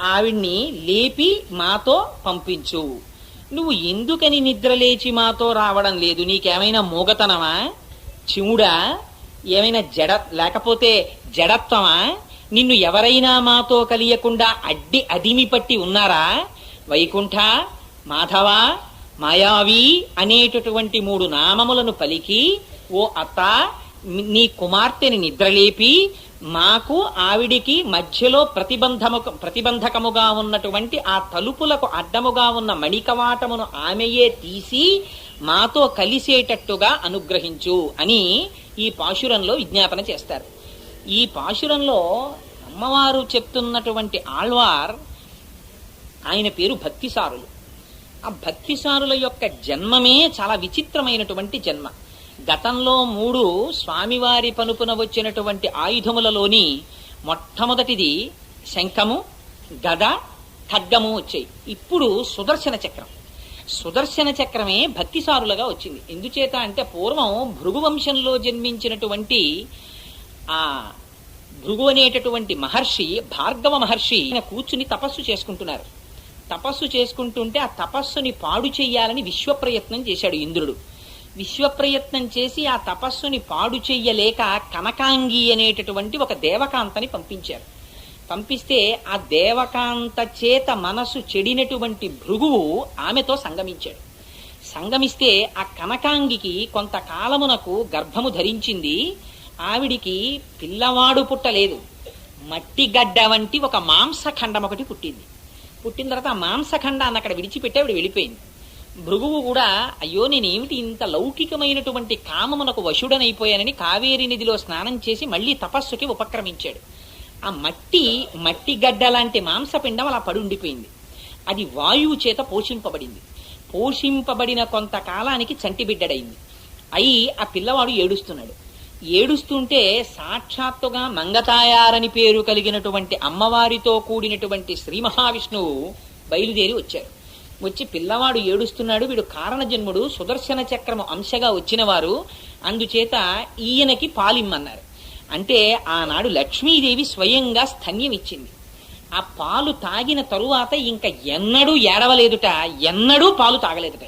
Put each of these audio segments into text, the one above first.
ఆవిడ్ని లేపి మాతో పంపించు. నువ్వు ఎందుకని నిద్రలేచి మాతో రావడం లేదు? నీకేమైనా మూగతనమా, చెవుడా, ఏమైనా లేకపోతే జడత్వమా? నిన్ను ఎవరైనా మాతో కలియకుండా అదిమి పట్టి ఉన్నారా? వైకుంఠ, మాధవ, మాయావి అనేటటువంటి 3 నామములను పలికి, ఓ అత్త, నీ కుమార్తెని నిద్రలేపి మాకు ఆవిడికి మధ్యలో ప్రతిబంధకముగా ఉన్నటువంటి ఆ తలుపులకు అడ్డముగా ఉన్న మణికవాటమును ఆమెయే తీసి మాతో కలిసేటట్టుగా అనుగ్రహించు అని ఈ పాశురంలో విజ్ఞాపన చేస్తారు. ఈ పాశురంలో అమ్మవారు చెప్తున్నటువంటి ఆళ్వార్, ఆయన పేరు భక్తిసారులు. ఆ భక్తిసారుల యొక్క జన్మమే చాలా విచిత్రమైనటువంటి జన్మ. గతంలో 3 స్వామివారి పనుపున వచ్చినటువంటి ఆయుధములలోని మొట్టమొదటిది శంఖము, గద, ఖడ్గము వచ్చాయి. ఇప్పుడు సుదర్శన చక్రం. సుదర్శన చక్రమే భక్తిసారులుగా వచ్చింది. ఎందుచేత అంటే పూర్వం భృగువంశంలో జన్మించినటువంటి ఆ భృగు అనేటటువంటి మహర్షి, భార్గవ మహర్షి, ఆయన కూర్చుని తపస్సు చేసుకుంటున్నారు. తపస్సు చేసుకుంటుంటే ఆ తపస్సుని పాడు చెయ్యాలని విశ్వప్రయత్నం చేశాడు ఇంద్రుడు. విశ్వప్రయత్నం చేసి ఆ తపస్సుని పాడు చెయ్యలేక కనకాంగి అనేటటువంటి ఒక దేవకాంతని పంపించారు. పంపిస్తే ఆ దేవకాంత చేత మనసు చెడినటువంటి భృగువు ఆమెతో సంగమించాడు. సంగమిస్తే ఆ కనకాంగికి కొంతకాలమునకు గర్భము ధరించింది. ఆవిడికి పిల్లవాడు పుట్టలేదు. మట్టిగడ్డ వంటి ఒక మాంసఖండం ఒకటి పుట్టింది. పుట్టిన తర్వాత ఆ మాంసఖండాన్ని అక్కడ విడిచిపెట్టి ఆవిడ వెళ్ళిపోయింది. భృగువు కూడా, అయ్యో నేనేమిటి ఇంత లౌకికమైనటువంటి కామమునకు వశుడనైపోయానని కావేరీ నదిలో స్నానం చేసి మళ్లీ తపస్సుకి ఉపక్రమించాడు. ఆ మట్టి గడ్డ లాంటి మాంసపిండం అలా పడి ఉండిపోయింది. అది వాయువు చేత పోషింపబడింది. పోషింపబడిన కొంతకాలానికి చంటిబిడ్డడైంది. అయి ఆ పిల్లవాడు ఏడుస్తున్నాడు. ఏడుస్తుంటే సాక్షాత్తుగా మంగతాయారని పేరు కలిగినటువంటి అమ్మవారితో కూడినటువంటి శ్రీ మహావిష్ణువు బయలుదేరి వచ్చారు. వచ్చి పిల్లవాడు ఏడుస్తున్నాడు, వీడు కారణజన్ముడు, సుదర్శన చక్రము అంశగా వచ్చినవారు, అందుచేత ఈయనకి పాలిమ్మన్నారు. అంటే ఆనాడు లక్ష్మీదేవి స్వయంగా స్తన్యం ఇచ్చింది. ఆ పాలు తాగిన తరువాత ఇంకా ఎన్నడూ ఏడవలేదుట, ఎన్నడూ పాలు తాగలేదుట.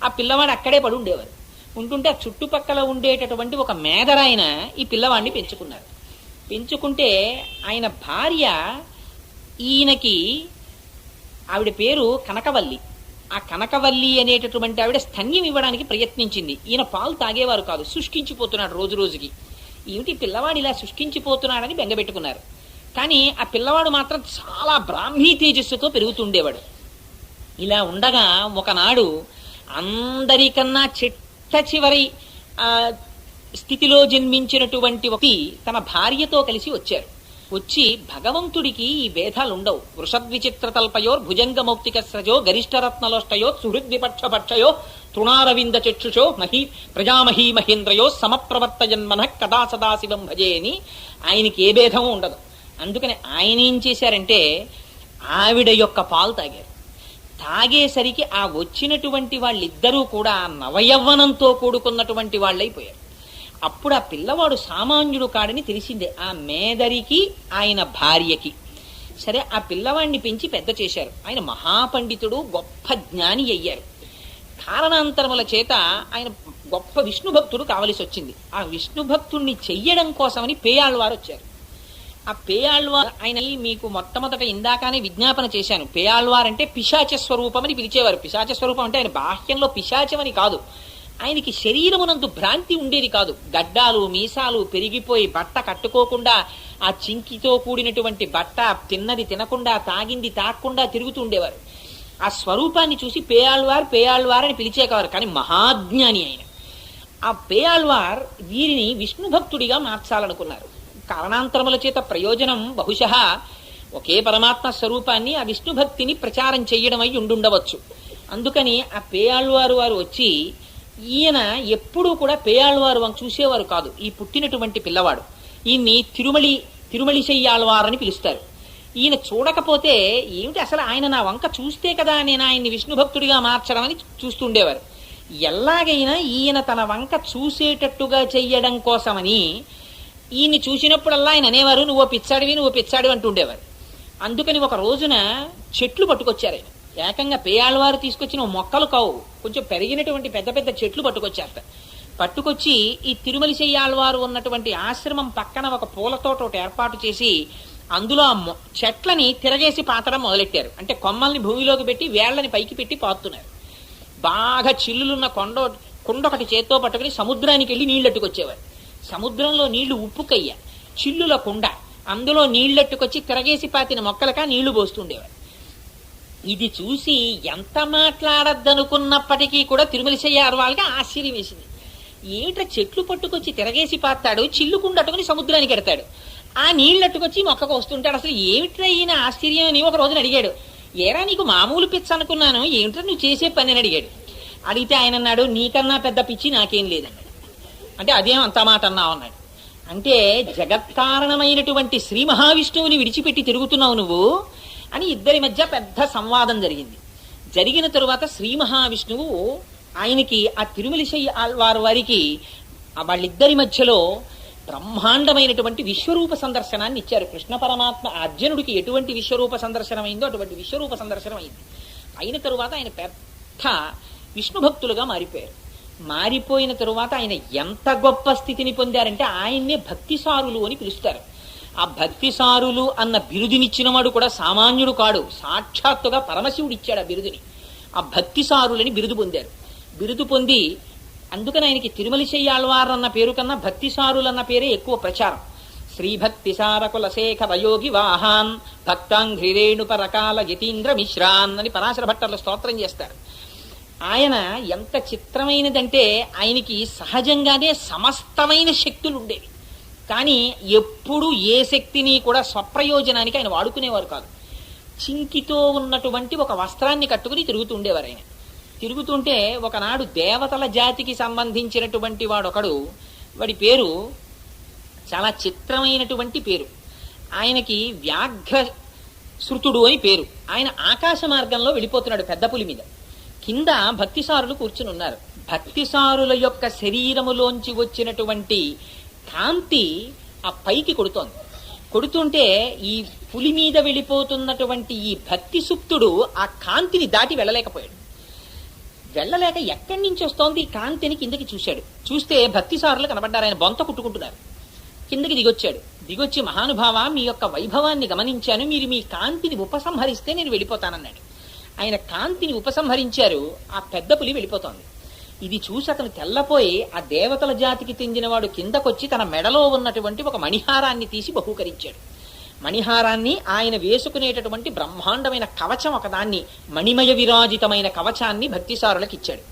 ఆ పిల్లవాడు అక్కడే పడి ఉండేవారు. ఉంటుంటే ఆ చుట్టుపక్కల ఉండేటటువంటి ఒక మేదరాయన ఈ పిల్లవాడిని పెంచుకున్నారు. పెంచుకుంటే ఆయన భార్య, ఈయనకి ఆవిడ పేరు కనకవల్లి. ఆ కనకవల్లి అనేటటువంటి ఆవిడ స్తన్యం ఇవ్వడానికి ప్రయత్నించింది. ఈయన పాలు తాగేవారు కాదు, శుష్కించిపోతున్నాడు రోజు రోజుకి. ఏమిటి పిల్లవాడు ఇలా శుష్కించిపోతున్నాడని బెంగపెట్టుకున్నారు. కానీ ఆ పిల్లవాడు మాత్రం చాలా బ్రాహ్మీ తేజస్సుతో పెరుగుతుండేవాడు. ఇలా ఉండగా ఒకనాడు అందరికన్నా చిట్ట చివరి స్థితిలో జన్మించినటువంటి వ్యక్తి తన భార్యతో కలిసి వచ్చారు. వచ్చి, భగవంతుడికి ఈ భేదాలు ఉండవు. వృషద్విచిత్రతల్పయోర్ భుజంగమౌక్తిక స్రజో గరిష్టరత్నలోష్టయో సుహృద్విపక్షపక్షయో తృణారవింద చక్షుషో ప్రజామహీ మహేంద్రయో సమప్రవర్తజన్మన కదా సదాశివం భజే అని ఆయనకి ఏ భేదము ఉండదు. అందుకని ఆయన ఏం చేశారంటే ఆవిడ యొక్క పాలు తాగారు. తాగేసరికి ఆ వచ్చినటువంటి వాళ్ళిద్దరూ కూడా నవయవ్వనంతో కూడుకున్నటువంటి వాళ్ళైపోయారు. అప్పుడు ఆ పిల్లవాడు సామాన్యుడు కాడని తెలిసిందే ఆ మేదరికి, ఆయన భార్యకి. సరే, ఆ పిల్లవాడిని పెంచి పెద్ద చేశారు. ఆయన మహాపండితుడు, గొప్ప జ్ఞాని అయ్యారు. కారణాంతరముల చేత ఆయన గొప్ప విష్ణు భక్తుడు కావలసి వచ్చింది. ఆ విష్ణు భక్తుణ్ణి చెయ్యడం కోసమని పేయాళ్వారు వచ్చారు. ఆ పేయాళ్వార్, ఆయన మీకు మొట్టమొదట ఇందాకనే విజ్ఞాపన చేశాను, పేయాళ్వార్ అంటే పిశాచ స్వరూపం అని పిలిచేవారు. పిశాచ స్వరూపం అంటే ఆయన బాహ్యంలో పిశాచమని కాదు, ఆయనకి శరీరమునందు భ్రాంతి ఉండేది కాదు. గడ్డాలు మీసాలు పెరిగిపోయి బట్ట కట్టుకోకుండా, ఆ చింకితో కూడినటువంటి బట్ట, తిన్నది తినకుండా తాగింది తాగకుండా తిరుగుతూ ఉండేవారు. ఆ స్వరూపాన్ని చూసి పేయాళ్వార్ అని పిలిచేవారు. కానీ మహాజ్ఞాని ఆయన. ఆ పేయాళ్వార్ వీరిని విష్ణు భక్తుడిగా మార్చాలనుకున్నారు. కారణాంతరముల చేత ప్రయోజనం బహుశః ఒకే పరమాత్మ స్వరూపాన్ని, ఆ విష్ణు భక్తిని ప్రచారం చెయ్యడం అయి ఉండుండవచ్చు. అందుకని ఆ పేయాళ్వారు వారు వచ్చి, ఈయన ఎప్పుడూ కూడా పేయాళ్వారు చూసేవారు కాదు. ఈ పుట్టినటువంటి పిల్లవాడు ఈయన్ని తిరుమలి చెయ్యాళ్వారని పిలుస్తారు. ఈయన చూడకపోతే ఏమిటి అసలు ఆయన నా వంక చూస్తే కదా నేను ఆయన్ని విష్ణు భక్తుడిగా మార్చడం అని చూస్తుండేవారు. ఎలాగైనా ఈయన తన వంక చూసేటట్టుగా చెయ్యడం కోసమని ఈయన్ని చూసినప్పుడల్లా ఆయన అనేవారు, నువ్వు పిచ్చాడివి అంటుండేవారు. అందుకని ఒక రోజున చెట్లు పట్టుకొచ్చారు ఆయన. ఏకంగా పేయాళ్ళవారు తీసుకొచ్చిన మొక్కలు కావు, కొంచెం పెరిగినటువంటి పెద్ద పెద్ద చెట్లు పట్టుకొచ్చారట. పట్టుకొచ్చి ఈ తిరుమల చెయ్యాళ్ళవారు ఉన్నటువంటి ఆశ్రమం పక్కన ఒక పూల తోట ఒకటి ఏర్పాటు చేసి అందులో ఆ చెట్లని తిరగేసి పాతడం మొదలెట్టారు. అంటే కొమ్మల్ని భూమిలోకి పెట్టి వేళ్లని పైకి పెట్టి పాతున్నారు. బాగా చిల్లులున్న కుండ ఒకటి చేత్తో పట్టుకుని సముద్రానికి వెళ్ళి నీళ్ళట్టుకొచ్చేవారు. సముద్రంలో నీళ్లు ఉప్పు కయ్య, చిల్లుల కుండ, అందులో నీళ్ళట్టుకొచ్చి తిరగేసి పాతిన మొక్కలకా నీళ్లు పోస్తుండేవారు. ఇది చూసి ఎంత మాట్లాడద్దనుకున్నప్పటికీ కూడా తిరుమల చెయ్యారు వాళ్ళకి ఆశ్చర్యం వేసింది. ఏమిట చెట్లు పట్టుకొచ్చి తిరగేసి పాతాడు, చిల్లుకుండట్టుకుని సముద్రానికి ఎడతాడు, ఆ నీళ్ళట్టుకొచ్చి మొక్కకు వస్తుంటాడు, అసలు ఏమిట్రా ఈయన ఆశ్చర్యం అని ఒక రోజున అడిగాడు. ఏరా నీకు మామూలు పిచ్చి అనుకున్నాను, ఏమిట్రా నువ్వు చేసే పని అని అడిగాడు. అడిగితే ఆయన అన్నాడు, నీకన్నా పెద్ద పిచ్చి నాకేం లేదన్నాడు. అంటే అదేం అంత మాట అన్నావు అన్నాడు. అంటే జగత్కారణమైనటువంటి శ్రీ మహావిష్ణువుని విడిచిపెట్టి తిరుగుతున్నావు నువ్వు అని ఇద్దరి మధ్య పెద్ద సంవాదం జరిగింది. జరిగిన తరువాత శ్రీ మహావిష్ణువు ఆయనకి ఆ తిరుమల వారికి వాళ్ళిద్దరి మధ్యలో బ్రహ్మాండమైనటువంటి విశ్వరూప సందర్శనాన్ని ఇచ్చారు. కృష్ణ పరమాత్మ అర్జునుడికి ఎటువంటి విశ్వరూప సందర్శనం అయిందో అటువంటి విశ్వరూప సందర్శనం అయింది. అయిన తరువాత ఆయన పెద్ద విష్ణు భక్తులుగా మారిపోయారు. మారిపోయిన తరువాత ఆయన ఎంత గొప్ప స్థితిని పొందారంటే ఆయన్నే భక్తిసారులు అని పిలుస్తారు. ఆ భక్తిసారులు అన్న బిరుదునిచ్చిన వాడు కూడా సామాన్యుడు కాడు, సాక్షాత్తుగా పరమశివుడు ఇచ్చాడు ఆ బిరుదుని. ఆ భక్తిసారులని బిరుదు పొందారు. బిరుదు పొంది అందుకని ఆయనకి తిరుమల చెయ్యాళ్వారు అన్న పేరు కన్నా భక్తిసారులు అన్న పేరే ఎక్కువ ప్రచారం. శ్రీ భక్తిసార కులశేఖ వయోగి వాహాన్ భక్తాంఘ్రిరేణు పరకాల యతీంద్ర మిశ్రాన్ అని పరాశర భట్టర్ల స్తోత్రం చేస్తారు. ఆయన ఎంత చిత్రమైనదంటే ఆయనకి సహజంగానే సమస్తమైన శక్తులు ఉండేవి, కానీ ఎప్పుడు ఏ శక్తిని కూడా స్వప్రయోజనానికి ఆయన వాడుకునేవారు కాదు. చింకితో ఉన్నటువంటి ఒక వస్త్రాన్ని కట్టుకుని తిరుగుతూ ఉండేవారు ఆయన. తిరుగుతుంటే ఒకనాడు దేవతల జాతికి సంబంధించినటువంటి వాడొకడు, వాడి పేరు చాలా చిత్రమైనటువంటి పేరు, ఆయనకి వ్యాఘ్ర శృతుడు అని పేరు. ఆయన ఆకాశ మార్గంలో వెళ్ళిపోతున్నాడు పెద్ద పులి మీద. కింద భక్తిసారులు కూర్చుని ఉన్నారు. భక్తిసారుల యొక్క శరీరములోంచి వచ్చినటువంటి కాంతి ఆ పైకి కొడుతోంది. కొడుతుంటే ఈ పులి మీద వెళ్ళిపోతున్నటువంటి ఈ భక్తి సుప్తుడు ఆ కాంతిని దాటి వెళ్ళలేకపోయాడు. వెళ్ళలేక ఎక్కడి నుంచి వస్తోంది ఈ కాంతిని కిందకి చూశాడు. చూస్తే భక్తిసారులు కనబడ్డారు. ఆయన బొంత కుట్టుకుంటున్నారు. కిందకి దిగొచ్చాడు. దిగొచ్చి, మహానుభావ మీ యొక్క వైభవాన్ని గమనించాను, మీరు మీ కాంతిని ఉపసంహరిస్తే నేను వెళ్ళిపోతానన్నాడు. ఆయన కాంతిని ఉపసంహరించారు. ఆ పెద్ద పులి వెళ్ళిపోతోంది. ఇది చూసి అతను తెల్లపోయి ఆ దేవతల జాతికి చెందినవాడు కిందకొచ్చి తన మెడలో ఉన్నటువంటి ఒక మణిహారాన్ని తీసి బహూకరించాడు. మణిహారాన్ని ఆయన వేసుకునేటటువంటి బ్రహ్మాండమైన కవచం ఒకదాన్ని, మణిమయ విరాజితమైన కవచాన్ని భక్తిసారులకు ఇచ్చాడు.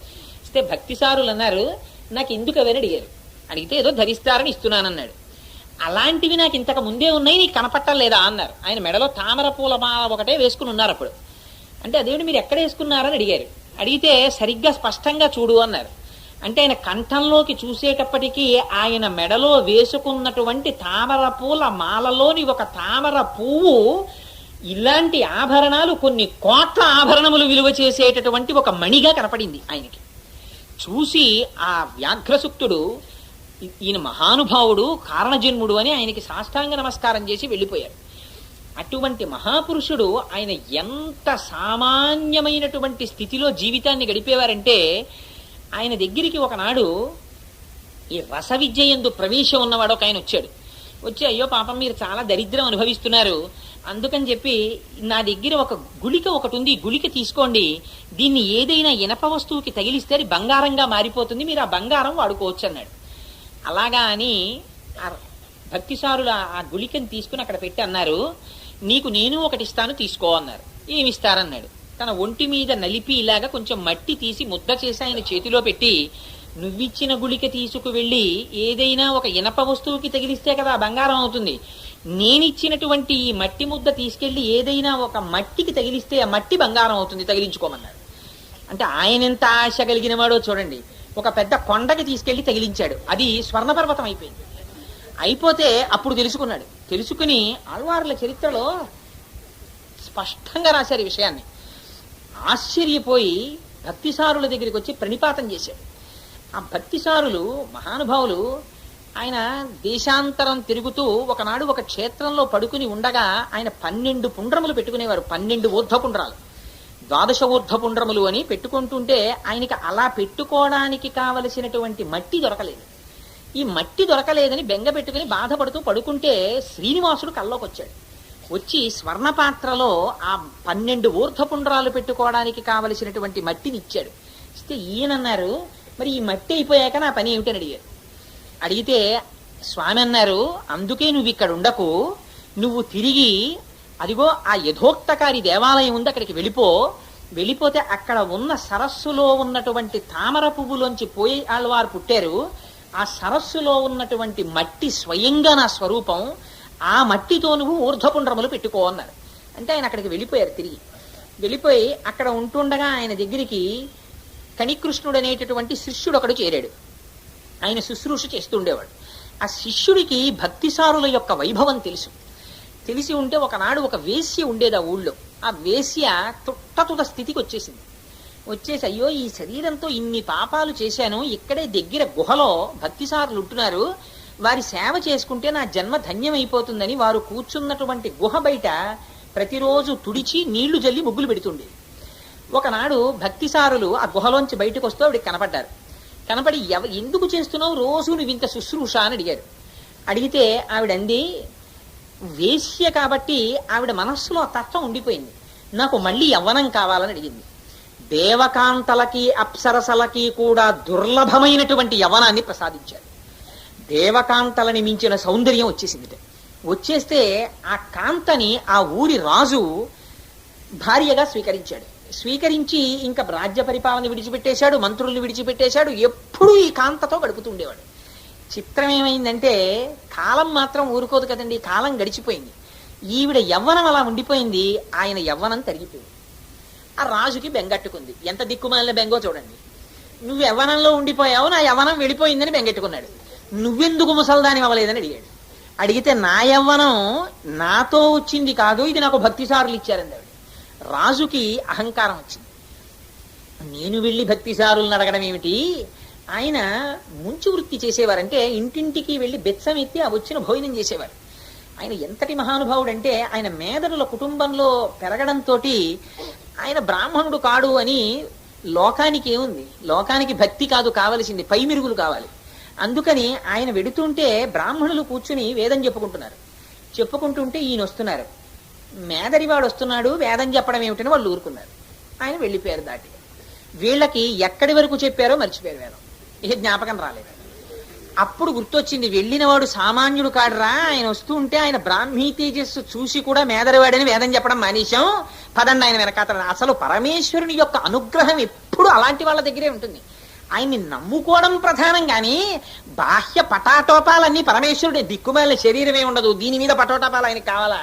ఇస్తే భక్తిసారులు అన్నారు, నాకు ఎందుకు అవని అడిగారు. అడిగితే ఏదో ధరిస్తారని ఇస్తున్నానన్నాడు. అలాంటివి నాకు ఇంతకు ముందే ఉన్నాయి, నీకు కనపట్టలేదా అన్నారు. ఆయన మెడలో తామర పూల మాల ఒకటే వేసుకుని ఉన్నారు అప్పుడు. అంటే అదేమిటి మీరు ఎక్కడ వేసుకున్నారని అడిగారు. అడిగితే సరిగ్గా స్పష్టంగా చూడు అన్నారు. అంటే ఆయన కంఠంలోకి చూసేటప్పటికీ ఆయన మెడలో వేసుకున్నటువంటి తామర పూల మాలలోని ఒక తామర పువ్వు ఇలాంటి ఆభరణాలు కొన్ని కోట్ల ఆభరణములు విలువ చేసేటటువంటి ఒక మణిగా కనపడింది ఆయనకి. చూసి ఆ వ్యాఘ్రసుక్తుడు, ఈయన మహానుభావుడు, కారణజన్ముడు అని ఆయనకి సాష్టాంగ నమస్కారం చేసి వెళ్ళిపోయారు. అటువంటి మహాపురుషుడు ఆయన ఎంత సామాన్యమైనటువంటి స్థితిలో జీవితాన్ని గడిపేవారంటే, ఆయన దగ్గరికి ఒకనాడు ఈ రస విద్య యందు ప్రవేశం ఉన్నవాడు ఒక ఆయన వచ్చాడు. వచ్చి, అయ్యో పాపం మీరు చాలా దరిద్రం అనుభవిస్తున్నారు, అందుకని చెప్పి నా దగ్గర ఒక గుళిక ఒకటి ఉంది, గుళిక తీసుకోండి, దీన్ని ఏదైనా ఇనప వస్తువుకి తగిలిస్తే అది బంగారంగా మారిపోతుంది, మీరు ఆ బంగారం వాడుకోవచ్చు అన్నాడు. అలాగా అని ఆ భక్తిసారులు ఆ గుళికని తీసుకుని అక్కడ పెట్టి అన్నారు, నీకు నేను ఒకటి ఇస్తాను తీసుకో అన్నారు. ఏమిస్తారన్నాడు. తన ఒంటి మీద నలిపి ఇలాగా కొంచెం మట్టి తీసి ముద్ద చేసి ఆయన చేతిలో పెట్టి, నువ్విచ్చిన గుళిక తీసుకువెళ్ళి ఏదైనా ఒక ఇనప వస్తువుకి తగిలిస్తే కదా బంగారం అవుతుంది, నేనిచ్చినటువంటి ఈ మట్టి ముద్ద తీసుకెళ్లి ఏదైనా ఒక మట్టికి తగిలిస్తే ఆ మట్టి బంగారం అవుతుంది, తగిలించుకోమన్నాడు. అంటే ఆయన ఎంత ఆశ కలిగిన వాడో చూడండి. ఒక పెద్ద కొండకి తీసుకెళ్లి తగిలించాడు, అది స్వర్ణపర్వతం అయిపోయింది. అయిపోతే అప్పుడు తెలుసుకున్నాడు. తెలుసుకుని ఆళ్వార్ల చరిత్రలో స్పష్టంగా రాశారు ఈ విషయాన్ని. ఆశ్చర్యపోయి భక్తిసారుల దగ్గరికి వచ్చి ప్రణిపాతం చేశాడు. ఆ భక్తిసారులు మహానుభావులు ఆయన దేశాంతరం తిరుగుతూ ఒకనాడు ఒక క్షేత్రంలో పడుకుని ఉండగా ఆయన 12 పుండ్రములు పెట్టుకునేవారు, 12 ఊర్ధ్వపుండ్రాలు, ద్వాదశ ఊర్ధ్వపుండ్రములు అని పెట్టుకుంటుంటే ఆయనకి అలా పెట్టుకోవడానికి కావలసినటువంటి మట్టి దొరకలేదు. ఈ మట్టి దొరకలేదని బెంగ పెట్టుకుని బాధపడుతూ పడుకుంటే శ్రీనివాసుడు కల్లోకి వచ్చాడు. వచ్చి స్వర్ణ పాత్రలో ఆ 12 ఊర్ధ్వపుండ్రాలు పెట్టుకోవడానికి కావలసినటువంటి మట్టిని ఇచ్చాడు. ఇస్తే ఈయనన్నారు, మరి ఈ మట్టి అయిపోయాక నా పని ఏమిటని అడిగారు. అడిగితే స్వామి అన్నారు, అందుకే నువ్వు ఇక్కడ ఉండకు, నువ్వు తిరిగి అదిగో ఆ యథోక్తకారి దేవాలయం ఉంది అక్కడికి వెళ్ళిపోతే అక్కడ ఉన్న సరస్సులో ఉన్నటువంటి తామర పువ్వులోంచి పోయి ఆళ్వారు పుట్టారు, ఆ సరస్సులో ఉన్నటువంటి మట్టి స్వయంగా నా స్వరూపం, ఆ మట్టితో నువ్వు ఊర్ధ్వపుండ్రములు పెట్టుకో అన్నారు. అంటే ఆయన అక్కడికి వెళ్ళిపోయారు. తిరిగి వెళ్ళిపోయి అక్కడ ఉంటుండగా ఆయన దగ్గరికి కణికృష్ణుడు అనేటటువంటి శిష్యుడు ఒకడు చేరాడు. ఆయన శుశ్రూష చేస్తుండేవాడు. ఆ శిష్యుడికి భక్తిసారుల యొక్క వైభవం తెలిసి ఉంటే ఒకనాడు ఒక వేశ్య ఉండేది ఆ ఊళ్ళో. ఆ వేశ్య తుట్టతుద స్థితికి వచ్చేసి అయ్యో ఈ శరీరంతో ఇన్ని పాపాలు చేశాను, ఇక్కడే దగ్గర గుహలో భక్తిసారులు ఉంటున్నారు, వారి సేవ చేసుకుంటే నా జన్మ ధన్యమైపోతుందని వారు కూర్చున్నటువంటి గుహ బయట ప్రతిరోజు తుడిచి నీళ్లు జల్లి ముగ్గులు పెడుతుండేది. ఒకనాడు భక్తిసారులు ఆ గుహలోంచి బయటకు వస్తూ ఆవిడికి కనపడి ఎందుకు చేస్తున్నావు రోజు నువ్వు ఇంత శుశ్రూష అని అడిగారు. అడిగితే ఆవిడంది, వేశ్య కాబట్టి ఆవిడ మనస్సులో తత్వం ఉండిపోయింది, నాకు మళ్ళీ యవ్వనం కావాలని అడిగింది. దేవకాంతలకి అప్సరసలకి కూడా దుర్లభమైనటువంటి యవ్వనాన్ని ప్రసాదించారు. దేవకాంతలని మించిన సౌందర్యం వచ్చేస్తే ఆ కాంతని ఆ ఊరి రాజు భార్యగా స్వీకరించి ఇంకా రాజ్య పరిపాలన విడిచిపెట్టేశాడు, మంత్రుల్ని విడిచిపెట్టేశాడు, ఎప్పుడూ ఈ కాంతతో గడుపుతుండేవాడు. చిత్రం ఏమైందంటే కాలం మాత్రం ఊరుకోదు కదండి, కాలం గడిచిపోయింది. ఈవిడ యవ్వనం అలా ఉండిపోయింది, ఆయన యవ్వనం తరిగిపోయింది. ఆ రాజుకి బెంగట్టుకుంది. ఎంత దిక్కుమాలిన బెంగో చూడండి. నువ్వు యవ్వనంలో ఉండిపోయావు, నా యవ్వనం వెళ్ళిపోయిందని బెంగెట్టుకున్నాడు. నువ్వెందుకు ముసల్దాని అవ్వలేదని అడిగాడు. అడిగితే నా యవ్వనం నాతో వచ్చింది కాదు, ఇది నాకు భక్తిసారులు ఇచ్చారండి. ఆవిడ రాజుకి అహంకారం వచ్చింది. నేను వెళ్ళి భక్తిసారులను అడగడం ఏమిటి? ఆయన ముంచు వృత్తి చేసేవారంటే ఇంటింటికి వెళ్ళి బెచ్చం ఎత్తి ఆ వచ్చిన భోజనం చేసేవారు. ఆయన ఎంతటి మహానుభావుడు అంటే ఆయన మేదరుల కుటుంబంలో పెరగడంతో ఆయన బ్రాహ్మణుడు కాడు అని లోకానికి ఏముంది, లోకానికి భక్తి కాదు కావలసింది, పై మెరుగులు కావాలి. అందుకని ఆయన వెడుతుంటే బ్రాహ్మణులు కూర్చుని వేదం చెప్పుకుంటుంటే ఈయన వస్తున్నారు, మేదరివాడు వస్తున్నాడు, వేదం చెప్పడం ఏమిటని వాళ్ళు ఊరుకున్నారు. ఆయన వెళ్ళిపోయారు దాటి. వీళ్ళకి ఎక్కడి వరకు చెప్పారో మర్చిపోయారు, వేదం ఏ జ్ఞాపకం రాలేదు. అప్పుడు గుర్తొచ్చింది, వెళ్ళినవాడు సామాన్యుడు కాడురా, ఆయన వస్తూ ఉంటే ఆయన బ్రాహ్మీ తేజస్సు చూసి కూడా మేదరివాడని వేదం చెప్పడం మానేశాం, పదండి ఆయన వెనకాతల. అసలు పరమేశ్వరుని యొక్క అనుగ్రహం ఎప్పుడు అలాంటి వాళ్ళ దగ్గరే ఉంటుంది. ఆయన్ని నమ్ముకోవడం ప్రధానం, కానీ బాహ్య పటాటోపాలన్నీ పరమేశ్వరుడే. దిక్కుమాలిన శరీరమే ఉండదు, దీని మీద పటోటోపాలు ఆయనకి కావాలా?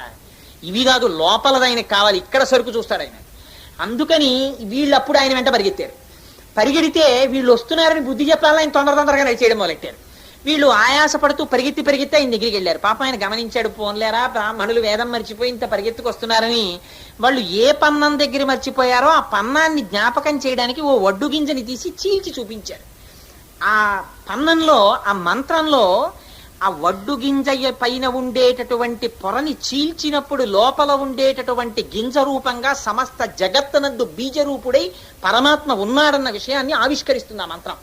ఇవి కాదు, లోపలది ఆయనకి కావాలి, ఇక్కడ సరుకు చూస్తాడు ఆయన. అందుకని వీళ్ళప్పుడు ఆయన వెంట పరిగెడితే వీళ్ళు వస్తున్నారని బుద్ధి చెప్పాలని ఆయన తొందరగా నడిచేయడం మొదలెట్టారు. వీళ్ళు ఆయాసపడుతూ పరిగెత్తి ఆయన దగ్గరికి వెళ్ళారు. పాప ఆయన గమనించాడు, పోన్లేరా బ్రాహ్మణులు వేదం మర్చిపోయి ఇంత పరిగెత్తుకు వస్తున్నారని. వాళ్ళు ఏ పన్నం దగ్గర మర్చిపోయారో ఆ పన్నాన్ని జ్ఞాపకం చేయడానికి ఓ వడ్డు గింజని తీసి చీల్చి చూపించారు. ఆ పన్నంలో, ఆ మంత్రంలో ఆ వడ్డు గింజ పైన ఉండేటటువంటి పొరని చీల్చినప్పుడు లోపల ఉండేటటువంటి గింజ రూపంగా సమస్త జగత్తునందు బీజరూపుడై పరమాత్మ ఉన్నాడన్న విషయాన్ని ఆవిష్కరిస్తుంది ఆ మంత్రం.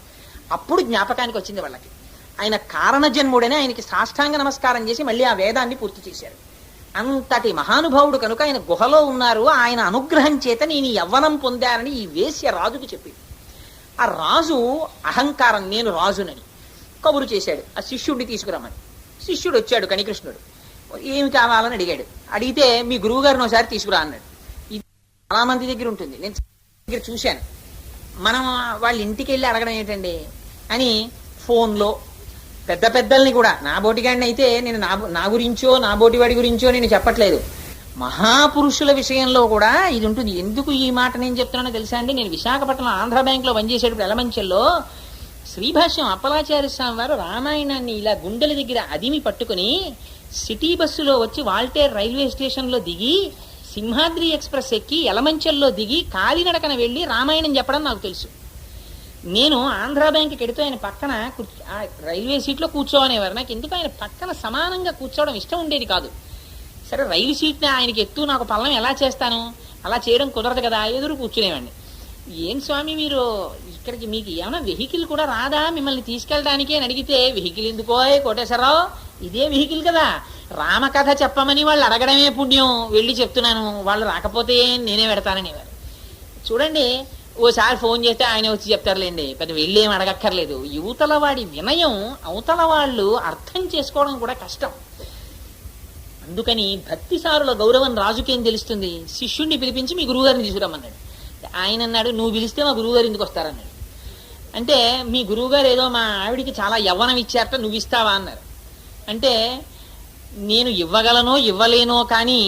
అప్పుడు జ్ఞాపకానికి వచ్చింది వాళ్ళకి. ఆయన కారణజన్ముడని ఆయనకి సాష్టాంగ నమస్కారం చేసి మళ్ళీ ఆ వేదాన్ని పూర్తి చేశారు. అంతటి మహానుభావుడు కనుక ఆయన గుహలో ఉన్నారు, ఆయన అనుగ్రహం చేత నేను యవ్వనం పొందారని ఈ వేశ్య రాజుకి చెప్పింది. ఆ రాజు అహంకారం, నేను రాజునని కబురు చేశాడు ఆ శిష్యుడిని తీసుకురమ్మని. శిష్యుడు వచ్చాడు, కణికృష్ణుడు. ఏమి కావాలని అడిగాడు. అడిగితే మీ గురువు గారిని ఒకసారి తీసుకురా అన్నాడు. ఇది చాలా మంది దగ్గర ఉంటుంది, నేను దగ్గర చూశాను. మనం వాళ్ళ ఇంటికి వెళ్ళి అడగడం ఏంటండి అని ఫోన్లో పెద్దల్ని కూడా, నా బోటిగాడిని అయితే నేను నా గురించో నా బోటివాడి గురించో నేను చెప్పట్లేదు, మహాపురుషుల విషయంలో కూడా ఇది ఉంటుంది. ఎందుకు ఈ మాట నేను చెప్తున్నానో తెలుసా అండి? నేను విశాఖపట్నం ఆంధ్ర బ్యాంక్ లో పనిచేసేటప్పుడు ఎలమంచెల్లో శ్రీభాష్యం అప్పలాచార్య స్వామి వారు రామాయణాన్ని ఇలా గుండెల దగ్గర అదిమి పట్టుకుని సిటీ బస్సులో వచ్చి వాల్టేర్ రైల్వే స్టేషన్ లో దిగి సింహాద్రి ఎక్స్ప్రెస్ ఎక్కి ఎలమంచెల్లో దిగి కాలినడకన వెళ్ళి రామాయణం చెప్పడం నాకు తెలుసు. నేను ఆంధ్రా బ్యాంక్కి వెడితే ఆయన పక్కన రైల్వే సీట్లో కూర్చోనేవారు. నాకు ఎందుకు ఆయన పక్కన సమానంగా కూర్చోవడం ఇష్టం ఉండేది కాదు. సరే రైలు సీట్ని ఆయనకి ఎత్తు నాకు పల్లం ఎలా చేస్తాను, అలా చేయడం కుదరదు కదా, ఎదురు కూర్చునేవాడిని. ఏం స్వామి మీరు ఇక్కడికి మీకు ఏమైనా వెహికల్ కూడా రాదా మిమ్మల్ని తీసుకెళ్ళడానికి అని అడిగితే, వెహికల్ ఎందుకో కోటేశ్వరరావు, ఇదే వెహికల్ కదా, రామకథ చెప్పమని వాళ్ళు అడగడమే పుణ్యం, వెళ్ళి చెప్తున్నాను, వాళ్ళు రాకపోతే నేనే పెడతాననేవారు. చూడండి, ఓసారి ఫోన్ చేస్తే ఆయన వచ్చి చెప్తారులేండి, పెద్ద వెళ్ళి ఏం అడగక్కర్లేదు. యువతల వాడి వినయం అవతల వాళ్ళు అర్థం చేసుకోవడం కూడా కష్టం. అందుకని భక్తిసారుల గౌరవం రాజుకేం తెలుస్తుంది? శిష్యుణ్ణి పిలిపించి మీ గురువుగారిని తీసుకురమ్మన్నాడు. ఆయన అన్నాడు, నువ్వు పిలిస్తే మా గురువుగారు ఎందుకు వస్తారన్నాడు. అంటే మీ గురువుగారు ఏదో మా ఆవిడికి చాలా యవ్వనం ఇచ్చారట, నువ్వు ఇస్తావా అన్నారు. అంటే నేను ఇవ్వగలనో ఇవ్వలేనో కానీ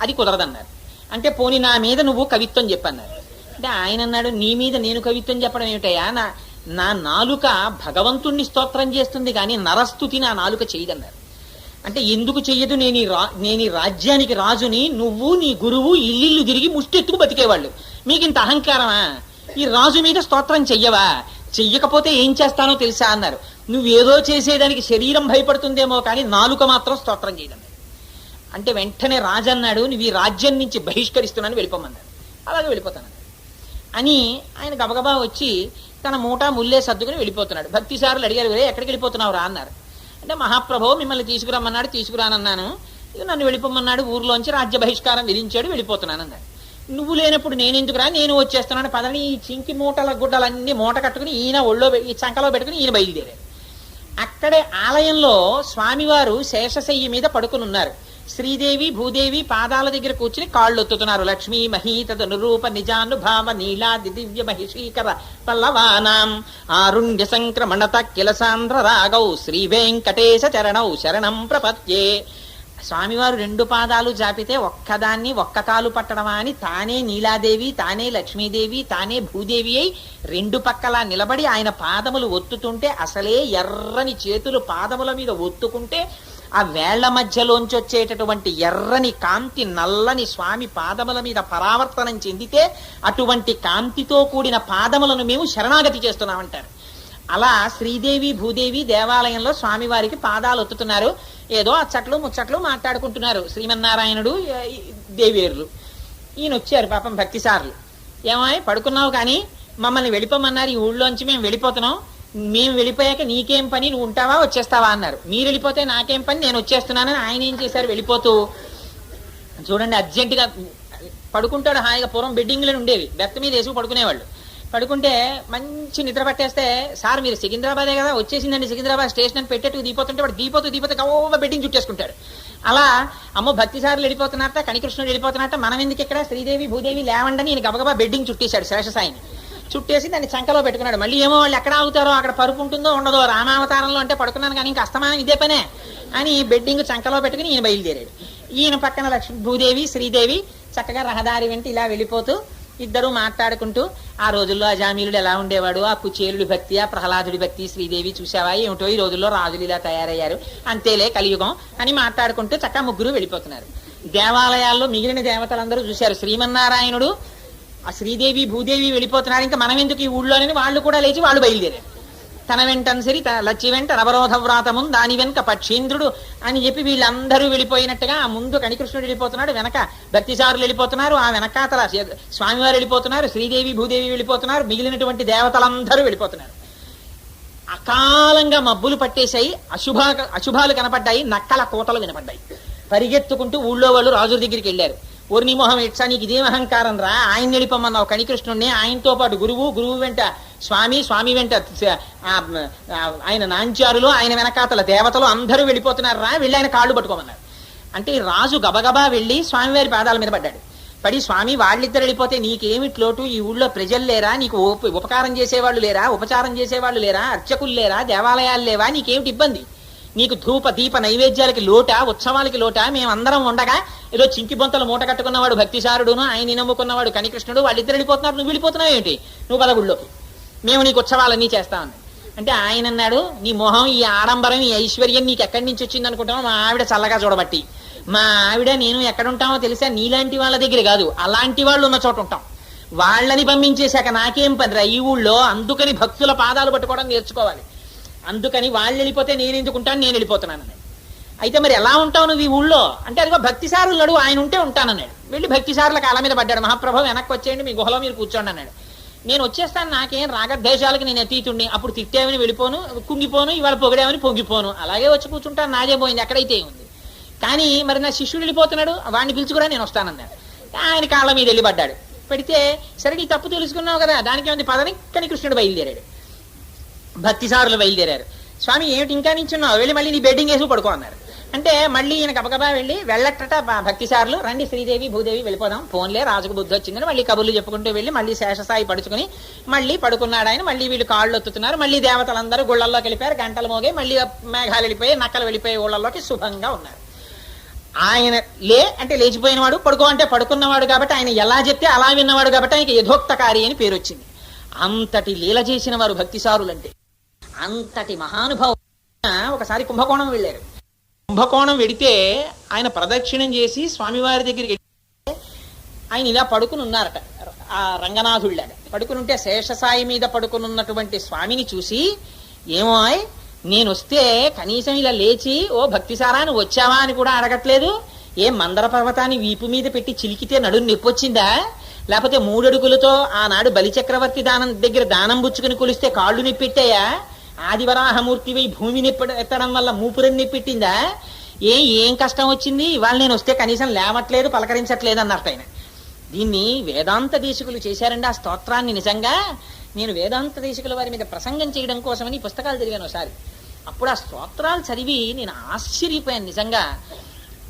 అది కుదరదన్నారు. అంటే పోనీ నా మీద నువ్వు కవిత్వం చెప్పన్నారు. అంటే ఆయన అన్నాడు, నీ మీద నేను కవిత్వం చెప్పడం ఏమిటయ్యా, నా నాలుక భగవంతుణ్ణి స్తోత్రం చేస్తుంది కానీ నరస్తుతి నా నాలుక చేయదన్నారు. అంటే ఎందుకు చెయ్యదు, నేను ఈ రాజ్యానికి రాజుని, నువ్వు నీ గురువు ఇల్లు తిరిగి ముష్టెత్తుకు బతికేవాళ్ళు, మీకు ఇంత అహంకారమా, ఈ రాజు మీద స్తోత్రం చెయ్యవా, చెయ్యకపోతే ఏం చేస్తానో తెలుసా అన్నారు. నువ్వేదో చేసేదానికి శరీరం భయపడుతుందేమో కానీ నాలుక మాత్రం స్తోత్రం చేయదన్నారు. అంటే వెంటనే రాజు అన్నాడు, నువ్వు ఈ రాజ్యం నుంచి బహిష్కరిస్తున్నాను, వెళ్ళిపోమన్నాడు. అలాగే వెళ్ళిపోతాను అని ఆయన గబగబా వచ్చి తన మూటా ముల్లే సర్దుకుని వెళ్ళిపోతున్నాడు. భక్తిసారులు అడిగారు, ఎక్కడికి వెళ్ళిపోతున్నావు రా అన్నారు. అంటే మహాప్రభు మిమ్మల్ని తీసుకురమ్మన్నాడు, తీసుకురానన్నాను, ఇది నన్ను వెళ్ళిపోమన్నాడు, ఊర్లోంచి రాజ్య బహిష్కారం విధించాడు, వెళ్ళిపోతున్నాను అన్నాడు. నువ్వు లేనప్పుడు నేనెందుకురా, నేను వచ్చేస్తున్నాను పదని ఈ చింకి మూటల గుడ్డలన్నీ మూట కట్టుకుని ఈయన ఒళ్ళో ఈ చంకలో పెట్టుకుని ఈయన బయలుదేరాడు. అక్కడే ఆలయంలో స్వామివారు శేషశయ్యి మీద పడుకుని ఉన్నారు. శ్రీదేవి భూదేవి పాదాల దగ్గర కూర్చుని కాళ్ళు ఒత్తుతున్నారు. లక్ష్మీ మహీతనురూప నిజానుభావ నీలాది దివ్య మహిషీకర పల్లవానాం ఆరుణ్య సంక్రమణత కిలసాంధ్ర రాగౌ శ్రీ వెంకటేశ చరణౌ శరణం ప్రపత్యే. స్వామివారు రెండు పాదాలు జాపితే ఒక్కదాన్ని ఒక్క కాలు పట్టడమా అని తానే నీలాదేవి, తానే లక్ష్మీదేవి, తానే భూదేవి అయి రెండు పక్కలా నిలబడి ఆయన పాదములు ఒత్తుతుంటే, అసలే ఎర్రని చేతులు పాదముల మీద ఒత్తుకుంటే ఆ వేళ్ల మధ్యలోంచి వచ్చేటటువంటి ఎర్రని కాంతి నల్లని స్వామి పాదముల మీద పరావర్తనం చెందితే అటువంటి కాంతితో కూడిన పాదములను మేము శరణాగతి చేస్తున్నామంటారు. అలా శ్రీదేవి భూదేవి దేవాలయంలో స్వామివారికి పాదాలు ఒత్తుతున్నారు. ఏదో అచ్చట్లు ముచ్చట్లు మాట్లాడుకుంటున్నారు శ్రీమన్నారాయణుడు దేవేరులు. ఈయన వచ్చారు పాపం భక్తిసారులు. ఏమాయ్ పడుకున్నావు కానీ మమ్మల్ని వెళ్ళిపోమన్నారు, ఈ ఊళ్ళోంచి మేము వెళ్ళిపోతున్నాం, మేము వెళ్ళిపోయాక నీకేం పని, నువ్వు ఉంటావా వచ్చేస్తావా అన్నారు. మీరు వెళ్ళిపోతే నాకేం పని, నేను వచ్చేస్తున్నానని ఆయన ఏం చేశారు, వెళ్ళిపోతూ చూడండి అర్జెంటుగా పడుకుంటాడు హాయిగా. పూర్వం బెడ్డింగ్లను ఉండేవి, బెత్త మీద వేసుకు పడుకునేవాళ్ళు. పడుకుంటే మంచి నిద్ర పట్టేస్తే, సార్ మీరు సికింద్రాబాదే కదా, వచ్చేసిందండి సికింద్రాబాద్ స్టేషన్ అని పెట్టేట్టు దీపోతుంటే వాడు దీపోతే గవ్వ బెడ్డింగ్ చుట్టేసుకుంటాడు. అలా అమ్మో భక్తిసారులు వెళ్ళిపోతున్నారట, కనికృష్ణుడు వెళ్ళిపోతున్నారట, మనం ఎందుకు ఇక్కడ, శ్రీదేవి భూదేవి లేవండని ఈయన గబగబా బెడ్డింగ్ చుట్టేశాడు. శేషసాయిని చుట్టేసి దాన్ని చంకలో పెట్టుకున్నాడు. మళ్ళీ ఏమో వాళ్ళు ఎక్కడ ఆగుతారో, అక్కడ పరుపు ఉంటుందో ఉండదో, రామావతారంలో అంటే పడుకున్నాను కానీ ఇంకా అస్తమానం ఇదే పనే అని బెడ్డింగ్ చంకలో పెట్టుకుని ఈయన బయలుదేరాడు. ఈయన పక్కన లక్ష్మీ భూదేవి శ్రీదేవి చక్కగా రహదారి వెంట ఇలా వెళ్ళిపోతూ ఇద్దరు మాట్లాడుకుంటూ, ఆ రోజుల్లో అజామీలుడు ఎలా ఉండేవాడు, ఆ కుచేలుడి భక్తి, ఆ ప్రహ్లాదుడి భక్తి, శ్రీదేవి చూసావా ఏమిటో, ఈ రోజుల్లో రాజులు ఇలా తయారయ్యారు, అంతేలే కలియుగం అని మాట్లాడుకుంటూ చక్కగా ముగ్గురు వెళ్ళిపోతున్నారు. దేవాలయాల్లో మిగిలిన దేవతలందరూ చూశారు. శ్రీమన్నారాయణుడు ఆ శ్రీదేవి భూదేవి వెళ్ళిపోతున్నారు, ఇంకా మనం ఎందుకు ఈ ఊళ్ళోనని వాళ్ళు కూడా లేచి వాళ్ళు బయలుదేరారు. తన వెంటన్సరి లచ్చి వెంట నవరోధ వ్రాతమున్ దాని వెనుక పక్షీంద్రుడు అని చెప్పి వీళ్ళందరూ వెళ్ళిపోయినట్టుగా ఆ ముందు కనికృష్ణుడు వెళ్ళిపోతున్నాడు, వెనక భక్తిసారులు వెళ్ళిపోతున్నారు, ఆ వెనకాతల స్వామివారు వెళ్ళిపోతున్నారు, శ్రీదేవి భూదేవి వెళ్ళిపోతున్నారు, మిగిలినటువంటి దేవతలందరూ వెళ్ళిపోతున్నారు. అకాలంగా మబ్బులు పట్టేశాయి, అశుభాలు కనపడ్డాయి, నక్కల కోతలు వినపడ్డాయి. పరిగెత్తుకుంటూ ఊళ్ళో వాళ్ళు రాజుల దగ్గరికి వెళ్ళారు. ఓర్ని మొహం ఎట్సా, నీకు ఇదేం అహంకారం రా, ఆయన వెళ్ళిపోమన్నావు కనికృష్ణుడిని, ఆయనతో పాటు గురువు వెంట స్వామి వెంట ఆయన నాంచారులు, ఆయన వెనకాతల దేవతలు అందరూ వెళ్ళిపోతున్నారు రా, వెళ్ళి ఆయన కాళ్ళు పట్టుకోమన్నారు. అంటే రాజు గబగబా వెళ్ళి స్వామివారి పాదాల మీద పడ్డాడు. పడి, స్వామి వాళ్ళిద్దరు వెళ్ళిపోతే నీకేమిటి లోటు, ఈ ఊళ్ళో ప్రజలు లేరా, నీకు ఉపకారం చేసేవాళ్ళు లేరా, ఉపచారం చేసేవాళ్ళు లేరా, అర్చకులు లేరా, దేవాలయాలు లేవా, నీకేమిటి ఇబ్బంది, నీకు ధూప దీప నైవేద్యాలకి లోటా, ఉత్సవాలకి లోటా, మేమందరం ఉండగా ఏదో చింకి బొంతలు మూట కట్టుకున్నవాడు భక్తిసారుడును, ఆయన నమ్ముకున్నవాడు కనికృష్ణుడు, వాళ్ళిద్దరు వెళ్ళిపోతున్నారు, నువ్వు వెళ్ళిపోతున్నావు ఏంటి, నువ్వు పదగుళ్ళోకి, మేము నీకు ఉత్సవాలన్నీ చేస్తామని. అంటే ఆయన అన్నాడు, నీ మొహం ఈ ఆడంబరం ఈ ఐశ్వర్యం నీకు ఎక్కడి నుంచి వచ్చింది అనుకుంటామో, మా ఆవిడ చల్లగా చూడబట్టి, మా ఆవిడ నేను ఎక్కడ ఉంటామో తెలుసా, నీలాంటి వాళ్ళ దగ్గర కాదు, అలాంటి వాళ్ళు ఉన్న చోట ఉంటాం, వాళ్ళని పంపించేశాక నాకేం పనిరా ఈ ఊళ్ళో, అందుకని భక్తుల పాదాలు పట్టుకోవడం నేర్చుకోవాలి, అందుకని వాళ్ళు వెళ్ళిపోతే నేను ఎందుకుంటాను, నేను వెళ్ళిపోతున్నాను. అయితే మరి ఎలా ఉంటావు నువ్వు ఈ ఊళ్ళో అంటే, అదిగో భక్తి సారులు నడు, ఆయన ఉంటే ఉంటానన్నాడు. వెళ్ళి భక్తి సారుల కాళ్ళ మీద పడ్డాడు. మహాప్రభు వెనక్కి వచ్చేయండి, మీ గుహలో మీరు కూర్చోండి అన్నాడు. నేను వచ్చేస్తాను, నాకేం రాగద్వేషాలకి నేను అతీతుడిని, అప్పుడు తిట్టేమని వెళ్ళిపోను, కుంగిపోను, ఇవాళ పొగిడేమని పొంగిపోను, అలాగే వచ్చి కూర్చుంటాను, నాదే పోయింది, ఎక్కడైతే ఉంది. కానీ మరి నా శిష్యుడు వెళ్ళిపోతున్నాడు, వాడిని పిలుచు కూడా నేను వస్తానన్నాడు. ఆయన కాళ్ళ మీద వెళ్ళి పడ్డాడు. పెడితే సరే నీ తప్పు తెలుసుకున్నావు కదా, దానికి ఏమైంది పదని కానీ కృష్ణుడు బయలుదేరాడు. భక్తిసారులు బయలుదేరారు. స్వామి ఏమిటి ఇంకా నించున్నావు, వెళ్ళి మళ్ళీ నీ బెడ్డింగ్ వేసి పడుకో అన్నారు. అంటే మళ్ళీ ఈయన గబగబా వెళ్ళి వెళ్ళట్టట భక్తిసారులు, రండి శ్రీదేవి భూదేవి వెళ్ళిపోదాం, ఫోన్లే రాజుకు బుద్ధి వచ్చిందని మళ్ళీ కబుర్లు చెప్పుకుంటూ వెళ్ళి మళ్ళీ శేషసాయి పడుచుకుని మళ్ళీ పడుకున్నాడు ఆయన. మళ్ళీ వీళ్ళు కాళ్ళు ఒత్తుతున్నారు, మళ్ళీ దేవతలందరూ గుళ్ళల్లోకి వెళ్ళిపోయారు, గంటలు మోగే, మళ్ళీ మేఘాలు వెళ్ళిపోయి నక్కలు వెళ్ళిపోయి ఊళ్ళల్లోకి శుభంగా ఉన్నారు. ఆయన లే అంటే లేచిపోయిన వాడు, పడుకో అంటే పడుకున్నవాడు కాబట్టి, ఆయన ఎలా చెప్తే అలా విన్నవాడు కాబట్టి ఆయనకి యథోక్తకారి అని పేరు వచ్చింది. అంతటి లీల చేసిన వారు భక్తిసారులంటే. అంతటి మహానుభావం. ఒకసారి కుంభకోణం వెళ్ళారు. కుంభకోణం వెడితే ఆయన ప్రదక్షిణం చేసి స్వామివారి దగ్గరికి ఆయన ఇలా పడుకుని ఉన్నారట. ఆ రంగనాథుళ్ళాడు పడుకుని ఉంటే శేషసాయి మీద పడుకునున్నటువంటి స్వామిని చూసి, ఏమో నేను వస్తే కనీసం ఇలా లేచి ఓ భక్తిసారా నువ్వు వచ్చావా అని కూడా అడగట్లేదు, ఏ మందర పర్వతాన్ని వీపు మీద పెట్టి చిలికితే నడుము నొప్పొచ్చిందా, లేకపోతే 3 అడుగులతో ఆనాడు బలిచక్రవర్తి దానం దగ్గర దానం పుచ్చుకుని కొలిస్తే కాళ్ళు నొప్పెట్టాయా, ఆదివరాహమూర్తివై భూమిని ఎత్తడం వల్ల మూపురం నొప్పెట్టిందా, ఏం కష్టం వచ్చింది, ఇవాళ నేను వస్తే కనీసం లేవట్లేదు పలకరించట్లేదు అన్నట్టు ఆయన. దీన్ని వేదాంత దేశికులు చేశారండి ఆ స్తోత్రాన్ని. నిజంగా నేను వేదాంత దేశికుల వారి మీద ప్రసంగం చేయడం కోసమని పుస్తకాలు చదివాను ఒకసారి. అప్పుడు ఆ స్తోత్రాలు చదివి నేను ఆశ్చర్యపోయాను నిజంగా.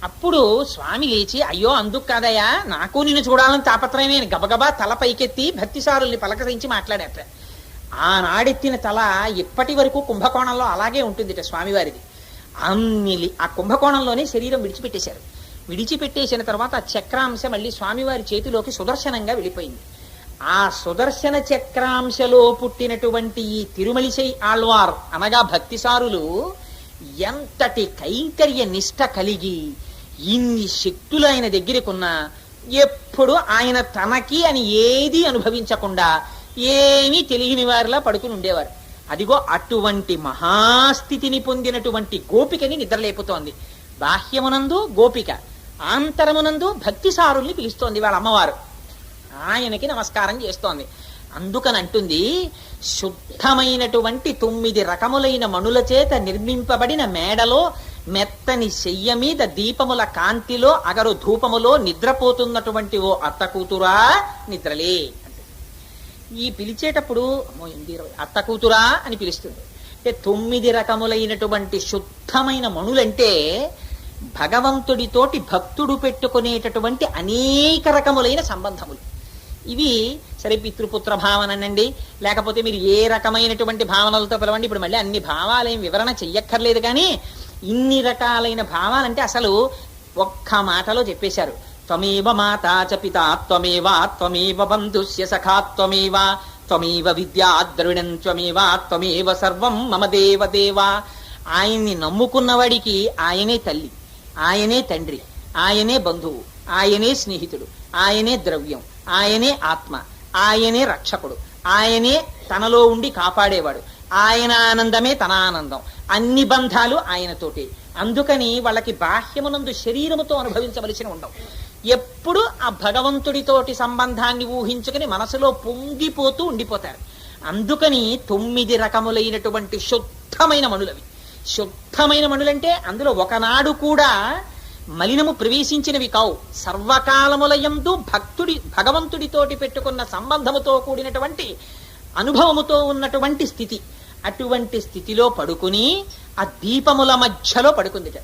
అప్పుడు స్వామి లేచి, అయ్యో అందుకు కాదయ్యా, నాకు నిన్ను చూడాలని తాపత్రయమే, గబగబా తల పైకెత్తి భక్తిసారుల్ని పలకరించి మాట్లాడేట. ఆనాడెత్తిన తల ఇప్పటి వరకు కుంభకోణంలో అలాగే ఉంటుంది స్వామివారిది. ఆ కుంభకోణంలోనే శరీరం విడిచిపెట్టేశారు. విడిచిపెట్టేసిన తర్వాత ఆ చక్రాంశ మళ్ళీ స్వామివారి చేతిలోకి సుదర్శనంగా వెళ్ళిపోయింది. ఆ సుదర్శన చక్రాంశలో పుట్టినటువంటి ఈ తిరుమలిసై ఆళ్వార్ అనగా భక్తిసారులు ఎంతటి కైంకర్య నిష్ట కలిగి ఇన్ని శక్తులు ఆయన దగ్గరకున్నా ఎప్పుడు ఆయన తనకి అని ఏది అనుభవించకుండా ఏమీ తెలియని వారిలా పడుకుని ఉండేవారు. అదిగో అటువంటి మహాస్థితిని పొందినటువంటి గోపికని నిద్రలేపుతోంది. బాహ్యమునందు గోపిక, ఆంతరమునందు భక్తిసారుల్ని పిలుస్తోంది వాళ్ళ అమ్మవారు. ఆయనకి నమస్కారం చేస్తోంది. అందుకని అంటుంది, శుద్ధమైనటువంటి 9 రకములైన మణుల చేత నిర్మింపబడిన మేడలో మెత్తని శయ్య మీద దీపముల కాంతిలో అగరు ధూపములో నిద్రపోతున్నటువంటి ఓ అత్త కూతురా నిద్రలే. ఈ పిలిచేటప్పుడు అత్త కూతురా అని పిలుస్తుంది. అంటే 9 రకములైనటువంటి శుద్ధమైన మణులంటే భగవంతుడితోటి భక్తుడు పెట్టుకునేటటువంటి అనేక రకములైన సంబంధములు. ఇవి సరే పితృపుత్ర భావనండి, లేకపోతే మీరు ఏ రకమైనటువంటి భావనలతో పిలవండి, ఇప్పుడు మళ్ళీ అన్ని భావాలేం వివరణ చెయ్యక్కర్లేదు. కానీ ఇన్ని రకాలైన భావాలంటే అసలు ఒక్క మాటలో చెప్పేశారు. త్వమేవ మాతా చ పితా త్వమేవ త్వమేవ బంధుస్య సఖా త్వమేవ త్వమేవ విద్యా ద్రవిణం త్వమేవ త్వమేవ సర్వం మమ దేవదేవ. ఆయన్ని నమ్ముకున్నవాడికి ఆయనే తల్లి, ఆయనే తండ్రి, ఆయనే బంధువు, ఆయనే స్నేహితుడు, ఆయనే ద్రవ్యం, ఆయనే ఆత్మ, ఆయనే రక్షకుడు, ఆయనే తనలో ఉండి కాపాడేవాడు, ఆయన ఆనందమే తన ఆనందం, అన్ని బంధాలు ఆయనతోటి. అందుకని వాళ్ళకి బాహ్యమునందు శరీరముతో అనుభవించవలసిన ఉండవు. ఎప్పుడు ఆ భగవంతుడితోటి సంబంధాన్ని ఊహించుకుని మనసులో పొంగిపోతూ ఉండిపోతారు. అందుకని 9 రకములైనటువంటి శుద్ధమైన మణులవి. శుద్ధమైన మణులంటే అందులో ఒకనాడు కూడా మలినము ప్రవేశించినవి కావు. సర్వకాలములయందు భగవంతుడితోటి పెట్టుకున్న సంబంధముతో కూడినటువంటి అనుభవముతో ఉన్నటువంటి స్థితి. అటువంటి స్థితిలో పడుకుని ఆ దీపముల మధ్యలో పడుకుందిట.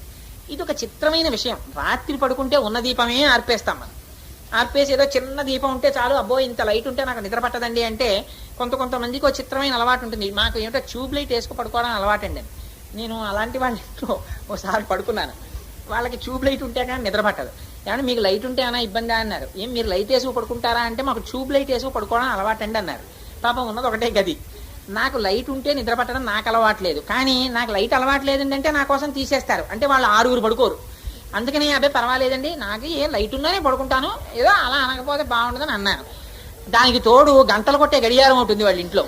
ఇది ఒక చిత్రమైన విషయం. రాత్రి పడుకుంటే ఉన్న దీపమే ఆర్పేస్తాం మనం. ఆర్పేసి ఏదో చిన్న దీపం ఉంటే చాలు, అబ్బో ఇంత లైట్ ఉంటే నాకు నిద్ర పట్టదండి అంటే కొంతమందికి ఒక చిత్రమైన అలవాటు ఉంటుంది. మాకు ఏమిటో ట్యూబ్ లైట్ వేసుకు పడుకోవడం అలవాటు అండి. నేను అలాంటి వాళ్ళ ఇంట్లో ఒకసారి పడుకున్నాను. వాళ్ళకి ట్యూబ్ లైట్ ఉంటే కానీ నిద్ర పట్టదు. ఏమన్నా మీకు లైట్ ఉంటే ఏమైనా ఇబ్బంది అన్నారు. ఏం మీరు లైట్ వేసుకు పడుకుంటారా అంటే మాకు ట్యూబ్ లైట్ వేసుకు పడుకోవడం అలవాటు అండి అన్నారు. పాపం ఉన్నది ఒకటే గది. నాకు లైట్ ఉంటే నిద్ర పట్టడం నాకు అలవాట్లేదు. కానీ నాకు లైట్ అలవాట్లేదండి అంటే నా కోసం తీసేస్తారు. అంటే వాళ్ళు 6 పడుకోరు. అందుకని అబ్బాయి పర్వాలేదండి, నాకు ఏ లైట్ ఉన్నానే పడుకుంటాను, ఏదో అలా అనకపోతే బాగుండదని అన్నాను. దానికి తోడు గంటలు కొట్టే గడియారం ఉంటుంది వాళ్ళ ఇంట్లో.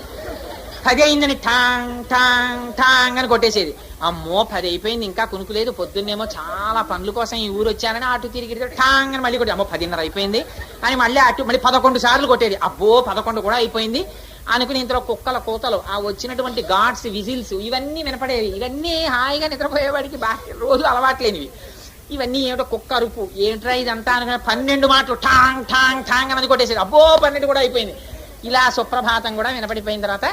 10 అయిందని ఠాంగ్ ఠాంగ్ ఠాంగ్ అని కొట్టేసేది. అమ్మో 10 అయిపోయింది ఇంకా కునుకులేదు, పొద్దున్నేమో చాలా పనుల కోసం ఈ ఊరు వచ్చానని అటు తిరిగి ఠాంగ్ అని మళ్ళీ కొట్టి అమ్మో 10:30 అయిపోయింది అని మళ్ళీ అటు మళ్ళీ 11 సార్లు కొట్టేది. అబ్బో 11 కూడా అయిపోయింది అనుకుని ఇంతలో కుక్కల కూతలు, ఆ వచ్చినటువంటి గాడ్స్ విజిల్స్ ఇవన్నీ వినపడేవి. ఇవన్నీ హాయిగా నిద్రపోయేవాడికి బాగా రోజు అలవాట్లేనివి. ఇవన్నీ ఏమిటో కుక్క అరుపు, ఏంట్రా ఇదంతా అనుకుని 12 మాటలు ఠాంగ్ ఠాంగ్ ఠాంగ్ అని కొట్టేసేది. అబ్బో 12 కూడా అయిపోయింది. ఇలా సుప్రభాతం కూడా వినపడిపోయిన తర్వాత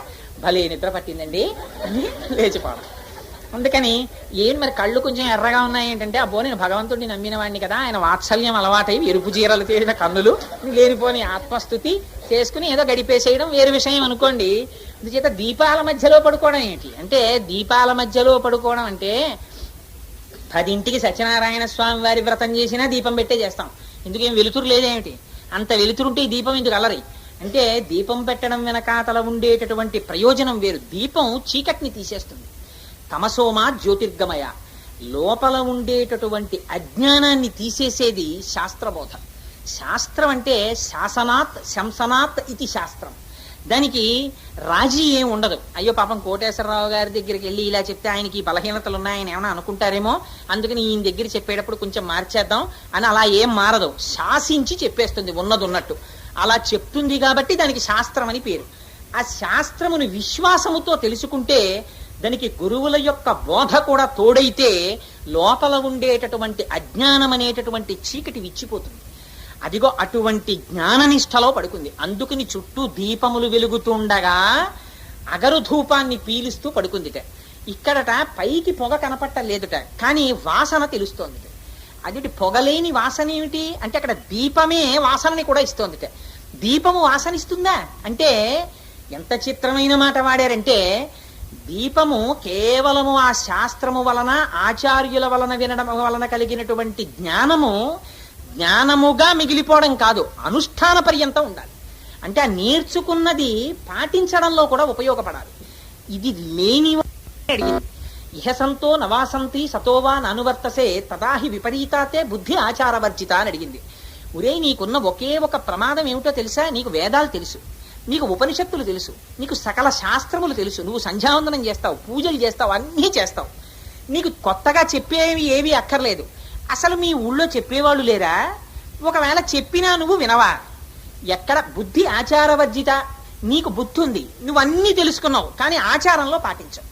భలే నిద్ర పట్టిందండి అని లేచిపోవడం. అందుకని ఏం మరి కళ్ళు కొంచెం ఎర్రగా ఉన్నాయి ఏంటంటే, అబ్బో నేను భగవంతుడిని నమ్మిన వాడిని కదా, ఆయన వాత్సల్యం అలవాటై ఎరుపు చీరలు తీరిన కన్నులు లేనిపోని ఆత్మస్థుతి చేసుకుని ఏదో గడిపేసేయడం వేరు విషయం అనుకోండి. అందుచేత దీపాల మధ్యలో పడుకోవడం ఏంటి అంటే, దీపాల మధ్యలో పడుకోవడం అంటే 10ంటికి సత్యనారాయణ స్వామి వారి వ్రతం చేసినా దీపం పెట్టే చేస్తాం. ఎందుకేం వెలుతురు లేదేమిటి? అంత వెలుతురుంటే ఈ దీపం ఎందుకు అలరి అంటే, దీపం పెట్టడం వెనకాతల ఉండేటటువంటి ప్రయోజనం వేరు. దీపం చీకటిని తీసేస్తుంది. తమసోమా జ్యోతిర్గమయ, లోపల ఉండేటటువంటి అజ్ఞానాన్ని తీసేసేది శాస్త్రబోధ. శాస్త్రం అంటే శాసనాత్ శంసనాత్ ఇది శాస్త్రం. దానికి రాజీ ఏం ఉండదు. అయ్యో పాపం కోటేశ్వరరావు గారి దగ్గరికి వెళ్ళి ఇలా చెప్తే ఆయనకి బలహీనతలు ఉన్నాయని ఏమైనా అనుకుంటారేమో, అందుకని ఈయన దగ్గర చెప్పేటప్పుడు కొంచెం మార్చేద్దాం అని అలా ఏం మారదు. శాసించి చెప్పేస్తుంది ఉన్నది ఉన్నట్టు. అలా చెప్తుంది కాబట్టి దానికి శాస్త్రం అని పేరు. ఆ శాస్త్రమును విశ్వాసముతో తెలుసుకుంటే, దానికి గురువుల యొక్క బోధ కూడా తోడైతే లోపల ఉండేటటువంటి అజ్ఞానం అనేటటువంటి చీకటి విచ్చిపోతుంది. అదిగో అటువంటి జ్ఞాననిష్టలో పడుకుంది. అందుకని చుట్టూ దీపములు వెలుగుతుండగా అగరు ధూపాన్ని పీలుస్తూ పడుకుందిట. ఇక్కడట పైకి పొగ కనపట్టలేదుట, కానీ వాసన తెలుస్తోందిట. అది పొగలేని వాసన ఏమిటి అంటే, అక్కడ దీపమే వాసనని కూడా ఇస్తోందిట. దీపము వాసనిస్తుందా అంటే ఎంత చిత్రమైన మాట వాడారంటే, దీపము కేవలము ఆ శాస్త్రము వలన ఆచార్యుల వలన వినడం వలన కలిగినటువంటి జ్ఞానముగా మిగిలిపోవడం కాదు, అనుష్ఠాన పర్యంతం ఉండాలి. అంటే ఆ నేర్చుకున్నది పాటించడంలో కూడా ఉపయోగపడాలి. ఇది లేని అడిగింది. ఇహసంతో నవాసంతి సతోవా నానువర్తసే తదాహి విపరీతాతే బుద్ధి ఆచారవర్జిత అని అడిగింది. ఒరే, నీకున్న ఒకే ఒక ప్రమాదం ఏమిటో తెలుసా? నీకు వేదాలు తెలుసు, నీకు ఉపనిషత్తులు తెలుసు, నీకు సకల శాస్త్రములు తెలుసు, నువ్వు సంధ్యావందనం చేస్తావు, పూజలు చేస్తావు, అన్నీ చేస్తావు. నీకు కొత్తగా చెప్పేవి ఏవి అక్కర్లేదు. అసలు మీ ఊళ్ళో చెప్పేవాళ్ళు లేరా? ఒకవేళ చెప్పినా నువ్వు వినవా? ఎక్కడ బుద్ధి ఆచారవర్జిత. నీకు బుద్ధి ఉంది, నువ్వన్నీ తెలుసుకున్నావు, కానీ ఆచారంలో పాటించవు.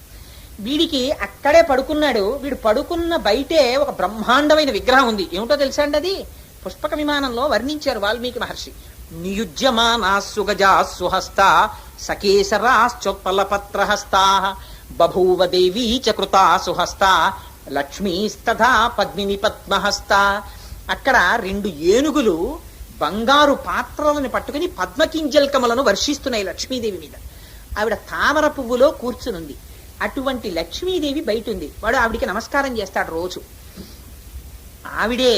వీడికి అక్కడే పడుకున్నాడు. వీడు పడుకున్న బయటే ఒక బ్రహ్మాండమైన విగ్రహం ఉంది. ఏమిటో తెలుసా అండి? అది పుష్పక విమానంలో వర్ణించారు వాల్మీకి మహర్షి. నియుజ్యమానా సుగజా సుహస్తా సకేశరాశ్చోత్పలపత్రహస్తా బభూవ దేవీ చ కృతా సుహస్తా లక్ష్మీస్తథా పద్మిని పద్మహస్త. అక్కడ 2 ఏనుగులు బంగారు పాత్రలను పట్టుకుని పద్మకింజల్కములను వర్షిస్తున్నాయి లక్ష్మీదేవి మీద. ఆవిడ తామర పువ్వులో కూర్చునుంది. అటువంటి లక్ష్మీదేవి బయట ఉంది. వాడు ఆవిడికి నమస్కారం చేస్తాడు రోజు. ఆవిడే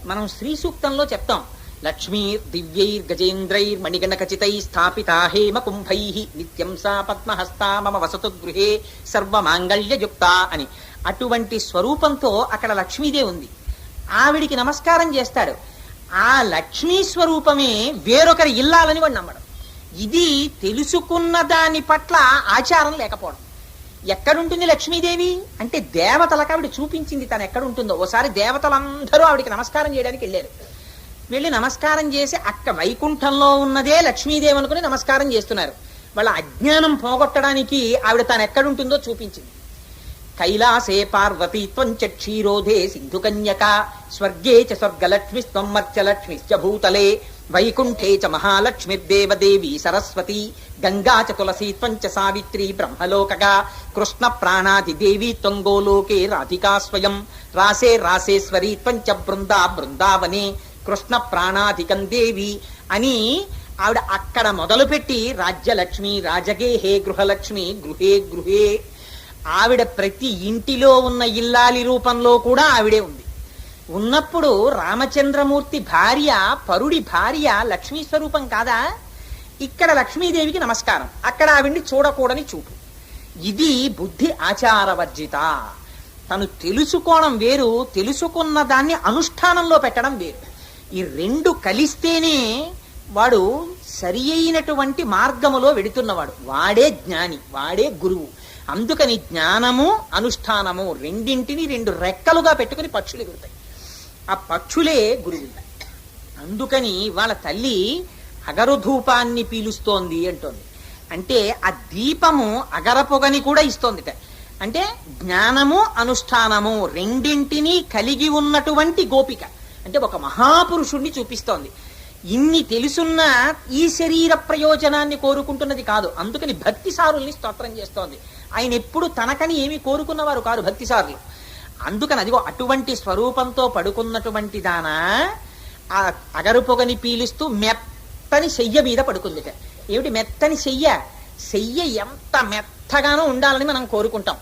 మనం శ్రీ సూక్తంలో చెప్తాం, లక్ష్మీర్ దివ్యైర్ గజేంద్రైర్ మణిగణ ఖచితై స్థాపితా హేమ కుంభై నిత్యం సా పద్మహస్తా మమ వసతు గృహే సర్వమాంగళ్యయుక్త అని. అటువంటి స్వరూపంతో అక్కడ లక్ష్మీదేవి ఉంది. ఆవిడికి నమస్కారం చేస్తాడు. ఆ లక్ష్మీ స్వరూపమే వేరొకరి ఇల్లాలని వాడు నమ్మడం. ఇది తెలుసుకున్న దాని పట్ల ఆచారం లేకపోవడం. ఎక్కడుంటుంది లక్ష్మీదేవి అంటే, దేవతలకు ఆవిడ చూపించింది తను ఎక్కడుంటుందో. ఓసారి దేవతలందరూ ఆవిడికి నమస్కారం చేయడానికి వెళ్ళారు. వెళ్ళి నమస్కారం చేసి అక్క వైకుంఠంలో ఉన్నదే లక్ష్మీదేవి అనుకుని నమస్కారం చేస్తున్నారు. వాళ్ళ అజ్ఞానం పోగొట్టడానికి ఆవిడ తాను ఎక్కడుంటుందో చూపించింది. కైలాసే పార్వతీ త్వం చ క్షీరోధే సింధుకన్యక స్వర్గే చ స్వర్గలక్ష్మిస్త్వం మర్త్యలక్ష్మిశ్చ భూతలే వైకుంఠే చ మహాలక్ష్మిర్దేవదేవి సరస్వతి గంగా చ తులసీ త్వం చ సావిత్రి బ్రహ్మలోకగా కృష్ణ ప్రాణాదిదేవి త్వం గోలోకే రాధికా స్వయం రాసే రాసేశ్వరీ త్వం చ బృందావనే కృష్ణ ప్రాణాధికం దేవి అని ఆవిడ అక్కడ మొదలుపెట్టి రాజ్యలక్ష్మి రాజగేహే గృహలక్ష్మి గృహే గృహే. ఆవిడ ప్రతి ఇంటిలో ఉన్న ఇల్లాలి రూపంలో కూడా ఆవిడే ఉంది. ఉన్నప్పుడు రామచంద్రమూర్తి భార్య, పరుడి భార్య లక్ష్మీ స్వరూపం కాదా? ఇక్కడ లక్ష్మీదేవికి నమస్కారం, అక్కడ ఆవిడ్ని చూడకూడని చూపు. ఇది బుద్ధి ఆచారవర్జిత. తను తెలుసుకోవడం వేరు, తెలుసుకున్న దాన్ని అనుష్ఠానంలో పెట్టడం వేరు. ఈ 2 కలిస్తేనే వాడు సరి అయినటువంటి మార్గములో వెడుతున్నవాడు, వాడే జ్ఞాని, వాడే గురువు. అందుకని జ్ఞానము అనుష్ఠానము రెండింటిని రెండు రెక్కలుగా పెట్టుకుని పక్షులు ఎగురుతాయి. ఆ పక్షులే గురువులు. అందుకని వాళ్ళ తల్లి అగరు ధూపాన్ని పీలుస్తోంది అంటోంది. అంటే ఆ దీపము అగర పొగని కూడా ఇస్తోందిట. అంటే జ్ఞానము అనుష్ఠానము రెండింటినీ కలిగి ఉన్నటువంటి గోపిక. అంటే ఒక మహాపురుషుణ్ణి చూపిస్తోంది. ఇన్ని తెలుసున్న ఈ శరీర ప్రయోజనాన్ని కోరుకుంటున్నది కాదు. అందుకని భక్తిసారుల్ని స్తోత్రం చేస్తోంది. ఆయన ఎప్పుడు తనకని ఏమి కోరుకున్నవారు కాదు భక్తిసారులు. అందుకని అదిగో అటువంటి స్వరూపంతో పడుకున్నటువంటి దానా ఆ అగరు పొగని పీలుస్తూ మెత్తని శయ్య మీద పడుకుందిట. ఏమిటి మెత్తని శయ్య? శయ్య ఎంత మెత్తగానో ఉండాలని మనం కోరుకుంటాం.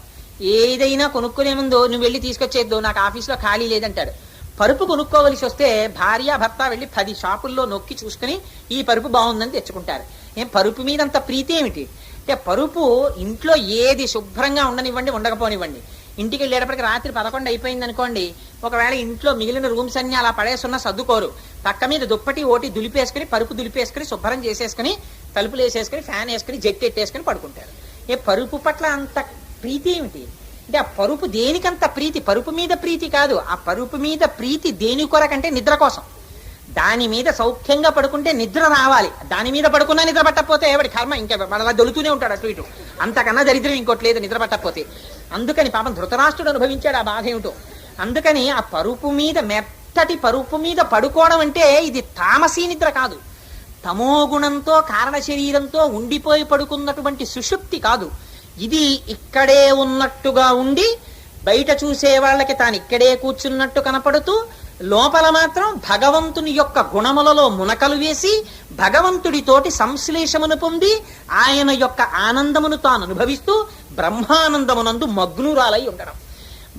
ఏదైనా కొనుక్కునే ముందు నువ్వు వెళ్ళి తీసుకొచ్చేద్దు, నాకు ఆఫీస్లో ఖాళీ లేదంటాడు. పరుపు కొనుక్కోవలసి వస్తే భార్య భర్త వెళ్ళి 10 షాపుల్లో నొక్కి చూసుకుని ఈ పరుపు బాగుందని తెచ్చుకుంటారు. పరుపు మీద అంత ప్రీతి ఏమిటి అంటే, పరుపు ఇంట్లో ఏది శుభ్రంగా ఉండనివ్వండి, ఉండకపోనివ్వండి, ఇంటికి వెళ్ళేటప్పటికి రాత్రి 11 అయిపోయింది అనుకోండి, ఒకవేళ ఇంట్లో మిగిలిన రూమ్స్ అన్ని అలా పడేసున్నా సర్దుకోరు. పక్క మీద దుప్పటి ఓటి దులిపేసుకుని, పరుపు దులిపేసుకుని, శుభ్రం చేసేసుకుని, తలుపులు వేసేసుకుని, ఫ్యాన్ వేసుకుని, జెట్ ఎట్టేసుకుని పడుకుంటారు. పరుపు పట్ల అంత ప్రీతి ఏమిటి అంటే, ఆ పరుపు దేనికంత ప్రీతి? పరుపు మీద ప్రీతి కాదు, ఆ పరుపు మీద ప్రీతి దేని కొరకంటే నిద్ర కోసం. దాని మీద సౌఖ్యంగా పడుకుంటే నిద్ర రావాలి. దాని మీద పడుకున్నా నిద్ర పట్టకపోతే ఎవడి కర్మ, ఇంకా అలా దొలుతూనే ఉంటాడు అటు ఇటు. అంతకన్నా దరిద్రం ఇంకోటి లేదు నిద్ర పట్టకపోతే. అందుకని పాపం ధృతరాష్ట్రుడు అనుభవించాడు ఆ బాధ ఏమిటో. అందుకని ఆ పరుపు మీద, మెత్తటి పరుపు మీద పడుకోవడం అంటే ఇది తామసీ నిద్ర కాదు, తమోగుణంతో కారణ శరీరంతో ఉండిపోయి పడుకున్నటువంటి సుషుప్తి కాదు. ఇది ఇక్కడే ఉన్నట్టుగా ఉండి బయట చూసే వాళ్ళకి తాను ఇక్కడే కూర్చున్నట్టు కనపడుతూ లోపల మాత్రం భగవంతుని యొక్క గుణములలో మునకలు వేసి భగవంతుడితోటి సంశ్లేషమును పొంది ఆయన యొక్క ఆనందమును తాను అనుభవిస్తూ బ్రహ్మానందమునందు మగ్నురాలై ఉండడం.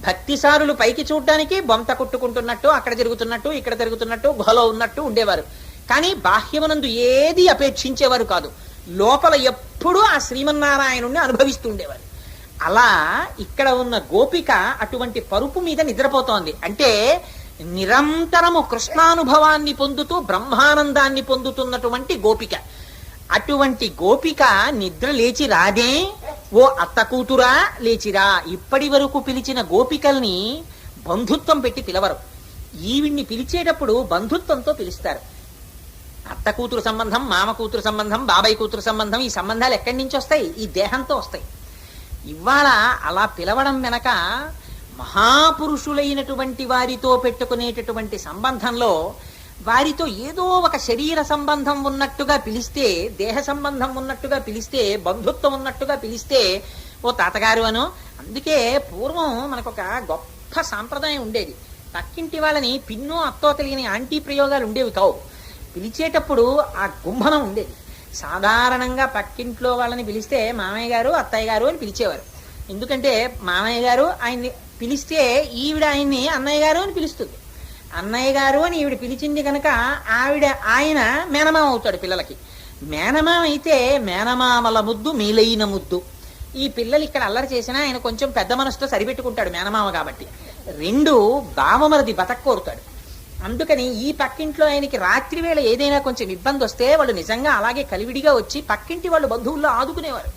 భక్తిసారులు పైకి చూడ్డానికి బొంత కుట్టుకుంటున్నట్టు, అక్కడ తిరుగుతున్నట్టు, ఇక్కడ తిరుగుతున్నట్టు, గుహలో ఉన్నట్టు ఉండేవారు. కానీ బాహ్యమునందు ఏది అపేక్షించేవారు కాదు. లోపల ఎప్పుడూ ఆ శ్రీమన్నారాయణుణ్ణి అనుభవిస్తూ ఉండేవారు. అలా ఇక్కడ ఉన్న గోపిక అటువంటి పరుపు మీద నిద్రపోతోంది. అంటే నిరంతరము కృష్ణానుభవాన్ని పొందుతూ బ్రహ్మానందాన్ని పొందుతున్నటువంటి గోపిక. అటువంటి గోపిక నిద్ర లేచి రాదే, ఓ అత్త కూతురా లేచిరా. ఇప్పటి వరకు పిలిచిన గోపికల్ని బంధుత్వం పెట్టి పిలవరు. ఈవిడ్ని పిలిచేటప్పుడు బంధుత్వంతో పిలుస్తారు. అత్త కూతురు సంబంధం, మామ కూతురు సంబంధం, బాబాయ్ కూతురు సంబంధం, ఈ సంబంధాలు ఎక్కడి నుంచి వస్తాయి? ఈ దేహంతో వస్తాయి. ఇవాళ అలా పిలవడం వెనక మహాపురుషులైనటువంటి వారితో పెట్టుకునేటటువంటి సంబంధంలో వారితో ఏదో ఒక శరీర సంబంధం ఉన్నట్టుగా పిలిస్తే, దేహ సంబంధం ఉన్నట్టుగా పిలిస్తే, బంధుత్వం ఉన్నట్టుగా పిలిస్తే ఓ తాతగారు అనో. అందుకే పూర్వం మనకొక గొప్ప సాంప్రదాయం ఉండేది. పక్కింటి వాళ్ళని పిన్నో అత్తో తెలియని ఆంటీ ప్రయోగాలు ఉండేవి కావు. పిలిచేటప్పుడు ఆ గుంభనం ఉండేది. సాధారణంగా పక్కింట్లో వాళ్ళని పిలిస్తే మామయ్య గారు, అత్తయ్య గారు అని పిలిచేవారు. ఎందుకంటే మామయ్య గారు ఆయన్ని పిలిస్తే ఈవిడ ఆయన్ని అన్నయ్య గారు అని పిలుస్తుంది. అన్నయ్య గారు అని ఈవిడ పిలిచింది కనుక ఆయన మేనమామ అవుతాడు పిల్లలకి. మేనమామ అయితే మేనమామల ముద్దు మేలైన ముద్దు. ఈ పిల్లలు ఇక్కడ అల్లరి చేసినా ఆయన కొంచెం పెద్ద మనసుతో సరిపెట్టుకుంటాడు మేనమామ కాబట్టి. 2 బావమరిది బతక్కోరుతాడు. అందుకని ఈ పక్కింట్లో ఆయనకి రాత్రి వేళ ఏదైనా కొంచెం ఇబ్బంది వస్తే వాళ్ళు నిజంగా అలాగే కలివిడిగా వచ్చి పక్కింటి వాళ్ళు బంధువుల్లో ఆదుకునేవారు.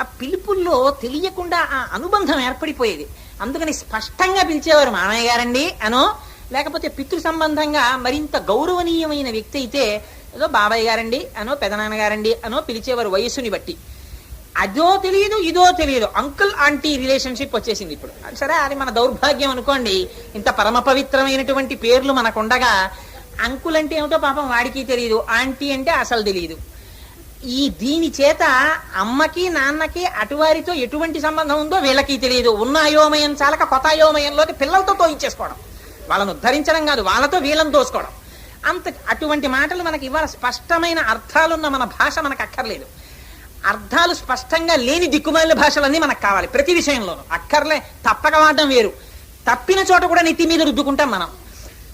ఆ పిలుపుల్లో తెలియకుండా ఆ అనుబంధం ఏర్పడిపోయేది. అందుకని స్పష్టంగా పిలిచేవారు మామయ్య గారండి అనో, లేకపోతే పితృ సంబంధంగా మరింత గౌరవనీయమైన వ్యక్తి అయితే ఏదో బాబాయ్ గారండి అనో, పెదనాన్నగారండి అనో పిలిచేవారు వయస్సుని బట్టి. అదో తెలియదు, ఇదో తెలియదు, అంకుల్ ఆంటీ రిలేషన్షిప్ వచ్చేసింది ఇప్పుడు. సరే, అది మన దౌర్భాగ్యం అనుకోండి. ఇంత పరమ పవిత్రమైనటువంటి పేర్లు మనకుండగా అంకుల్ అంటే ఏమిటో పాపం వాడికి తెలియదు, ఆంటీ అంటే అసలు తెలియదు. దీని చేత అమ్మకి నాన్నకి అటువారితో ఎటువంటి సంబంధం ఉందో వీళ్ళకి తెలియదు. ఉన్న అయోమయం చాలక కొత్త అయోమయంలోకి పిల్లలతో తోయించేసుకోవడం, వాళ్ళను ఉద్ధరించడం కాదు, వాళ్ళతో వీళ్ళని తోసుకోవడం. అటువంటి మాటలు మనకి ఇవాళ స్పష్టమైన అర్థాలున్న మన భాష మనకు అక్కర్లేదు. అర్థాలు స్పష్టంగా లేని దిక్కుమాలిన భాషలన్నీ మనకు కావాలి ప్రతి విషయంలోనూ. అక్కర్లే, తప్పక వాడడం వేరు. తప్పిన చోట కూడా నెత్తి మీద రుద్దుకుంటాం మనం.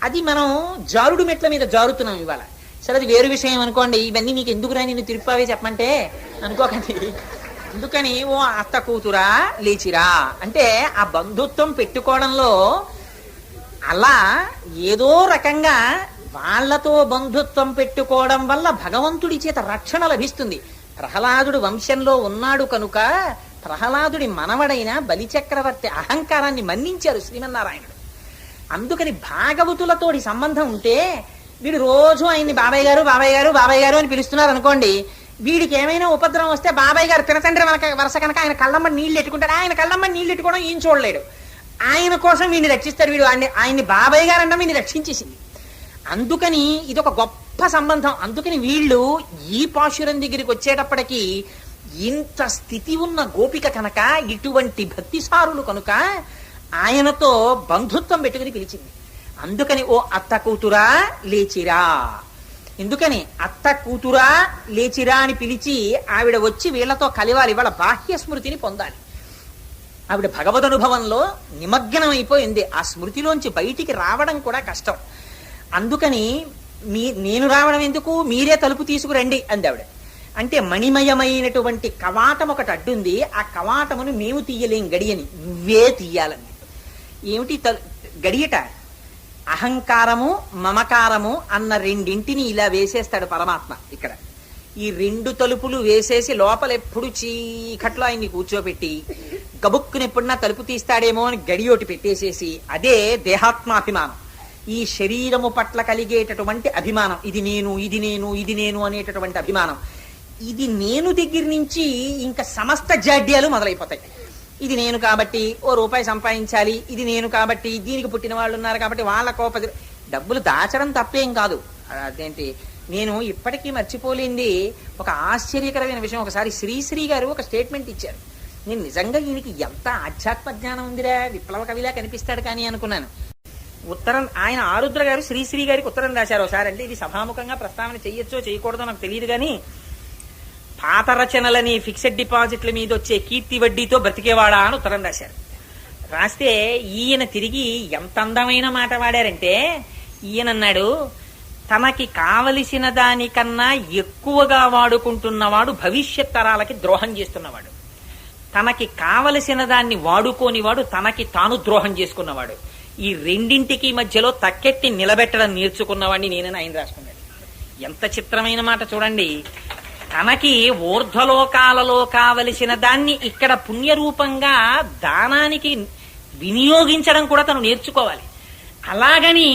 అది మనం జారుడు మెట్ల మీద జారుతున్నాం ఇవాళ. సరే, అది వేరు విషయం అనుకోండి. ఇవన్నీ నీకు ఎందుకురా, నేను తిరుపావే చెప్పమంటే అనుకోకండి. అందుకని ఓ అత్త కూతురా లేచిరా అంటే ఆ బంధుత్వం పెట్టుకోవడంలో అలా ఏదో రకంగా వాళ్లతో బంధుత్వం పెట్టుకోవడం వల్ల భగవంతుడి చేత రక్షణ లభిస్తుంది. ప్రహ్లాదుడు వంశంలో ఉన్నాడు కనుక ప్రహ్లాదుడి మనవడైన బలిచక్రవర్తి అహంకారాన్ని మన్నించారు శ్రీమన్నారాయణుడు. అందుకని భాగవతులతోటి సంబంధం ఉంటే వీడు రోజు ఆయన్ని బాబాయ్ గారు బాబాయ్ గారు బాబాయ్ గారు అని పిలుస్తున్నారు అనుకోండి, వీడికి ఏమైనా ఉపద్రవం వస్తే బాబాయ్ గారు పినతండ్రి వరస కనుక ఆయన కళ్ళమ్మని నీళ్లు ఎట్టుకుంటాడు. ఆయన కళ్ళమ్మని నీళ్లు ఎట్టుకోవడం ఈయన చూడలేడు. ఆయన కోసం వీడిని రక్షిస్తాడు. వీడు ఆయన్ని బాబాయ్ గారు అంటే వీడిని రక్షించేసింది. అందుకని ఇది ఒక గొప్ప సంబంధం. అందుకని వీళ్ళు ఈ పాశురం దగ్గరికి వచ్చేటప్పటికి ఇంత స్థితి ఉన్న గోపిక కనుక, ఇటువంటి భక్తిసారులు కనుక ఆయనతో బంధుత్వం పెట్టుకుని పిలిచింది. అందుకని ఓ అత్త కూతురా లేచిరా, ఎందుకని అత్త కూతురా లేచిరా అని పిలిచి ఆవిడ వచ్చి వీళ్లతో కలివాలి, వాళ్ళ బాహ్య స్మృతిని పొందాలి. ఆవిడ భగవద్ అనుభవంలో నిమగ్నం అయిపోయింది. ఆ స్మృతిలోంచి బయటికి రావడం కూడా కష్టం. అందుకని నేను రావడం ఎందుకు, మీరే తలుపు తీసుకురండి అంది ఆవిడ. అంటే మణిమయమైనటువంటి కవాటం ఒకటి అడ్డుంది, ఆ కవాటమును మేము తీయలేం గడియని, నువ్వే తీయాలండి. ఏమిటి గడియట? అహంకారము మమకారము అన్న రెండింటిని ఇలా వేసేస్తాడు పరమాత్మ. ఇక్కడ ఈ రెండు తలుపులు వేసేసి లోపల ఎప్పుడు చీకట్లో ఆయన్ని కూర్చోబెట్టి గబుక్కుని ఎప్పుడన్నా తలుపు తీస్తాడేమో అని గడియోటి పెట్టేసేసి, అదే దేహాత్మాభిమానం, ఈ శరీరము పట్ల కలిగేటటువంటి అభిమానం. ఇది నేను ఇది నేను ఇది నేను అనేటటువంటి అభిమానం. ఇది నేను దగ్గర నుంచి ఇంకా సమస్త జాడ్యాలు మొదలైపోతాయి. ఇది నేను కాబట్టి ఓ రూపాయి సంపాదించాలి, ఇది నేను కాబట్టి దీనికి పుట్టిన వాళ్ళు ఉన్నారు కాబట్టి వాళ్ళ కోప డబ్బులు దాచడం తప్పేం కాదు. అదేంటి, నేను ఇప్పటికీ మర్చిపోలేంది ఒక ఆశ్చర్యకరమైన విషయం. ఒకసారి శ్రీశ్రీ గారు ఒక స్టేట్మెంట్ ఇచ్చారు. నేను నిజంగా ఈయనకి ఎంత ఆధ్యాత్మ జ్ఞానం ఉందిరా, విప్లవ కవిలా కనిపిస్తాడు కానీ అనుకున్నాను. ఉత్తరం ఆయన ఆరుద్ర గారు శ్రీశ్రీ గారికి ఉత్తరం రాశారు ఒకసారి. అంటే ఇది సభాముఖంగా ప్రస్తావన చెయ్యొచ్చో చేయకూడదో నాకు తెలియదు కానీ, పాత రచనలని ఫిక్స్డ్ డిపాజిట్ల మీద వచ్చే కీర్తి వడ్డీతో బ్రతికేవాడా అని ఉత్తరం రాశారు. రాస్తే ఈయన తిరిగి ఎంత అందమైన మాట వాడారంటే, ఈయనన్నాడు, తనకి కావలసిన దానికన్నా ఎక్కువగా వాడుకుంటున్నవాడు భవిష్యత్ తరాలకి ద్రోహం చేస్తున్నవాడు, తనకి కావలసిన దాన్ని వాడుకోనివాడు తనకి తాను ద్రోహం చేసుకున్నవాడు, ఈ రెండింటికి మధ్యలో తక్కెట్టి నిలబెట్టడం నేర్చుకున్నవాడిని నేనని ఆయన రాసుకున్నాడు. ఎంత చిత్రమైన మాట చూడండి. తనకి ఊర్ధ్వలోకాలలో కావలసిన దాన్ని ఇక్కడ పుణ్యరూపంగా దానానికి వినియోగించడం కూడా తను నేర్చుకోవాలి. అలాగని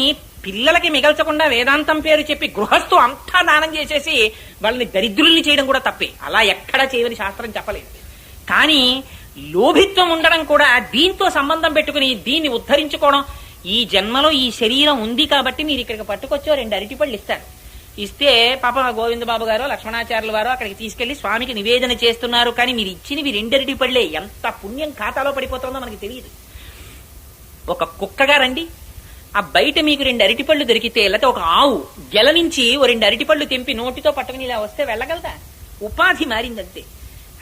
పిల్లలకి మిగల్చకుండా వేదాంతం పేరు చెప్పి గృహస్థు అంతా దానం చేసేసి వాళ్ళని దరిద్రుల్ని చేయడం కూడా తప్పే. అలా ఎక్కడా చేయని శాస్త్రం చెప్పలేదు. కానీ లోభిత్వం ఉండడం కూడా దీంతో సంబంధం పెట్టుకుని దీన్ని ఉద్ధరించుకోవడం. ఈ జన్మలో ఈ శరీరం ఉంది కాబట్టి మీరు ఇక్కడికి పట్టుకొచ్చో 2 అరటిపళ్ళు ఇస్తారు. ఇస్తే పాప గోవిందబాబు గారు లక్ష్మణాచార్యుల వారు అక్కడికి తీసుకెళ్లి స్వామికి నివేదన చేస్తున్నారు, కానీ మీరు ఇచ్చినవి 2 అరటిపళ్ళే. ఎంత పుణ్యం ఖాతాలో పడిపోతుందో మనకి తెలియదు. ఒక కుక్కగా రండి, ఆ బయట మీకు 2 అరటిపళ్ళు దొరికితే, లేకపోతే ఒక ఆవు గెల నుంచి ఓ 2 అరటిపళ్ళు తెంపి నోటితో పట్టుకుని ఇలా వస్తే వెళ్ళగలదా? ఉపాధి మారిందంతే.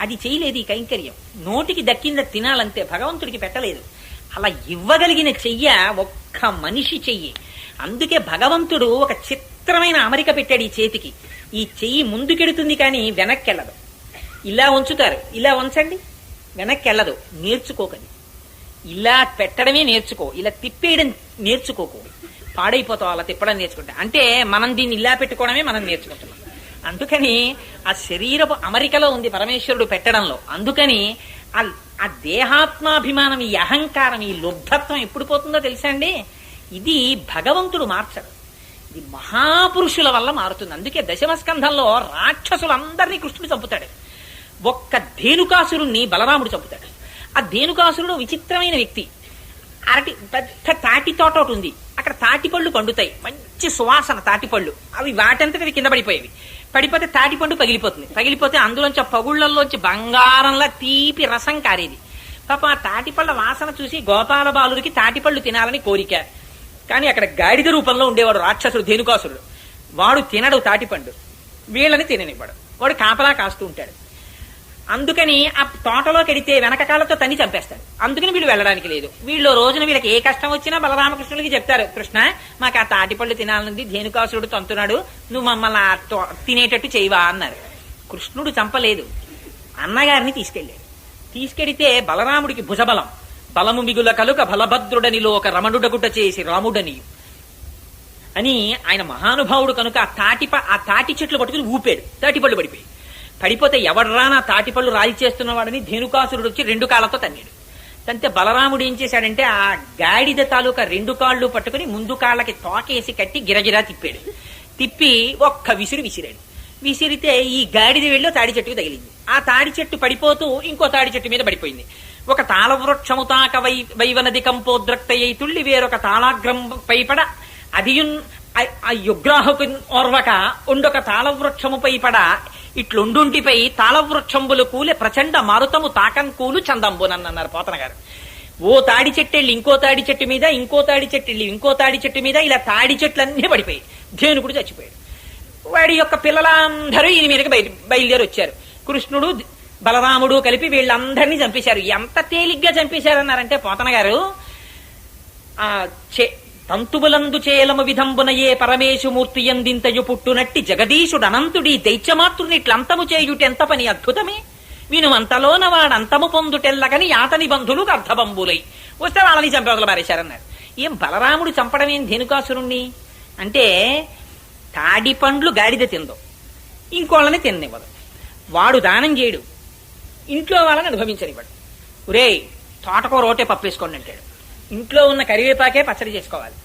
అది చేయలేదు ఈ కైంకర్యం. నోటికి దక్కింద తినాలంతే, భగవంతుడికి పెట్టలేదు. అలా ఇవ్వగలిగిన చెయ్య ఒక్క మనిషి చెయ్యి. అందుకే భగవంతుడు ఒక చిత్రమైన అమరిక పెట్టాడు ఈ చేతికి. ఈ చెయ్యి ముందుకెడుతుంది కానీ వెనక్కి వెళ్ళదు. ఇలా ఉంచుతారు, ఇలా ఉంచండి, వెనక్కి వెళ్ళదు. నేర్చుకోకండి. ఇలా పెట్టడమే నేర్చుకో, ఇలా తిప్పేయడం నేర్చుకోకు, పాడైపోతావు అలా తిప్పడం నేర్చుకుంటా. అంటే మనం దీన్ని ఇలా పెట్టుకోవడమే మనం నేర్చుకుంటున్నాం. అందుకని ఆ శరీరపు అమరికలో ఉంది పరమేశ్వరుడు పెట్టడంలో. అందుకని ఆ దేహాత్మాభిమానం, ఈ అహంకారం, ఈ లుబ్ధత్వం ఎప్పుడు పోతుందో తెలుసా అండి? ఇది భగవంతుడు మార్చడు, ఇది మహాపురుషుల వల్ల మారుతుంది. అందుకే దశమస్కంధంలో రాక్షసులందరినీ కృష్ణుడు చంపుతాడు. ఒక్క ధేనుకాసురుణ్ణి బలరాముడు చంపుతాడు. ఆ ధేనుకాసురుడు విచిత్రమైన వ్యక్తి. పెద్ద తాటి తోట ఒకటి ఉంది, అక్కడ తాటిపళ్ళు పండుతాయి, మంచి సువాసన తాటిపళ్ళు. అవి వాటంతటి కింద పడిపోయేవి. పడిపోతే తాటిపండు పగిలిపోతుంది. పగిలిపోతే అందులోంచి ఆ పగుళ్లలోంచి బంగారంలా తీపి రసం కారేది. పాపం ఆ తాటిపళ్ళ వాసన చూసి గోపాల బాలుడికి తాటిపళ్ళు తినాలని కోరిక. కానీ అక్కడ గాడిద రూపంలో ఉండేవాడు రాక్షసుడు ధేనుకాసురుడు. వాడు తినడు తాటిపండు, వీళ్ళని తిననివ్వడు. వాడు కాపలా కాస్తూ ఉంటాడు. అందుకని ఆ తోటలోకి వెడితే వెనక కాళ్ళతో తన్ని చంపేస్తాడు. అందుకని వీళ్ళు వెళ్ళడానికి లేదు. వీళ్ళు రోజున వీళ్ళకి ఏ కష్టం వచ్చినా బలరామకృష్ణుడికి చెప్తారు, కృష్ణ మాకు ఆ తాటిపళ్ళు తినాలనుంది, ధేనుకాసురుడు తంతున్నాడు, నువ్వు మమ్మల్ని తినేటట్టు చేయవా అన్నారు. కృష్ణుడు చంపలేదు, అన్నగారిని తీసుకెడితే బలరాముడికి భుజబలం, బలము మిగుల కలుక బలభద్రుడనిలో ఒక రమణుడగుట చేసి రాముడని అని ఆయన మహానుభావుడు కనుక ఆ తాటి చెట్లు పట్టుకుని ఊపాడు. తాటిపళ్ళు పడిపోయి పడిపోతే ఎవడ్రా నా తాటిపళ్ళు రాయి చేస్తున్నవాడని ధేనుకాసురుడు వచ్చి 2 కాళ్ళతో తన్నాడు. తంతే బలరాముడు ఏం చేశాడంటే ఆ గాడిద తాలూకా 2 కాళ్ళు పట్టుకుని ముందు కాళ్ళకి తోకేసి కట్టి గిరగిరా తిప్పాడు. తిప్పి ఒక్క విసిరాడు. విసిరితే ఈ గాడిద వెళ్ళి తాడి చెట్టుకు తగిలింది. ఆ తాడి చెట్టు పడిపోతూ ఇంకో తాడి చెట్టు మీద పడిపోయింది. ఒక తాళవృక్షము తాక వైవనది కంపోద్రక్తయ్యి తుళ్ళి వేరొక తాళాగ్రం పైపడ అదియున్ ఆ యుగ్రాహకు ఓర్వక ఉండొక తాళవృక్షము పైపడ ఇట్లుండుంటిపై తాళవృక్షంబులు కూలే ప్రచండ మారుతము తాకం కూలు చందంబునన్నారు పోతన గారు. ఓ తాడి చెట్టు వెళ్ళి ఇంకో తాడి చెట్టు మీద, ఇంకో తాడి చెట్టు వెళ్ళి ఇంకో తాడి చెట్టు మీద, ఇలా తాడి చెట్లన్నీ పడిపోయి ధేనుకుడు చచ్చిపోయాడు. వాడి యొక్క పిల్లలందరూ ఈయన మీదకి బయలుదేరి వచ్చారు. కృష్ణుడు బలరాముడు కలిపి వీళ్ళందరినీ చంపేశారు. ఎంత తేలిగ్గా చంపేశారన్నారంటే పోతన గారు, ఆ తంతుబులందు చేలము విధంబునయే పరమేశుమూర్తి ఎందింతయు పుట్టునట్టి జగదీశుడు అనంతుడి దైత్యమాతృనిట్లంతము చేయుటెంత పని అద్భుతమే. విను అంతలోన వాడంతము పొందుటెల్లగని యాతని బంధులు అర్ధబంబులై వస్తే వాళ్ళని చంపవతలు పారేశారన్నారు. ఏం బలరాముడు చంపడమేం ధేనుకాసురుణ్ణి అంటే, తాడి పండ్లు గాడిద తిందో, ఇంకోళ్ళని తిన్నివ్వదు, వాడు దానం చేయడు, ఇంట్లో వాళ్ళని అనుభవించనివ్వడు. ఒరేయ్ తోటకూర రోటే పప్పేసుకోండి అంటాడు. ఇంట్లో ఉన్న కరివేపాకే పచ్చడి చేసుకోవాలి.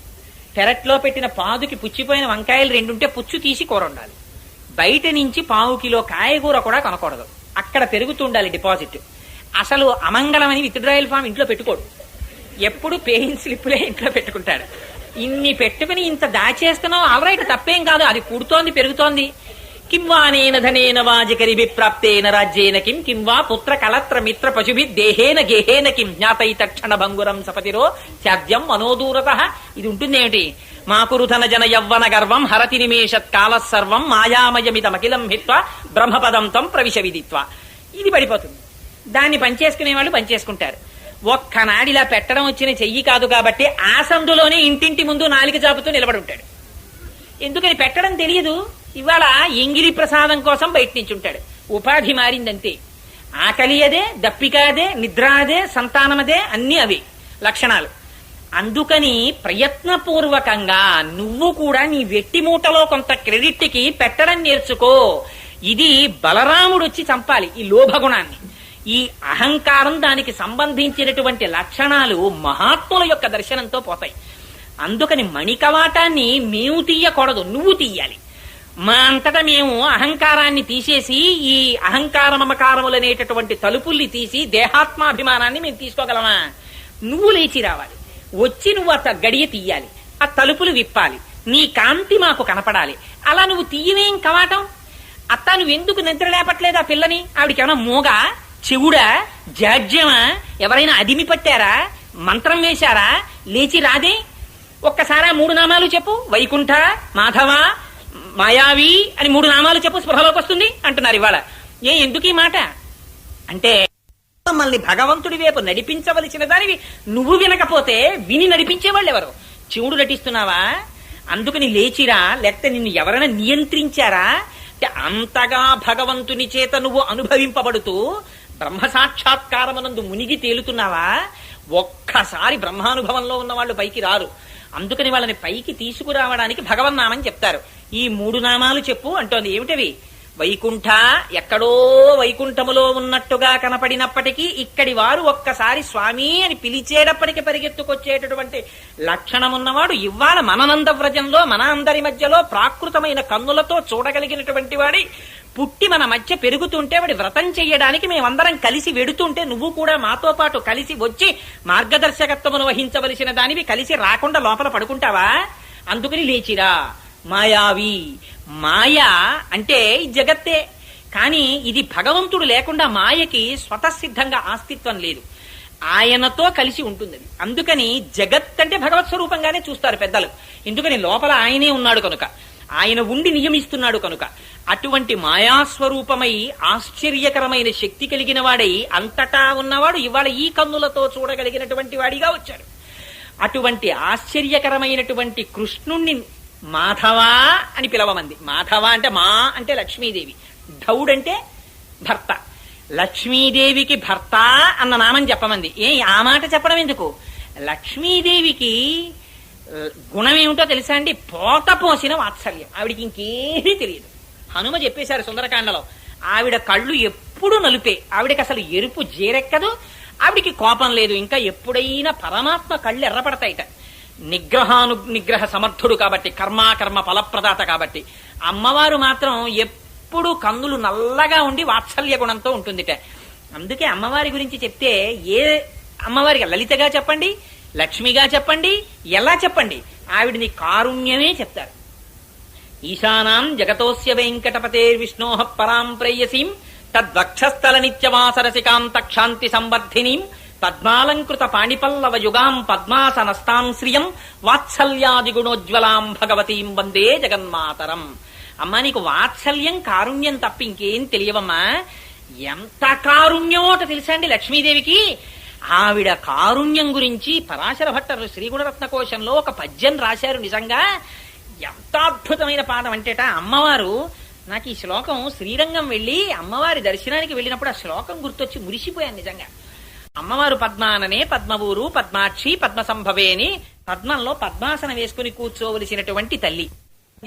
పెరట్లో పెట్టిన పాదుకి పుచ్చిపోయిన వంకాయలు 2 ఉంటే పుచ్చు తీసి కూర ఉండాలి. బయట నుంచి 1/4 కిలో కాయగూర కూడా కొనకూడదు, అక్కడ పెరుగుతుండాలి డిపాజిట్. అసలు అమంగళమని విత్డ్రాయల్ ఫామ్ ఇంట్లో పెట్టుకోడు, ఎప్పుడు పేయింగ్ స్లిప్పులే ఇంట్లో పెట్టుకుంటాడు. ఇన్ని పెట్టుకుని ఇంత దాచేస్తున్నావు, ఆల్రైట్ తప్పేం కాదు, అది పుడుతోంది పెరుగుతోంది. కింవానేన ధనేన వాజికరి విప్రాప్తేన రాజ్యేన కింవా పుత్ర కలత్ర మిత్ర పశుభి దేహేన గేహేన కిం జ్ఞాతై తక్షణ భంగురం సపతిరో త్యాజ్యం మనోదూరత. ఇది ఉంటుందేమిటి? మాకురుధన జన యవ్వన గర్వం హరతి నిమేషత్ కాల సర్వం మాయామయమిదమఖిలం హిత్వ బ్రహ్మపదం తం ప్రవిశ విదిత్వ. ఇది పడిపోతుంది. దాన్ని పనిచేసుకునే వాళ్ళు పనిచేసుకుంటారు. ఒక్కనాడిలా పెట్టడం వచ్చిన చెయ్యి కాదు కాబట్టి ఆ సందులోనే ఇంటింటి ముందు నాలిక చాపుతూ నిలబడి ఉంటాడు. ఎందుకని పెట్టడం తెలియదు. ఇవాళ ఎంగిలి ప్రసాదం కోసం బయట నుంచి ఉంటాడు. ఉపాధి మారిందంతే. ఆకలి అదే, దప్పిక అదే, నిద్ర అదే, సంతానమదే, అన్ని అవి లక్షణాలు. అందుకని ప్రయత్నపూర్వకంగా నువ్వు కూడా నీ వెట్టి మూటలో కొంత క్రెడిట్కి పెట్టడం నేర్చుకో. ఇది బలరాముడు వచ్చి చంపాలి ఈ లోభగుణాన్ని. ఈ అహంకారం, దానికి సంబంధించినటువంటి లక్షణాలు మహాత్ముల యొక్క దర్శనంతో పోతాయి. అందుకని మణికవాటాన్ని మేము తీయకూడదు, నువ్వు తీయాలి. మా అంతటా మేము అహంకారాన్ని తీసేసి ఈ అహంకార మమకారములనేటటువంటి తలుపుల్ని తీసి దేహాత్మాభిమానాన్ని మేము తీసుకోగలమా? నువ్వు లేచి రావాలి, వచ్చి నువ్వు ఆ గడియ తీయాలి, ఆ తలుపులు విప్పాలి, నీ కాంతి మాకు కనపడాలి. అలా నువ్వు తీయవేం కవాటం? అత్త నువ్వెందుకు నిద్ర లేపట్లేదు ఆ పిల్లని? ఆవిడికేమైనా మూగ, చెవుడా, జాడ్యమా? ఎవరైనా అదిమి పట్టారా? మంత్రం వేశారా? లేచి రాదే? ఒక్కసారి 3 నామాలు చెప్పు, వైకుంఠ, మాధవ, మాయావి అని 3 నామాలు చెప్పు, స్పృహలోకి వస్తుంది అంటున్నారు ఇవాళ. ఎందుకు ఈ మాట అంటే, మమ్మల్ని భగవంతుడి వైపు నడిపించవలసిన దానివి నువ్వు వినకపోతే విని నడిపించేవాళ్ళు ఎవరు? శివుడు నటిస్తున్నావా? అందుకని లేచిరా, లేకపోతే నిన్ను ఎవరైనా నియంత్రించారా? అంటే అంతగా భగవంతుని చేత నువ్వు అనుభవింపబడుతూ బ్రహ్మ సాక్షాత్కారమునందు మునిగి తేలుతున్నావా? ఒక్కసారి బ్రహ్మానుభవంలో ఉన్న వాళ్ళు పైకి రారు. అందుకని వాళ్ళని పైకి తీసుకురావడానికి భగవన్నామని చెప్తారు. ఈ 3 నామాలు చెప్పు అంటోంది. ఏమిటవి? వైకుంఠ, ఎక్కడో వైకుంఠములో ఉన్నట్టుగా కనపడినప్పటికీ ఇక్కడి వారు ఒక్కసారి స్వామి అని పిలిచేటప్పటికి పరిగెత్తుకొచ్చేటటువంటి లక్షణమున్నవాడు ఇవాళ మననంద వ్రజంలో మన అందరి మధ్యలో ప్రాకృతమైన కన్నులతో చూడగలిగినటువంటి వాడి పుట్టి మన మధ్య పెరుగుతుంటే వాడి వ్రతం చెయ్యడానికి మేమందరం కలిసి వెడుతుంటే నువ్వు కూడా మాతో పాటు కలిసి వచ్చి మార్గదర్శకత్వమును వహించవలసిన దానివి కలిసి రాకుండా లోపల పడుకుంటావా? అందుకని లేచిరా. మాయావి, మాయ అంటే జగత్తే. కానీ ఇది భగవంతుడు లేకుండా మాయకి స్వతసిద్ధంగా అస్తిత్వం లేదు, ఆయనతో కలిసి ఉంటుంది. అందుకని జగత్ అంటే భగవత్ స్వరూపంగానే చూస్తారు పెద్దలు. ఎందుకని లోపల ఆయనే ఉన్నాడు కనుక, ఆయన ఉండి నియమిస్తున్నాడు కనుక. అటువంటి మాయాస్వరూపమై ఆశ్చర్యకరమైన శక్తి కలిగిన వాడై అంతటా ఉన్నవాడు ఇవాళ ఈ కన్నులతో చూడగలిగినటువంటి వాడిగా వచ్చాడు. అటువంటి ఆశ్చర్యకరమైనటువంటి కృష్ణుణ్ణి మాధవ అని పిలవమంది. మాధవ అంటే మా అంటే లక్ష్మీదేవి, ధౌడంటే భర్త. లక్ష్మీదేవికి భర్త అన్న నామం చెప్పమంది. ఆ మాట చెప్పడం ఎందుకు? లక్ష్మీదేవికి గుణం ఏమిటో తెలుసా అండి? పోత పోసిన వాత్సల్యం. ఆవిడికి ఇంకేమీ తెలియదు. హనుమ చెప్పేశారు సుందరకాండలో, ఆవిడ కళ్ళు ఎప్పుడు నలుపే, ఆవిడకి అసలు ఎరుపు జీరెక్కదు, ఆవిడికి కోపం లేదు. ఇంకా ఎప్పుడైనా పరమాత్మ కళ్ళు ఎర్రపడతాయిట. నిగ్రహ సమర్థుడు కాబట్టి, కర్మ ఫలప్రదాత కాబట్టి. అమ్మవారు మాత్రం ఎప్పుడు కన్నులు నల్లగా ఉండి వాత్సల్య గుణంతో ఉంటుందిట. అందుకే అమ్మవారి గురించి చెప్తే ఏ అమ్మవారికి లలితగా చెప్పండి, లక్ష్మిగా చెప్పండి, ఎలా చెప్పండి, ఆవిడిని కారుణ్యమే చెప్తారు. ఈశానాం జగతోస్య వెంకటపతేర్విష్ణోః పరాం ప్రేయసీం తద్వక్షస్థల నిత్యవాసరసికాం తక్షాంతి సంవర్ధినీం పద్మాలంకృత పాణిపల్లవ యుగాం పద్మాసనస్తాం శ్రియం వాత్సల్యాదిగుణోజ్వలాం భగవతీం వందే జగన్మాతరం. అమ్మా, నీకు వాత్సల్యం కారుణ్యం తప్ప ఇంకేం తెలియవమ్మా. ఎంత కారుణ్యమోట తెలుసా అండి లక్ష్మీదేవికి. ఆవిడ కారుణ్యం గురించి పరాశర భట్టరు శ్రీగుణరత్న కోశంలో ఒక పద్యం రాశారు. నిజంగా ఎంత అద్భుతమైన పాదం అంటేట, అమ్మవారు నాకు ఈ శ్లోకం శ్రీరంగం వెళ్లి అమ్మవారి దర్శనానికి వెళ్ళినప్పుడు ఆ శ్లోకం గుర్తొచ్చి మురిసిపోయాను నిజంగా. అమ్మవారు పద్మాననే పద్మవూరు పద్మాక్షి పద్మ సంభవే అని పద్మంలో పద్మాసనం వేసుకుని కూర్చోవలసినటువంటి తల్లి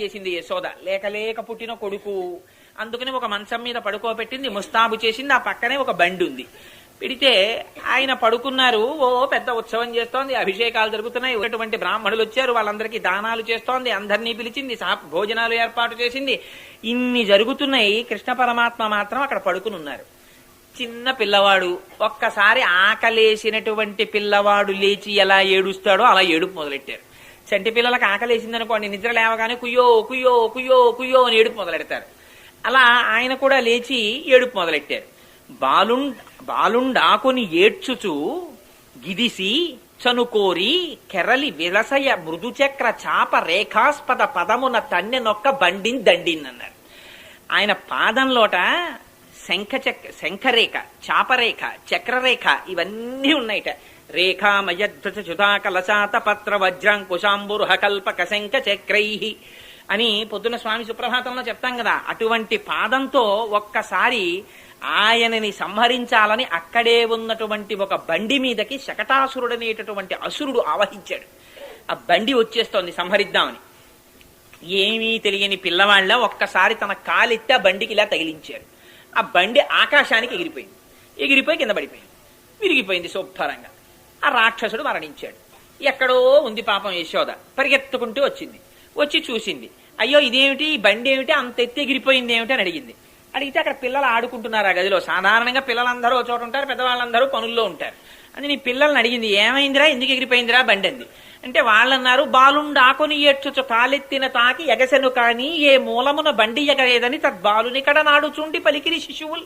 చేసింది యశోద. లేక పుట్టిన కొడుకు, అందుకని ఒక మంచం మీద పడుకోబెట్టింది, ముస్తాబు చేసింది. ఆ పక్కనే ఒక బండి ఉంది. పెడితే ఆయన పడుకున్నారు. ఓ పెద్ద ఉత్సవం చేస్తోంది, అభిషేకాలు జరుగుతున్నాయి, ఉన్నటువంటి బ్రాహ్మణులు వచ్చారు, వాళ్ళందరికీ దానాలు చేస్తోంది, అందరినీ పిలిచింది, భోజనాలు ఏర్పాటు చేసింది. ఇన్ని జరుగుతున్నాయి. కృష్ణ పరమాత్మ మాత్రం అక్కడ పడుకుని ఉన్నారు. చిన్న పిల్లవాడు. ఒక్కసారి ఆకలేసినటువంటి పిల్లవాడు లేచి ఎలా ఏడుస్తాడో అలా ఏడుపు మొదలెట్టారు. చంటి పిల్లలకు ఆకలేసిందనుకోండి, నిద్ర లేవగానే కుయ్యో కుయ్యో కుయ్యో కుయ్యో అని ఏడుపు మొదలెడతారు. అలా ఆయన కూడా లేచి ఏడుపు మొదలెట్టారు. బాలుండాకుని ఏడ్చుచు గిదిసి చనుకోరి కెరలి విలసయ మృదుచక్ర చాప రేఖాస్పద పదమున తన్నెనొక్క బండిన్ దండిన్ అన్నారు. ఆయన పాదంలోట శంఖరేఖ, చాపరేఖ, చక్రరేఖ ఇవన్నీ ఉన్నాయిట. రేఖామయధ్వజ చుతా కలశాత పత్ర వజ్రాంకుశాంబురుహ కల్పక శంఖ చక్రై అని పొద్దున స్వామి సుప్రభాతంలో చెప్తాం కదా. అటువంటి పాదంతో ఒక్కసారి ఆయనని సంహరించాలని అక్కడే ఉన్నటువంటి ఒక బండి మీదకి శకటాసురుడనేటటువంటి అసురుడు ఆవహించాడు. ఆ బండి వచ్చేస్తోంది సంహరిద్దామని. ఏమీ తెలియని పిల్లవాళ్ళ ఒక్కసారి తన కాలెత్తి ఆ బండికి ఇలా తగిలించారు. ఆ బండి ఆకాశానికి ఎగిరిపోయి కింద పడిపోయింది, విరిగిపోయింది శుభ్రంగా. ఆ రాక్షసుడు మరణించాడు. ఎక్కడో ఉంది పాపం యశోద. పరిగెత్తుకుంటూ వచ్చింది. వచ్చి చూసింది. అయ్యో ఇదేమిటి, ఈ బండి ఏమిటి అంత ఎత్తి ఎగిరిపోయింది ఏమిటి అని అడిగింది. అడిగితే అక్కడ పిల్లలు ఆడుకుంటున్నారు ఆ గదిలో. సాధారణంగా పిల్లలందరూ ఒక చోట ఉంటారు, పెద్దవాళ్ళందరూ పనుల్లో ఉంటారు. అని నీ పిల్లల్ని అడిగింది, ఏమైందిరా, ఎందుకు ఎగిరిపోయిందిరా బండి అంది. అంటే వాళ్ళన్నారు, బాలుండాకుని ఏడ్చుచు కాలెత్తిన తాకి ఎగసెను కాని ఏ మూలమున బండి ఎగరేదని తద్బాలునికడ నాడుచుండి పలికిరి శిశువులు.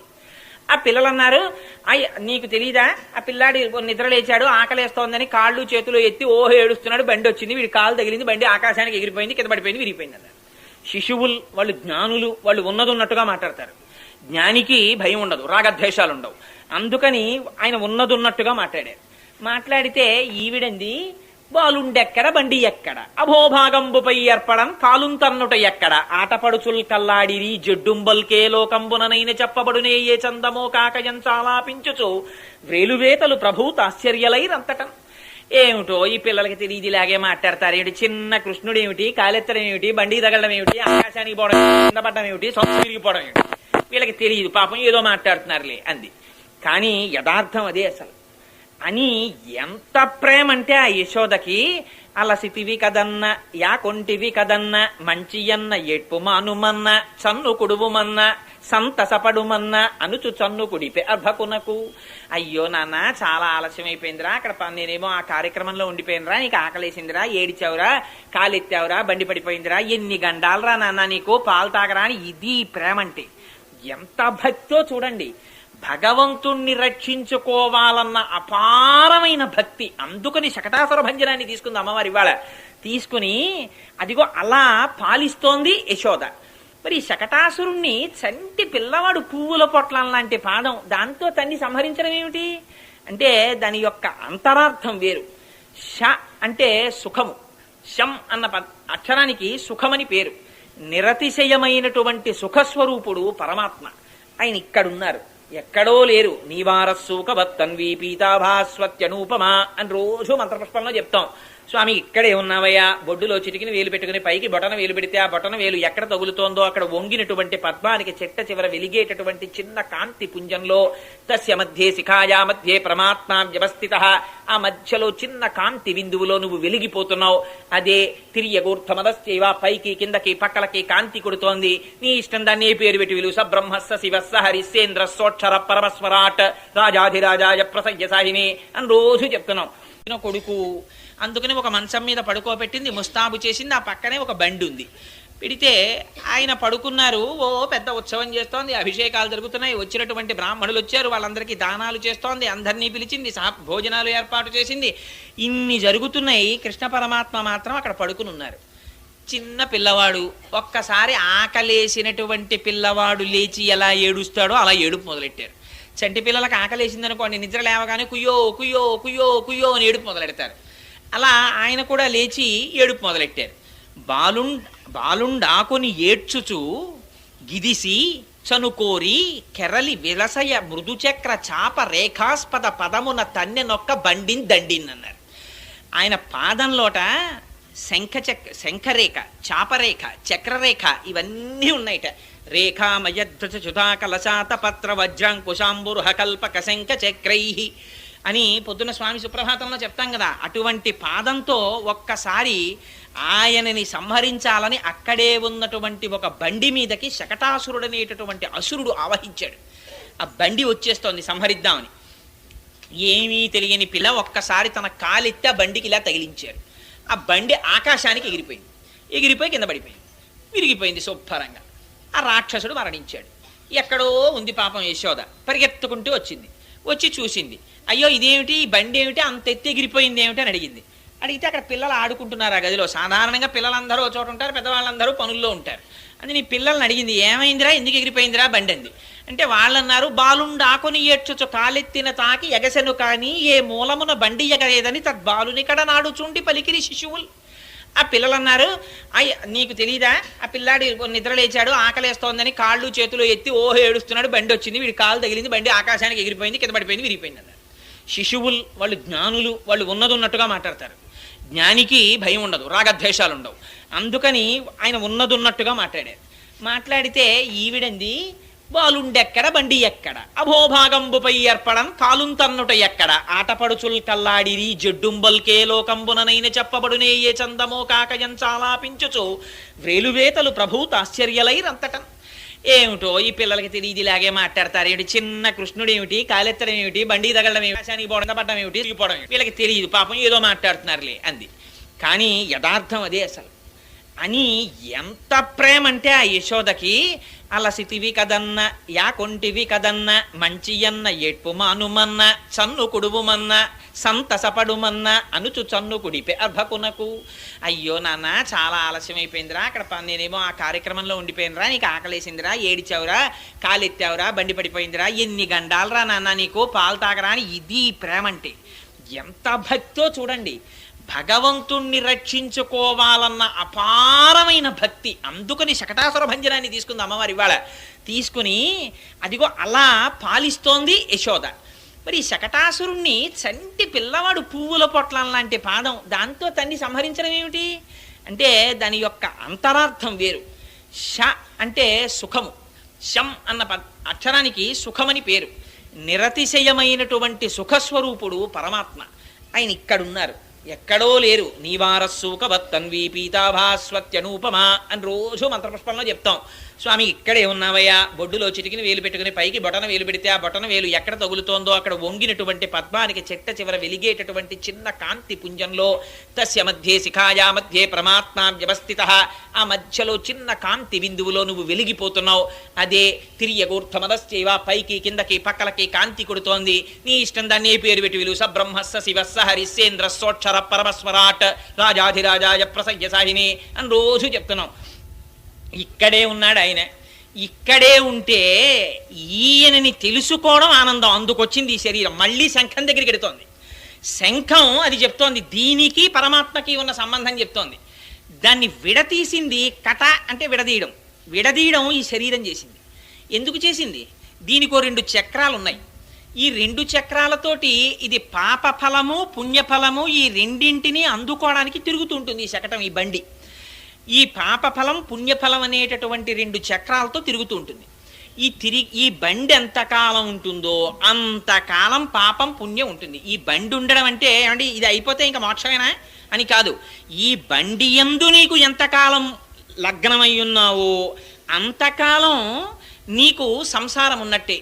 ఆ పిల్లలన్నారు, నీకు తెలీదా, ఆ పిల్లాడి నిద్ర లేచాడు, ఆకలేస్తోందని కాళ్ళు చేతులు ఎత్తి ఓహో ఏడుస్తున్నాడు, బండి వచ్చింది, వీడి కాలు తగిలింది, బండి ఆకాశానికి ఎగిరిపోయింది, కింద పడిపోయింది, విరిగిపోయింది అన్నారు. శిశువులు వాళ్ళు జ్ఞానులు, వాళ్ళు ఉన్నదున్నట్టుగా మాట్లాడతారు. జ్ఞానికి భయం ఉండదు, రాగద్వేషాలు ఉండవు. అందుకని ఆయన ఉన్నదున్నట్టుగా మాట్లాడారు. మాట్లాడితే ఈవిడంది, బాలుండెక్కడ బండి ఎక్కడ, అభోభాగంబుపై ఏర్పడం కాలుంతన్నుట ఎక్కడ, ఆటపడుచుల్ కల్లాడిరి జడ్డుంబల్కే లోకంబుననైన చెప్పబడునే ఏ చందమో కాకయం చాలాపించుచు వేలువేతలు ప్రభూతాశ్చర్యలైరంతటం. ఏమిటో ఈ పిల్లలకి తెలియదు, ఇలాగే మాట్లాడతారు. ఏమిటి చిన్న కృష్ణుడు ఏమిటి, కాలెత్తడం ఏమిటి, బండి తగలడం ఏమిటి, ఆకాశానికి పోవడం కింద పడడం ఏమిటి, సొంత విరిగిపోవడం ఏమిటి, వీళ్ళకి తెలియదు, పాపం ఏదో మాట్లాడుతున్నారులే అంది. కానీ యథార్థం అదే అసలు. అని ఎంత ప్రేమ అంటే ఆ యశోదకి, అలసితివి కదన్న యా కొంటివి కదన్న మంచియన్న ఎట్పు మానుమన్న చన్ను కుడువుమన్న సంతసపడుమన్న అనుచు చన్ను కుడిపే అర్భకునకు. అయ్యో నాన్న చాలా ఆలస్యమైపోయిందిరా, అక్కడ నేనేమో ఆ కార్యక్రమంలో ఉండిపోయినరా, నీకు ఆకలేసిందిరా, ఏడిచావురా, కాలెత్తావురా, బండి పడిపోయిందిరా, ఎన్ని గండాలరా నాన్న నీకు, పాలు తాగరా అని. ఇది ప్రేమ అంటే ఎంత భక్తో చూడండి. భగవంతుణ్ణి రక్షించుకోవాలన్న అపారమైన భక్తి. అందుకని శకటాసుర భంజనాన్ని తీసుకుంది అమ్మవారి ఇవాళ. తీసుకుని అదిగో అలా పాలిస్తోంది యశోద. మరి శకటాసురుణ్ణి చంటి పిల్లవాడు పువ్వుల పొట్లం లాంటి పాదం, దాంతో తన్ని సంహరించడం ఏమిటి అంటే దాని యొక్క అంతరార్థం వేరు. ష అంటే సుఖము, శం అన్న అక్షరానికి సుఖమని పేరు. నిరతిశయమైనటువంటి సుఖస్వరూపుడు పరమాత్మ. ఆయన ఇక్కడున్నారు, ఎక్కడో లేరు. నీవారస్సూకవత్తన్వీ పీతాభాస్వత్యనూపమా అని రోజు మంత్రపుష్పంలో చెప్తాం. స్వామి ఇక్కడే ఉన్నావయ్యా, బొడ్డులో చిటికిన వేలు పెట్టుకుని పైకి బొటన వేలు పెడితే ఆ బొటన వేలు ఎక్కడ తగులుతోందో అక్కడ వంగినటువంటి పద్మానికి చెట్ట చివర వెలిగేటటువంటి చిన్న కాంతి పుంజంలో తస్య మధ్యే శిఖాయా మధ్యే పరమాత్మ వ్యవస్థిత, ఆ మధ్యలో చిన్న కాంతి బిందువులో నువ్వు వెలిగిపోతున్నావు. అదే తిరియగూర్ధమదశ్చైవ, పైకి కిందకి పక్కలకి కాంతి కొడుతోంది. నీ ఇష్టం దాన్ని ఏ పేరు పెట్టి విలువ, బ్రహ్మస్స శివస్స హరిశ్చేంద్ర సోక్షర పరమస్వరాట్ రాజాధిరాజాయ ప్రసయ్య సాహిని అని రోజు చెప్తున్నావు. కొడుకు అందుకని ఒక మంచం మీద పడుకోబెట్టింది, ముస్తాబు చేసింది. ఆ పక్కనే ఒక బండి ఉంది. పెడితే ఆయన పడుకున్నారు. ఓ పెద్ద ఉత్సవం చేస్తోంది, అభిషేకాలు జరుగుతున్నాయి, వచ్చినటువంటి బ్రాహ్మణులు వచ్చారు, వాళ్ళందరికీ దానాలు చేస్తోంది, అందరినీ పిలిచింది, భోజనాలు ఏర్పాటు చేసింది. ఇన్ని జరుగుతున్నాయి. కృష్ణ పరమాత్మ మాత్రం అక్కడ పడుకుని ఉన్నారు. చిన్న పిల్లవాడు, ఒక్కసారి ఆకలేసినటువంటి పిల్లవాడు లేచి ఎలా ఏడుస్తాడో అలా ఏడుపు మొదలెట్టారు. చంటి పిల్లలకు ఆకలేసిందనుకోండి, నిద్ర లేవగానే కుయ్యో కుయ్యో కుయ్యో కుయ్యో అని ఏడుపు మొదలెడతారు. అలా ఆయన కూడా లేచి ఏడుపు మొదలెట్టారు. బాలుండాకుని ఏడ్చుచు గిదిసి చనుకోరి కెరలి విలసయ మృదుచక్ర చాప రేఖాస్పద పదమున తన్నెనొక్క బండిన్ దండిన్ అన్నారు. ఆయన పాదంలోట శంఖరేఖ, చాపరేఖ, చక్రరేఖ ఇవన్నీ ఉన్నాయిట. రేఖామయధ్వజుధా కలశాత పత్ర వజ్రాంకుశాంబురుహ కల్పక శంఖ చక్రై అని పొద్దున స్వామి సుప్రభాతంలో చెప్తాం కదా. అటువంటి పాదంతో ఒక్కసారి ఆయనని సంహరించాలని అక్కడే ఉన్నటువంటి ఒక బండి మీదకి శకటాసురుడనేటటువంటి అసురుడు ఆవహించాడు. ఆ బండి వచ్చేస్తోంది సంహరిద్దామని. ఏమీ తెలియని పిల్ల ఒక్కసారి తన కాలెత్తి ఆ బండికి ఇలా తగిలించారు. ఆ బండి ఆకాశానికి ఎగిరిపోయింది. ఎగిరిపోయి కింద పడిపోయింది, విరిగిపోయింది శుభ్రంగా. ఆ రాక్షసుడు మరణించాడు. ఎక్కడో ఉంది పాపం యశోద. పరిగెత్తుకుంటూ వచ్చింది. వచ్చి చూసింది. అయ్యో ఇదేమిటి, ఈ బండి ఏమిటి అంత ఎత్తి ఎగిరిపోయింది ఏమిటి అని అడిగింది. అడిగితే అక్కడ పిల్లలు ఆడుకుంటున్నారు ఆ గదిలో. సాధారణంగా పిల్లలందరూ ఒక చోట ఉంటారు, పెద్దవాళ్ళందరూ పనుల్లో ఉంటారు. అది నీ పిల్లల్ని అడిగింది, ఏమైందిరా, ఎందుకు ఎగిరిపోయిందిరా బండి అంది. అంటే వాళ్ళన్నారు, బాలుండాకుని ఏడ్చుచు కాలెత్తిన తాకి ఎగసెను కానీ ఏ మూలమున బండి ఎగరేదని తద్బాలునికడ నాడుచుండి పలికిరి శిశువులు. ఆ పిల్లలన్నారు, అయ్య నీకు తెలీదా, ఆ పిల్లాడి నిద్ర లేచాడు, ఆకలేస్తోందని కాళ్ళు చేతులు ఎత్తి ఓహో ఏడుస్తున్నాడు, బండి వచ్చింది, వీడి కాలు తగిలింది, బండి ఆకాశానికి ఎగిరిపోయింది, కింద పడిపోయింది, విరిగిపోయింది అన్నారు. శిశువులు వాళ్ళు జ్ఞానులు, వాళ్ళు ఉన్నది ఉన్నట్టుగా మాట్లాడతారు. జ్ఞానికి భయం ఉండదు, రాగద్వేషాలు ఉండవు. అందుకని ఆయన ఉన్నది ఉన్నట్టుగా మాట్లాడారు. మాట్లాడితే ఈవిడంది, బాలుండెక్కడ బండి ఎక్కడ, అభోభాగంబుపై ఏర్పడం కాలుంతన్నుట ఎక్కడ, ఆటపడుచుల్ కల్లాడిరి జడ్డుంబల్కే లోకంబుననైన చెప్పబడునే ఏ చందమో కాకయం చాలాపించుచు వ్రేలువేతలు ప్రభూతాశ్చర్యలైరంతటం. ఏమిటో ఈ పిల్లలకి తెలియదు, ఇలాగే మాట్లాడతారు. ఏమిటి చిన్న కృష్ణుడు ఏమిటి, కాలెత్తడం ఏమిటి, బండి తగలడం ఏమిటి, ఆకాశానికి పడడం ఏమిటి, తిరిగిపోవడం ఏమిటి, వీళ్ళకి తెలియదు, పాపం ఏదో మాట్లాడుతున్నారులే అంది. కానీ యథార్థం అదే అసలు. అని ఎంత ప్రేమ అంటే ఆ యశోదకి, అలసితివి కదన్న యాకొంటివి కదన్న మంచియన్న ఎట్పు మానుమన్న చన్ను కుడువుమన్న సంతసపడుమన్న అనుచు చన్ను కుడిపే అర్భకునకు. అయ్యో నాన్న చాలా ఆలస్యమైపోయిందిరా, అక్కడ నేనేమో ఆ కార్యక్రమంలో ఉండిపోయినరా, నీకు ఆకలేసిందిరా, ఏడిచావురా, కాలెత్తావురా, బండి పడిపోయిందిరా, ఎన్ని గండాలరా నాన్న నీకు, పాలు తాగరా అని. ఇది ప్రేమ అంటే ఎంత భక్తో చూడండి. భగవంతుణ్ణి రక్షించుకోవాలన్న అపారమైన భక్తి. అందుకని శకటాసుర భంజనాన్ని తీసుకుంది అమ్మవారి ఇవాళ. తీసుకుని అదిగో అలా పాలిస్తోంది యశోద. మరి శకటాసురుణ్ణి చంటి పిల్లవాడు పువ్వుల పొట్లం లాంటి పాదం దాంతో తన్ని సంహరించడం ఏమిటి అంటే దాని యొక్క అంతరార్థం వేరు. ష అంటే సుఖము, శం అన్న అక్షరానికి సుఖమని పేరు. నిరతిశయమైనటువంటి సుఖస్వరూపుడు పరమాత్మ. ఆయన ఇక్కడున్నారు, ఎక్కడో లేరు. నీవారస్సూకవత్తన్వీ పీతాభాస్వత్యనూపమా అని రోజు మంత్రపుష్పంలో చెప్తాం. స్వామి ఇక్కడే ఉన్నావయ్యా, బొడ్డులో చిటికిన వేలు పెట్టుకుని పైకి బొటన వేలు పెడితే ఆ బొటన వేలు ఎక్కడ తగులుతోందో అక్కడ వంగినటువంటి పద్మానికి చెట్ట చివర వెలిగేటటువంటి చిన్న కాంతి పుంజంలో తస్య మధ్యే శిఖాయా మధ్యే పరమాత్మ వ్యవస్థిత, ఆ మధ్యలో చిన్న కాంతి బిందువులో నువ్వు వెలిగిపోతున్నావు. అదే తిరియగూర్ధమదశ్చైవ, పైకి కిందకి పక్కలకి కాంతి కొడుతోంది. నీ ఇష్టం దాన్ని ఏ పేరు పెట్టి విలువ, బ్రహ్మస్స శివస్స హరిశ్చేంద్ర సోక్షర పరమస్వరాట్ రాజాధిరాజాయ ప్రసయ్య సాహిని అని రోజు చెప్తున్నాం. ఇక్కడే ఉన్నాడు ఆయన. ఇక్కడే ఉంటే ఈయనని తెలుసుకోవడం ఆనందం. అందుకొచ్చింది ఈ శరీరం. మళ్ళీ శంఖం దగ్గరికి వెడుతోంది. శంఖం అది చెప్తోంది, దీనికి పరమాత్మకి ఉన్న సంబంధం చెప్తోంది. దాన్ని విడతీసింది కట అంటే విడదీయడం. విడదీయడం ఈ శరీరం చేసింది. ఎందుకు చేసింది? దీనికో 2 చక్రాలు ఉన్నాయి. ఈ రెండు చక్రాలతోటి ఇది పాప ఫలము పుణ్యఫలము ఈ రెండింటినీ అందుకోవడానికి తిరుగుతుంటుంది ఈ శకటం, ఈ బండి. ఈ పాపఫలం పుణ్యఫలం అనేటటువంటి రెండు చక్రాలతో తిరుగుతూ ఉంటుంది. ఈ బండి ఎంతకాలం ఉంటుందో అంతకాలం పాపం పుణ్యం ఉంటుంది. ఈ బండి ఉండడం అంటే ఏమంటే ఇది అయిపోతే ఇంకా మోక్షమేనా అని కాదు. ఈ బండి యందు నీకు ఎంతకాలం లగ్నమై ఉన్నావో అంతకాలం నీకు సంసారం ఉన్నట్టే.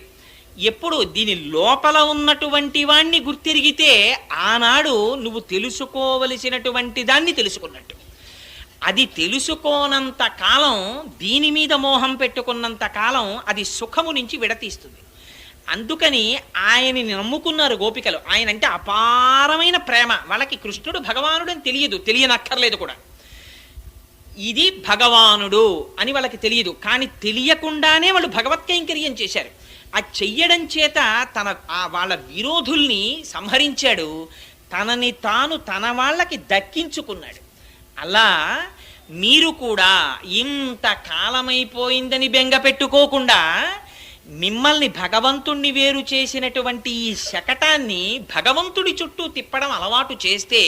ఎప్పుడు దీని లోపల ఉన్నటువంటి వాణ్ణి గుర్తిరిగితే ఆనాడు నువ్వు తెలుసుకోవలసినటువంటి దాన్ని తెలుసుకున్నట్టు. అది తెలుసుకోనంత కాలం, దీని మీద మోహం పెట్టుకున్నంత కాలం అది సుఖము నుంచి విడతీస్తుంది. అందుకని ఆయన్ని నమ్ముకున్నారు గోపికలు. ఆయన అంటే అపారమైన ప్రేమ. వాళ్ళకి కృష్ణుడు భగవానుడు అని తెలియనక్కర్లేదు కూడా. ఇది భగవానుడు అని వాళ్ళకి తెలియదు, కానీ తెలియకుండానే వాళ్ళు భగవత్కైంకర్యం చేశారు. ఆ చెయ్యడం చేత వాళ్ళ విరోధుల్ని సంహరించాడు, తనని తాను తన వాళ్ళకి దక్కించుకున్నాడు. అలా మీరు కూడా ఇంత కాలమైపోయిందని బెంగ పెట్టుకోకుండా మిమ్మల్ని భగవంతుణ్ణి వేరు చేసినటువంటి ఈ శకటాన్ని భగవంతుడి చుట్టూ తిప్పడం అలవాటు చేస్తే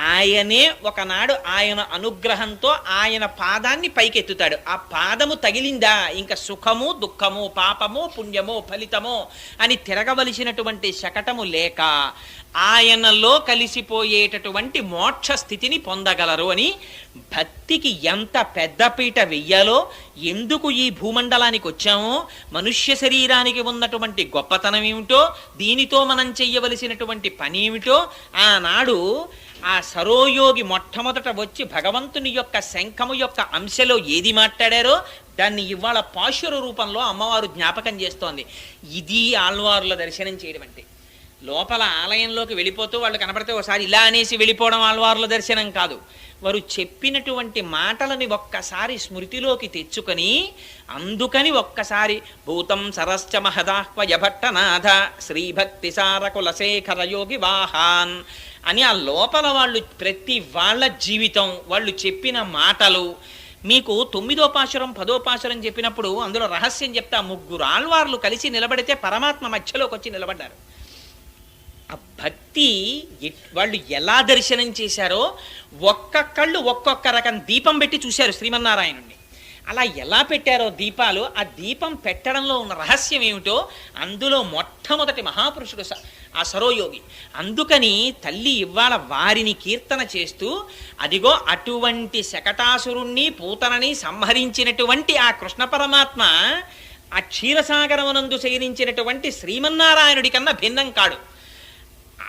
ఆయనే ఒకనాడు ఆయన అనుగ్రహంతో ఆయన పాదాన్ని పైకెత్తుతాడు. ఆ పాదము తగిలిందా ఇంకా సుఖము దుఃఖము పాపము పుణ్యము ఫలితము అని తిరగవలసినటువంటి శకటము లేక ఆయనలో కలిసిపోయేటటువంటి మోక్ష స్థితిని పొందగలరు అని భక్తికి ఎంత పెద్దపీట వెయ్యాలో, ఎందుకు ఈ భూమండలానికి వచ్చామో, మనుష్య శరీరానికి ఉన్నటువంటి గొప్పతనం ఏమిటో, దీనితో మనం చెయ్యవలసినటువంటి పని ఏమిటో ఆనాడు ఆ సరోయోగి మొట్టమొదట వచ్చి భగవంతుని యొక్క శంఖము యొక్క అంశలో ఏది మాట్లాడారో దాన్ని ఇవాళ పాశుర రూపంలో అమ్మవారు జ్ఞాపకం చేస్తోంది. ఇది ఆళ్వారుల దర్శనం చేయడం అంటే. లోపల ఆలయంలోకి వెళ్ళిపోతూ వాళ్ళు కనపడితే ఒకసారి ఇలా అనేసి వెళ్ళిపోవడం ఆళ్వారుల దర్శనం కాదు. వారు చెప్పినటువంటి మాటలని ఒక్కసారి స్మృతిలోకి తెచ్చుకొని, అందుకని ఒక్కసారి భూతం సరశ్చ మహదాహ్వయభట్టనాథ శ్రీభక్తి సారకులశేఖర యోగి వాహాన్ అని ఆ లోపల వాళ్ళు ప్రతి వాళ్ళ జీవితం, వాళ్ళు చెప్పిన మాటలు మీకు 9వ పాశురం 10వ పాశురం చెప్పినప్పుడు అందులో రహస్యం చెప్తా. 3 ఆళ్వార్లు కలిసి నిలబడితే పరమాత్మ మధ్యలోకి వచ్చి నిలబడ్డారు. ఆ భక్తి వాళ్ళు ఎలా దర్శనం చేశారో ఒక్కొక్కళ్ళు ఒక్కొక్క రకం దీపం పెట్టి చూశారు శ్రీమన్నారాయణుణ్ణి. అలా ఎలా పెట్టారో దీపాలు, ఆ దీపం పెట్టడంలో ఉన్న రహస్యం ఏమిటో అందులో మొట్టమొదటి మహాపురుషుడు ఆ సరోయోగి. అందుకని తల్లి ఇవాళ వారిని కీర్తన చేస్తూ, అదిగో అటువంటి శకటాసురుణ్ణి పూతనని సంహరించినటువంటి ఆ కృష్ణ పరమాత్మ ఆ క్షీరసాగరమునందు శయనించినటువంటి శ్రీమన్నారాయణుడి కన్నా భిన్నం కాడు.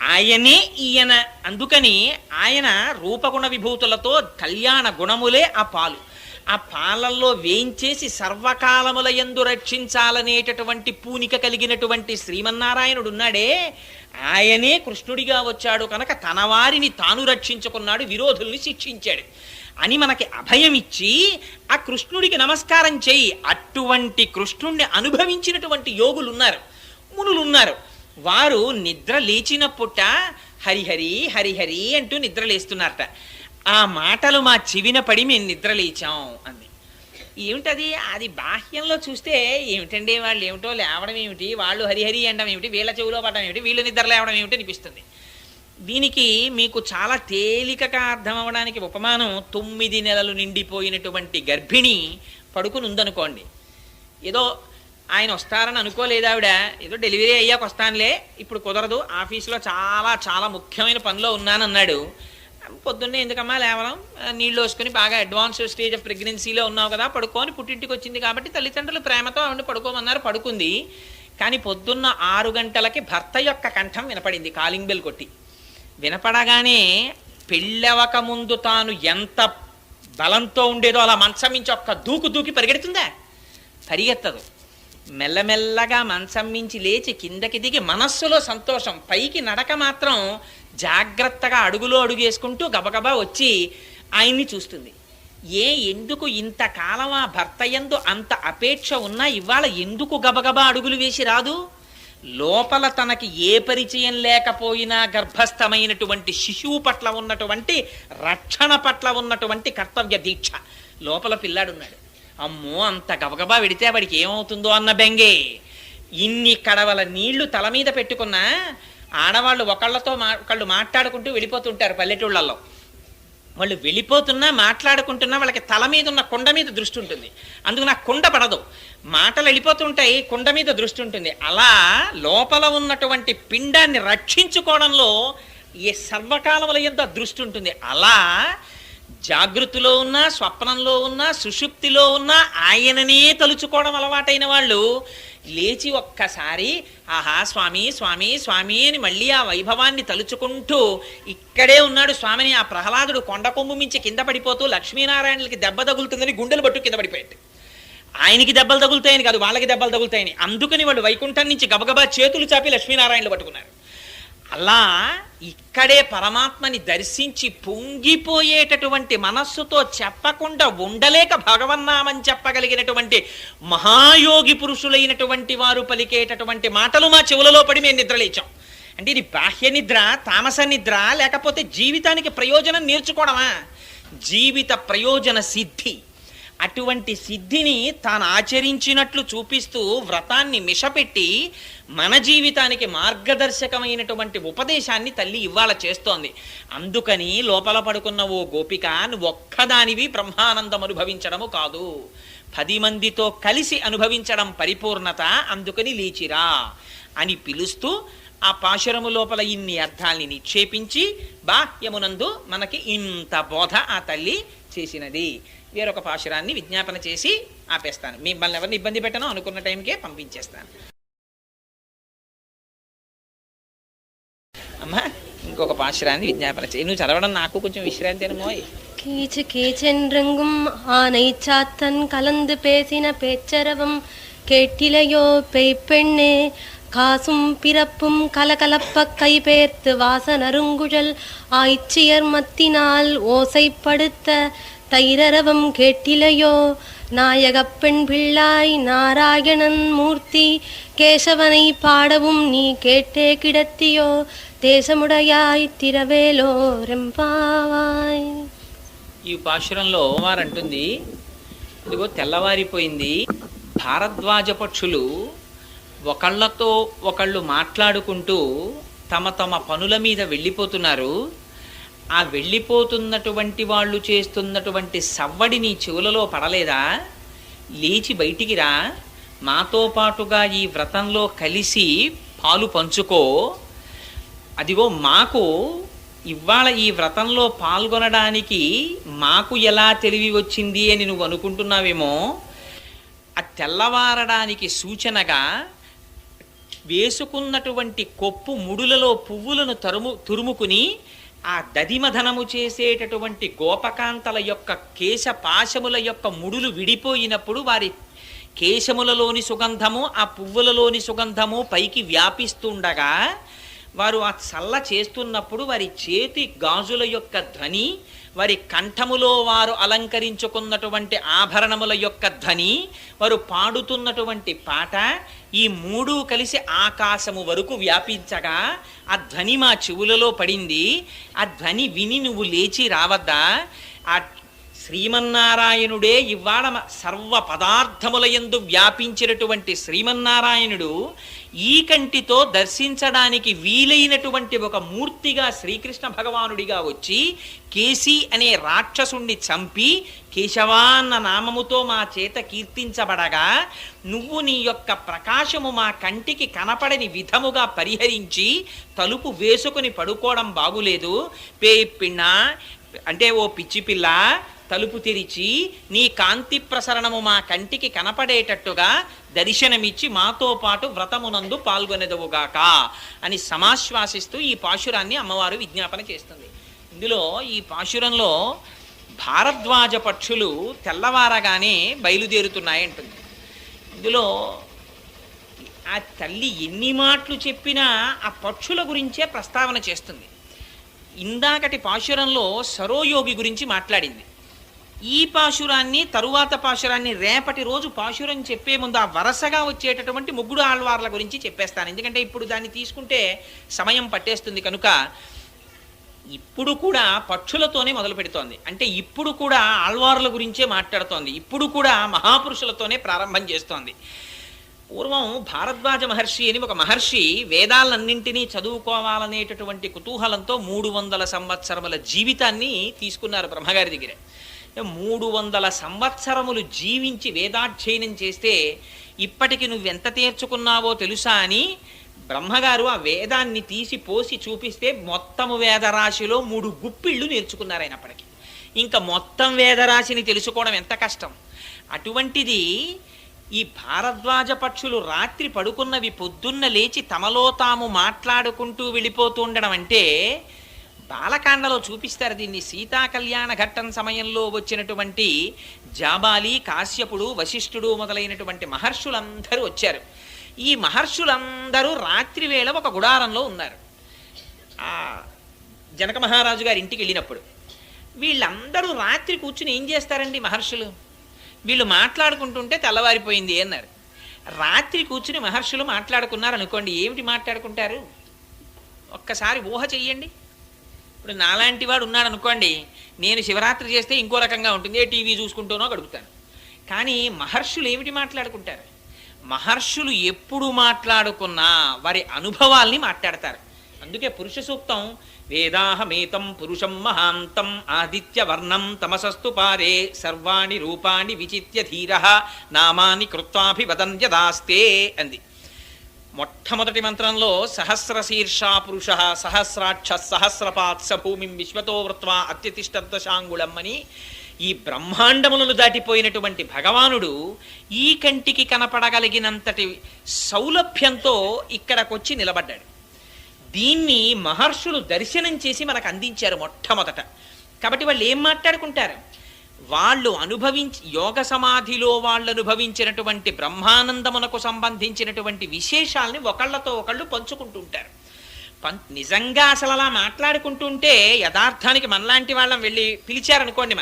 ఆయనే ఈయన. అందుకని ఆయన రూపగుణ విభూతులతో కళ్యాణ గుణములే ఆ పాలు. ఆ పాలల్లో వేయించేసి సర్వకాలముల యందు రక్షించాలనేటటువంటి పూనిక కలిగినటువంటి శ్రీమన్నారాయణుడు ఉన్నాడే, ఆయనే కృష్ణుడిగా వచ్చాడు కనుక తన వారిని తాను రక్షించుకున్నాడు, విరోధుల్ని శిక్షించాడు అని మనకి అభయం ఇచ్చి ఆ కృష్ణుడికి నమస్కారం చేయి. అటువంటి కృష్ణుణ్ణి అనుభవించినటువంటి యోగులు ఉన్నారు, మునులు ఉన్నారు. వారు నిద్ర లేచినప్పుట హరిహరి హరిహరి అంటూ నిద్ర లేస్తున్నారట. ఆ మాటలు మా చెవిన పడి మేము నిద్ర లేచాం అంది. ఏమిటది? అది బాహ్యంలో చూస్తే ఏమిటండి వాళ్ళు ఏమిటో లేవడం ఏమిటి, వాళ్ళు హరిహరి అనడం ఏమిటి, వీళ్ళ చెవిలో పడడం ఏమిటి, వీళ్ళు నిద్ర లేవడం ఏమిటి అనిపిస్తుంది. దీనికి మీకు చాలా తేలికగా అర్థం అవ్వడానికి ఉపమానం 9 నెలలు నిండిపోయినటువంటి గర్భిణి పడుకుని ఉందనుకోండి. ఏదో ఆయన వస్తారని అనుకోలేదు ఆవిడ, ఏదో డెలివరీ అయ్యాక వస్తానులే, ఇప్పుడు కుదరదు, ఆఫీసులో చాలా చాలా ముఖ్యమైన పనిలో ఉన్నానన్నాడు. పొద్దున్నే ఎందుకమ్మా లేవడం, నీళ్ళు వేసుకుని బాగా అడ్వాన్స్ స్టేజ్ ఆఫ్ ప్రెగ్నెన్సీలో ఉన్నావు కదా, పడుకొని పుట్టింటికి వచ్చింది కాబట్టి తల్లిదండ్రులు ప్రేమతో ఆవిడ పడుకోమన్నారు, పడుకుంది. కానీ పొద్దున్న 6 గంటలకి భర్త యొక్క కంఠం వినపడింది, కాలింగ్ బెల్ కొట్టి. వినపడగానే పెళ్ళవక ముందు తాను ఎంత బలంతో ఉండేదో అలా మంచం మించి ఒక్క దూకి పరిగెడుతుందా? పరిగెత్తదు. మెల్లమెల్లగా మంచం మించి లేచి కిందకి దిగి మనస్సులో సంతోషం, పైకి నడక మాత్రం జాగ్రత్తగా అడుగులో అడుగు వేసుకుంటూ గబగబా వచ్చి ఆయన్ని చూస్తుంది. ఎందుకు ఇంతకాలం ఆ భర్త యందు అంత అపేక్ష ఉన్నా ఇవాళ ఎందుకు గబగబా అడుగులు వేసి రాదు? లోపల తనకి ఏ పరిచయం లేకపోయినా గర్భస్థమైనటువంటి శిశువు పట్ల ఉన్నటువంటి రక్షణ పట్ల ఉన్నటువంటి కర్తవ్య దీక్ష. లోపల పిల్లాడున్నాడు, అమ్మో అంత గబగబా వెడితే వాడికి ఏమవుతుందో అన్న బెంగే. ఇన్ని కడవల నీళ్లు తల మీద పెట్టుకున్నా ఆడవాళ్ళు ఒకళ్ళు మాట్లాడుకుంటూ వెళ్ళిపోతుంటారు పల్లెటూళ్ళల్లో. వాళ్ళు వెళ్ళిపోతున్నా మాట్లాడుకుంటున్నా వాళ్ళకి తల మీద ఉన్న కుండ మీద దృష్టి ఉంటుంది. అందుకు నాకు కుండ పడదు. మాటలు వెళ్ళిపోతుంటాయి, కుండ మీద దృష్టి ఉంటుంది. అలా లోపల ఉన్నటువంటి పిండాన్ని రక్షించుకోవడంలో ఏ సర్వకాలముల యందు దృష్టి ఉంటుంది. అలా జాగృతిలో ఉన్నా, స్వప్నంలో ఉన్నా, సుషుప్తిలో ఉన్నా ఆయననే తలుచుకోవడం అలవాటైన వాళ్ళు లేచి ఒక్కసారి ఆహా స్వామి స్వామి స్వామి అని మళ్ళీ ఆ వైభవాన్ని తలుచుకుంటూ ఇక్కడే ఉన్నాడు స్వామిని. ఆ ప్రహ్లాదుడు కొండ కొమ్ము మించి కింద పడిపోతూ లక్ష్మీనారాయణులకి దెబ్బ తగులుతుందని గుండెలు పట్టు కింద పడిపోయాడు. ఆయనకి దెబ్బలు తగులుతాయని కాదు, వాళ్ళకి దెబ్బలు తగులుతాయని. అందుకని వాళ్ళు వైకుంఠం నుంచి గబగబా చేతులు చాపి లక్ష్మీనారాయణులు పట్టుకున్నారు. అలా ఇక్కడే పరమాత్మని దర్శించి పొంగిపోయేటటువంటి మనస్సుతో చెప్పకుండా ఉండలేక భగవన్నామని చెప్పగలిగినటువంటి మహాయోగి పురుషులైనటువంటి వారు పలికేటటువంటి మాటలు మా చెవులలో పడి మేము నిద్రలేచాం. అంటే ఇది బాహ్య నిద్ర, తామస నిద్ర, లేకపోతే జీవితానికి ప్రయోజనం నేర్చుకోవడమా? జీవిత ప్రయోజన సిద్ధి. అటువంటి సిద్ధిని తాను ఆచరించినట్లు చూపిస్తూ వ్రతాన్ని మిషపెట్టి మన జీవితానికి మార్గదర్శకమైనటువంటి ఉపదేశాన్ని తల్లి ఇవాళ చేస్తోంది. అందుకని లోపల పడుకున్న ఓ గోపిక, నువ్వు ఒక్కదానివి బ్రహ్మానందం అనుభవించడము కాదు, 10 మందితో కలిసి అనుభవించడం పరిపూర్ణత. అందుకని లేచిరా అని పిలుస్తూ ఆ పాశురము లోపల ఇన్ని అర్థాల్ని నిక్షేపించి బాహ్యమునందు మనకి ఇంత బోధ ఆ తల్లి చేసినది. వేరొక పాశురాన్ని విజ్ఞాపన చేసి ఆపేస్తాను. మిమ్మల్ని ఎవరిని ఇబ్బంది పెట్టనో అనుకున్న టైంకే పంపించేస్తాను. అమ్మా ఇంకొక పాశురాన్ని విజ్ఞాపన చేయి. నువ్వు చదవడం నాకు కొంచెం విశ్రాంతి అనుమోయ్. கீச்சு கீச்சென்றெங்கும் ஆனை சாத்தன் கலந்து பேசின பேச்சரவம் கேட்டிலையோ பெய்ப்பெண்ணே காசும் பிறப்பும் கலகலப்ப கைபேர்த்து வாசனருங்குழல் ஆய்ச்சியர் மத்தினால் ஓசைப்படுத்த தைரரவம் கேட்டிலையோ நாயகப் பெண் பிள்ளாய் நாராயணன் மூர்த்தி கேசவனை பாடவும் நீ கேட்டே கிடத்தியோ தேசமுடையாய் திரவேலோ రెంపావాయ్. ఈ పాశురంలో వారంటుంది, ఇదిగో తెల్లవారిపోయింది, భారద్వాజ పక్షులు ఒకళ్ళతో ఒకళ్ళు మాట్లాడుకుంటూ తమ తమ పనుల మీద వెళ్ళిపోతున్నారు. ఆ వెళ్ళిపోతున్నటువంటి వాళ్ళు చేస్తున్నటువంటి సవ్వడి నీ చెవులలో పడలేదా? లేచి బయటికి రా, మాతో పాటుగా ఈ వ్రతంలో కలిసి పాలు పంచుకో. అదిగో మాకు ఇవాళ ఈ వ్రతంలో పాల్గొనడానికి మాకు ఎలా తెలివి వచ్చింది అని నువ్వు అనుకుంటున్నావేమో. ఆ తెల్లవారడానికి సూచనగా వేసుకున్నటువంటి కొప్పు ముడులలో పువ్వులను తురుముకుని ఆ దదిమధనము చేసేటటువంటి గోపకాంతల యొక్క కేశపాశముల యొక్క ముడులు విడిపోయినప్పుడు వారి కేశములలోని సుగంధము, ఆ పువ్వులలోని సుగంధము పైకి వ్యాపిస్తుండగా వారు ఆ చల్ల చేస్తున్నప్పుడు వారి చేతి గాజుల యొక్క ధ్వని, వారి కంఠములో వారు అలంకరించుకున్నటువంటి ఆభరణముల యొక్క ధ్వని, వారు పాడుతున్నటువంటి పాట, ఈ మూడు కలిసి ఆకాశము వరకు వ్యాపించగా ఆ ధ్వని మా చెవులలో పడింది. ఆ ధ్వని విని నువ్వు లేచి రావద్దా? ఆ శ్రీమన్నారాయణుడే ఇవాళ సర్వ పదార్థముల యందు వ్యాపించినటువంటి శ్రీమన్నారాయణుడు ఈ కంటితో దర్శించడానికి వీలైనటువంటి ఒక మూర్తిగా శ్రీకృష్ణ భగవానుడిగా వచ్చి కేసి అనే రాక్షసుణ్ణి చంపి కేశవా అన్న నామముతో మా చేత కీర్తించబడగా నువ్వు నీ యొక్క ప్రకాశము మా కంటికి కనపడని విధముగా పరిహరించి తలుపు వేసుకుని పడుకోవడం బాగులేదు. పిన్న అంటే ఓ పిచ్చి పిల్ల, తలుపు తెరిచి నీ కాంతి ప్రసరణము మా కంటికి కనపడేటట్టుగా దర్శనమిచ్చి మాతో పాటు వ్రతమునందు పాల్గొనెదవుగాక అని సమాశ్వాసిస్తూ ఈ పాశురాన్ని అమ్మవారు విజ్ఞాపన చేస్తుంది. ఇందులో ఈ పాశురంలో భారద్వాజ పక్షులు తెల్లవారగానే బయలుదేరుతున్నాయంటుంది. ఇందులో ఆ తల్లి ఎన్ని మాటలు చెప్పినా ఆ పక్షుల గురించే ప్రస్తావన చేస్తుంది. ఇందాకటి పాశురంలో సరోయోగి గురించి మాట్లాడింది. ఈ పాశురాన్ని తరువాత పాశురాన్ని రేపటి రోజు పాశురం చెప్పే ముందు ఆ వరసగా వచ్చేటటువంటి ముగ్గురు ఆళ్వార్ల గురించి చెప్పేస్తాను. ఎందుకంటే ఇప్పుడు దాన్ని తీసుకుంటే సమయం పట్టేస్తుంది కనుక ఇప్పుడు కూడా పక్షులతోనే మొదలు పెడుతోంది. అంటే ఇప్పుడు కూడా ఆళ్వార్ల గురించే మాట్లాడుతోంది. ఇప్పుడు కూడా మహాపురుషులతోనే ప్రారంభం చేస్తోంది. పూర్వం భారద్వాజ మహర్షి అని ఒక మహర్షి వేదాలన్నింటినీ చదువుకోవాలనేటటువంటి కుతూహలంతో 300 సంవత్సరముల జీవితాన్ని తీసుకున్నారు బ్రహ్మగారి దగ్గర. 300 సంవత్సరములు జీవించి వేదాధ్యయనం చేస్తే ఇప్పటికి నువ్వెంత తీర్చుకున్నావో తెలుసా అని బ్రహ్మగారు ఆ వేదాన్ని తీసి పోసి చూపిస్తే మొత్తము వేదరాశిలో 3 గుప్పిళ్ళు నేర్చుకున్నారు ఆయన అప్పటికి. ఇంకా మొత్తం వేదరాశిని తెలుసుకోవడం ఎంత కష్టం. అటువంటిది ఈ భారద్వాజ పక్షులు రాత్రి పడుకున్నవి పొద్దున్న లేచి తమలో తాము మాట్లాడుకుంటూ వెళ్ళిపోతూ ఉండడం అంటే బాలకాండలో చూపిస్తారు దీన్ని. సీతా కళ్యాణ ఘట్టం సమయంలో వచ్చినటువంటి జాబాలి, కాశ్యపుడు, వశిష్ఠుడు మొదలైనటువంటి మహర్షులందరూ వచ్చారు. ఈ మహర్షులందరూ రాత్రి వేళ ఒక గుడారంలో ఉన్నారు. ఆ జనక మహారాజు గారి ఇంటికి వెళ్ళినప్పుడు వీళ్ళందరూ రాత్రి కూర్చుని ఏం చేస్తారండి మహర్షులు? వీళ్ళు మాట్లాడుకుంటుంటే తెల్లవారిపోయింది అన్నారు. రాత్రి కూర్చుని మహర్షులు మాట్లాడుకున్నారు అనుకోండి, ఏమిటి మాట్లాడుకుంటారు? ఒక్కసారి ఊహ చెయ్యండి. ఇప్పుడు నాలాంటి వాడు ఉన్నాడు అనుకోండి, నేను శివరాత్రి చేస్తే ఇంకో రకంగా ఉంటుంది, ఏ టీవీ చూసుకుంటూనో గడుపుతాను. కానీ మహర్షులు ఏమిటి మాట్లాడుకుంటారు? మహర్షులు ఎప్పుడు మాట్లాడుకున్నా వారి అనుభవాల్ని మాట్లాడతారు. అందుకే పురుష సూక్తం వేదాహమేతం పురుషం మహాంతం ఆదిత్య వర్ణం తమసస్తు పారే సర్వాణి రూపాణి విచిత్య ధీర నామాని కృత్వాభివదన్యదాస్తే అంది. మొట్టమొదటి మంత్రంలో సహస్రశీర్షా పురుష సహస్రాక్ష సహస్రపాత్స భూమిం విశ్వతో వృత్వా అత్యతిష్టదశాంగుళం అని ఈ బ్రహ్మాండములను దాటిపోయినటువంటి భగవానుడు ఈ కంటికి కనపడగలిగినంతటి సౌలభ్యంతో ఇక్కడకొచ్చి నిలబడ్డాడు. దీన్ని మహర్షులు దర్శనం చేసి మనకు అందించారు మొట్టమొదట. కాబట్టి వాళ్ళు ఏం మాట్లాడుకుంటారు? వాళ్ళు యోగ సమాధిలో వాళ్ళు అనుభవించినటువంటి బ్రహ్మానందమునకు సంబంధించినటువంటి విశేషాలని ఒకళ్ళతో ఒకళ్ళు పంచుకుంటుంటారు. నిజంగా అసలు అలా మాట్లాడుకుంటుంటే యథార్థానికి మనలాంటి వాళ్ళం వెళ్ళి పిలిచారనుకోండి,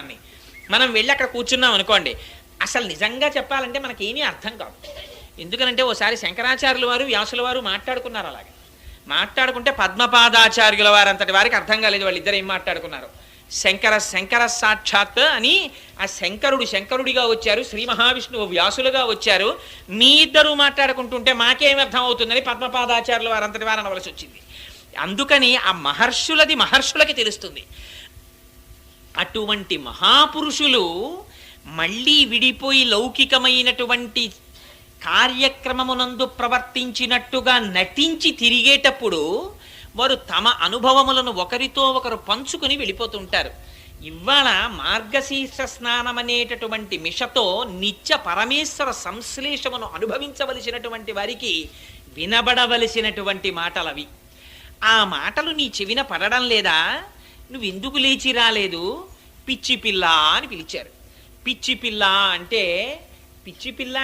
మనం వెళ్ళి అక్కడ కూర్చున్నాం అనుకోండి, అసలు నిజంగా చెప్పాలంటే మనకేమీ అర్థం కాదు. ఎందుకనంటే ఓసారి శంకరాచార్యుల వారు వ్యాసుల వారు మాట్లాడుకున్నారు. అలాగే మాట్లాడుకుంటే పద్మపాదాచార్యుల వారంతటి వారికి అర్థం కాలేదు వాళ్ళిద్దరు ఏం మాట్లాడుకున్నారు. శంకర సాక్షాత్ అని ఆ శంకరుడిగా వచ్చారు, శ్రీ మహావిష్ణువు వ్యాసులుగా వచ్చారు, మీ ఇద్దరు మాట్లాడుకుంటుంటే మాకేం అర్థం అవుతుందని పద్మపాదాచార్యుల వారంతటి వారు అనవలసి వచ్చింది. అందుకని ఆ మహర్షులకి తెలుస్తుంది. అటువంటి మహాపురుషులు మళ్ళీ విడిపోయి లౌకికమైనటువంటి కార్యక్రమమునందు ప్రవర్తించినట్టుగా నటించి తిరిగేటప్పుడు వారు తమ అనుభవములను ఒకరితో ఒకరు పంచుకుని వెళ్ళిపోతుంటారు. ఇవాళ మార్గశీర్ష స్నానం అనేటటువంటి మిషతో నిత్య పరమేశ్వర సంశ్లేషమును అనుభవించవలసినటువంటి వారికి వినబడవలసినటువంటి మాటలవి. ఆ మాటలు నీ చెవిన పడడం లేదా? నువ్వెందుకు లేచి రాలేదు? పిచ్చి పిల్ల అని పిలిచారు. పిచ్చి పిల్ల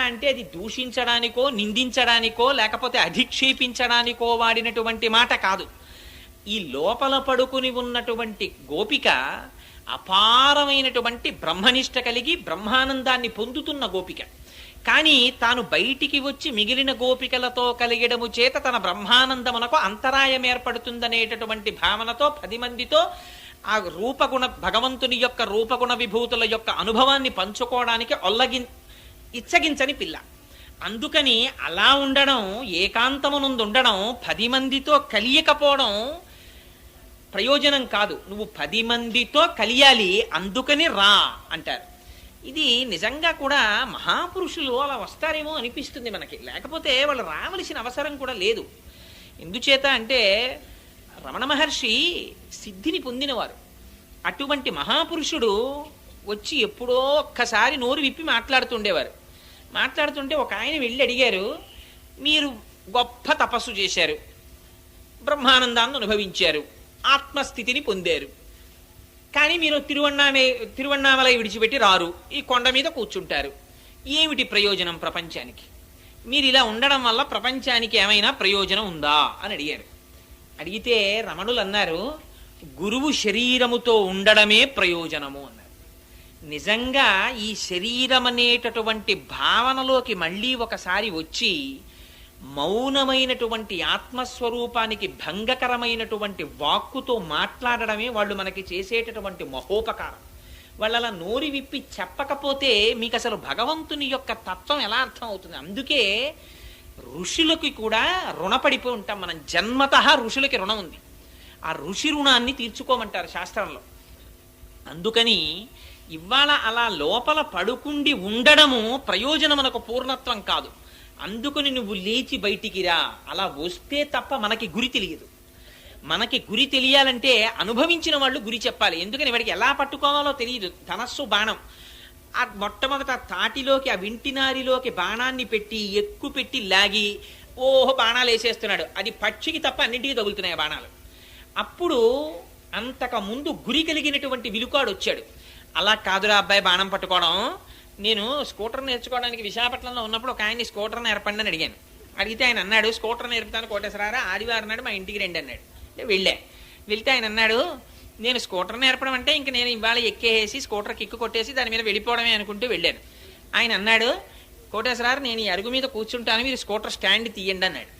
అంటే అది దూషించడానికో నిందించడానికో లేకపోతే అధిక్షేపించడానికో వాడినటువంటి మాట కాదు. ఈ లోపల పడుకుని ఉన్నటువంటి గోపిక అపారమైనటువంటి బ్రహ్మనిష్ట కలిగి బ్రహ్మానందాన్ని పొందుతున్న గోపిక. కానీ తాను బయటికి వచ్చి మిగిలిన గోపికలతో కలిగడము చేత తన బ్రహ్మానందమునకు అంతరాయం ఏర్పడుతుందనేటటువంటి భావనతో 10 మందితో ఆ భగవంతుని యొక్క రూపగుణ విభూతుల యొక్క అనుభవాన్ని పంచుకోవడానికి ఇచ్చగించని పిల్ల. అందుకని అలా ఉండడం, ఏకాంతమునందు ఉండడం, 10 మందితో కలియకపోవడం ప్రయోజనం కాదు. నువ్వు 10 మందితో కలియాలి, అందుకని రా అంటారు. ఇది నిజంగా కూడా మహాపురుషులు అలా వస్తారేమో అనిపిస్తుంది మనకి. లేకపోతే వాళ్ళు రావలసిన అవసరం కూడా లేదు. ఎందుచేత అంటే రమణ మహర్షి సిద్ధిని పొందినవారు. అటువంటి మహాపురుషుడు వచ్చి ఎప్పుడో ఒక్కసారి నోరు విప్పి మాట్లాడుతుండేవారు. మాట్లాడుతుంటే ఒక ఆయన వెళ్ళి అడిగారు, మీరు గొప్ప తపస్సు చేశారు, బ్రహ్మానందాన్ని అనుభవించారు, ఆత్మస్థితిని పొందారు, కానీ మీరు తిరువణ్ణామలై విడిచిపెట్టి రారు, ఈ కొండ మీద కూర్చుంటారు, ఏమిటి ప్రయోజనం ప్రపంచానికి? మీరు ఇలా ఉండడం వల్ల ప్రపంచానికి ఏమైనా ప్రయోజనం ఉందా అని అడిగారు. అడిగితే రమణులు అన్నారు, గురువు శరీరముతో ఉండడమే ప్రయోజనము అన్నారు. నిజంగా ఈ శరీరం అనేటటువంటి భావనలోకి మళ్ళీ ఒకసారి వచ్చి మౌనమైనటువంటి ఆత్మస్వరూపానికి భంగకరమైనటువంటి వాక్కుతో మాట్లాడడమే వాళ్ళు మనకి చేసేటటువంటి మహోపకారం. వాళ్ళు అలా నోరి విప్పి చెప్పకపోతే మీకు అసలు భగవంతుని యొక్క తత్వం ఎలా అర్థం అవుతుంది? అందుకే ఋషులకి కూడా రుణపడిపోయి ఉంటాం మనం. జన్మతః ఋషులకి రుణం ఉంది. ఆ ఋషి రుణాన్ని తీర్చుకోమంటారు శాస్త్రంలో. అందుకని ఇవాళ అలా లోపల పడుకుండి ఉండడము ప్రయోజనమునకు పూర్ణత్వం కాదు. అందుకని నువ్వు లేచి బయటికి రా. అలా వస్తే తప్ప మనకి గురి తెలియదు. మనకి గురి తెలియాలంటే అనుభవించిన వాళ్ళు గురి చెప్పాలి. ఎందుకని వాడికి ఎలా పట్టుకోవాలో తెలియదు. ధనస్సు బాణం, ఆ మొట్టమొదట తాటిలోకి ఆ వింటినారిలోకి బాణాన్ని పెట్టి ఎక్కువ పెట్టి లాగి ఓహో బాణాలు వేసేస్తున్నాడు. అది పక్షికి తప్ప అన్నింటికి తగులుతున్నాయి బాణాలు. అప్పుడు అంతకు ముందు గురి కలిగినటువంటి విలుకాడు వచ్చాడు. అలా కాదురా అబ్బాయి బాణం పట్టుకోవడం. నేను స్కూటర్ నేర్చుకోవడానికి విశాఖపట్నంలో ఉన్నప్పుడు ఒక ఆయన్ని స్కూటర్ నేర్పండి అని అడిగాను. అడిగితే ఆయన అన్నాడు, స్కూటర్ నేర్పుతాను కోటేశ్వరారా, ఆదివారం నాడు మా ఇంటికి రండి అన్నాడు. వెళ్తే ఆయన అన్నాడు, నేను స్కూటర్ నేర్పడం అంటే ఇంక నేను ఇవాళ ఎక్కేసి స్కూటర్ కిక్కు కొట్టేసి దాని మీద వెళ్ళిపోవడమే అనుకుంటూ వెళ్ళాను. ఆయన అన్నాడు, కోటేశ్వరారు నేను ఈ అరుగు మీద కూర్చుంటాను, మీరు స్కూటర్ స్టాండ్ తీయండి అన్నాడు.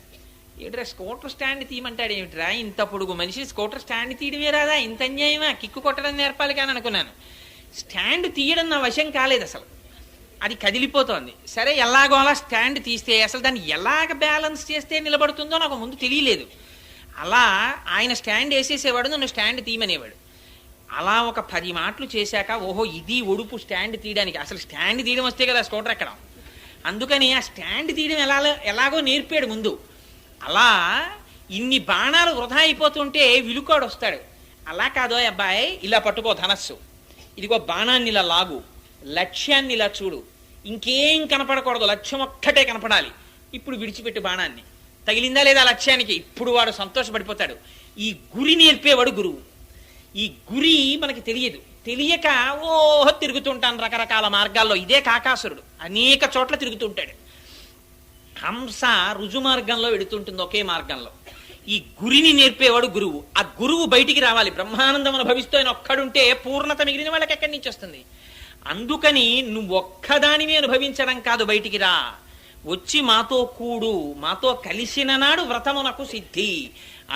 ఏమిట్రా స్కూటర్ స్టాండ్ తీయమంటాడు ఏమిట్రా, ఇంత పొడుగు మనిషి స్కూటర్ స్టాండ్ తీయడమే రాదా, ఇంత అన్యాయమా, కిక్కు కొట్టడం నేర్పాలి కానీ అనుకున్నాను. స్టాండ్ తీయడం నా వశం కాలేదు అసలు. అది కదిలిపోతోంది. సరే ఎలాగో అలా స్టాండ్ తీస్తే అసలు దాన్ని ఎలాగ బ్యాలెన్స్ చేస్తే నిలబడుతుందో నాకు ముందు తెలియలేదు. అలా ఆయన స్టాండ్ వేసేసేవాడు, నన్ను స్టాండ్ తీయమనేవాడు. అలా ఒక 10 మాటలు చేశాక ఓహో ఇది ఒడుపు స్టాండ్ తీయడానికి. అసలు స్టాండ్ తీయడం వస్తే కదా స్కూటర్ ఎక్కడం. అందుకని ఆ స్టాండ్ తీయడం ఎలాగో నేర్పాడు ముందు. అలా ఇన్ని బాణాలు వృధా అయిపోతుంటే విలుకాడు వస్తాడు. అలా కాదో అబ్బాయి, ఇలా పట్టుకో ధనస్సు, ఇదిగో బాణాన్ని ఇలా లాగు, లక్ష్యాన్ని ఇలా చూడు, ఇంకేం కనపడకూడదు, లక్ష్యం ఒక్కటే కనపడాలి. ఇప్పుడు విడిచిపెట్టు బాణాన్ని, తగిలిందా లేదా లక్ష్యానికి. ఇప్పుడు వాడు సంతోషపడిపోతాడు. ఈ గురి నేర్పేవాడు గురువు. ఈ గురి మనకి తెలియదు. తెలియక ఓహో తిరుగుతుంటాను రకరకాల మార్గాల్లో. ఇదే కాకాసురుడు అనేక చోట్ల తిరుగుతుంటాడు. హంస రుజు మార్గంలో వెడుతుంటుంది ఒకే మార్గంలో. ఈ గురిని నేర్పేవాడు గురువు. ఆ గురువు బయటికి రావాలి. బ్రహ్మానందం అనుభవిస్తూ ఆయన ఒక్కడుంటే పూర్ణత మిగిలిన వాళ్ళకి ఎక్కడి నుంచి వస్తుంది? అందుకని నువ్వు ఒక్కదానివి అనుభవించడం కాదు, బయటికి రా, వచ్చి మాతో కూడు, మాతో కలిసిన నాడు వ్రతమునకు సిద్ధి.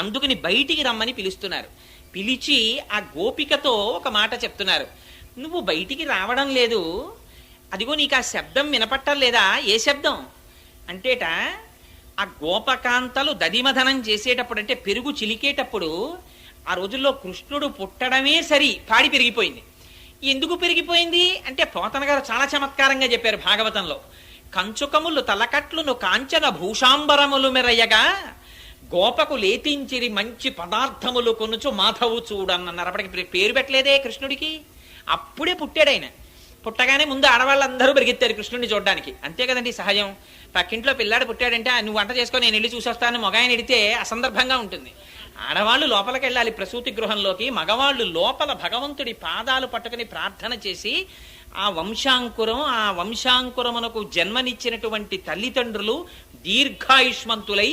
అందుకని బయటికి రమ్మని పిలుస్తున్నారు. పిలిచి ఆ గోపికతో ఒక మాట చెప్తున్నారు, నువ్వు బయటికి రావడం లేదు, అదిగో నీకు ఆ శబ్దం వినపట్టం లేదా? ఏ శబ్దం అంటేట, ఆ గోపకాంతలు దదిమధనం చేసేటప్పుడు అంటే పెరుగు చిలికేటప్పుడు ఆ రోజుల్లో కృష్ణుడు పుట్టడమే సరి పాడి పెరిగిపోయింది. ఎందుకు పెరిగిపోయింది అంటే పోతన గారు చాలా చమత్కారంగా చెప్పారు భాగవతంలో. కంచుకములు తలకట్లును కాంచన భూషాంబరములు మెరయ్యగా గోపకు లేతించిరి మంచి పదార్థములు కొనుచు మాధవు చూడన్నారు. అప్పటికి పేరు పెట్టలేదే కృష్ణుడికి, అప్పుడే పుట్టాడు ఆయన. పుట్టగానే ముందు ఆడవాళ్ళందరూ పెరిగెత్తారు కృష్ణుడిని చూడడానికి. అంతే కదండి సహజం. పక్కింట్లో పిల్లాడు పుట్టాడంటే నువ్వు వంట చేసుకొని నేను వెళ్ళి చూసొస్తాను మగాయన ఎడితే అసందర్భంగా ఉంటుంది. ఆడవాళ్ళు లోపలికి వెళ్ళాలి ప్రసూతి గృహంలోకి, మగవాళ్ళు లోపల భగవంతుడి పాదాలు పట్టుకుని ప్రార్థన చేసి ఆ వంశాంకురమునకు జన్మనిచ్చినటువంటి తల్లిదండ్రులు దీర్ఘాయుష్మంతులై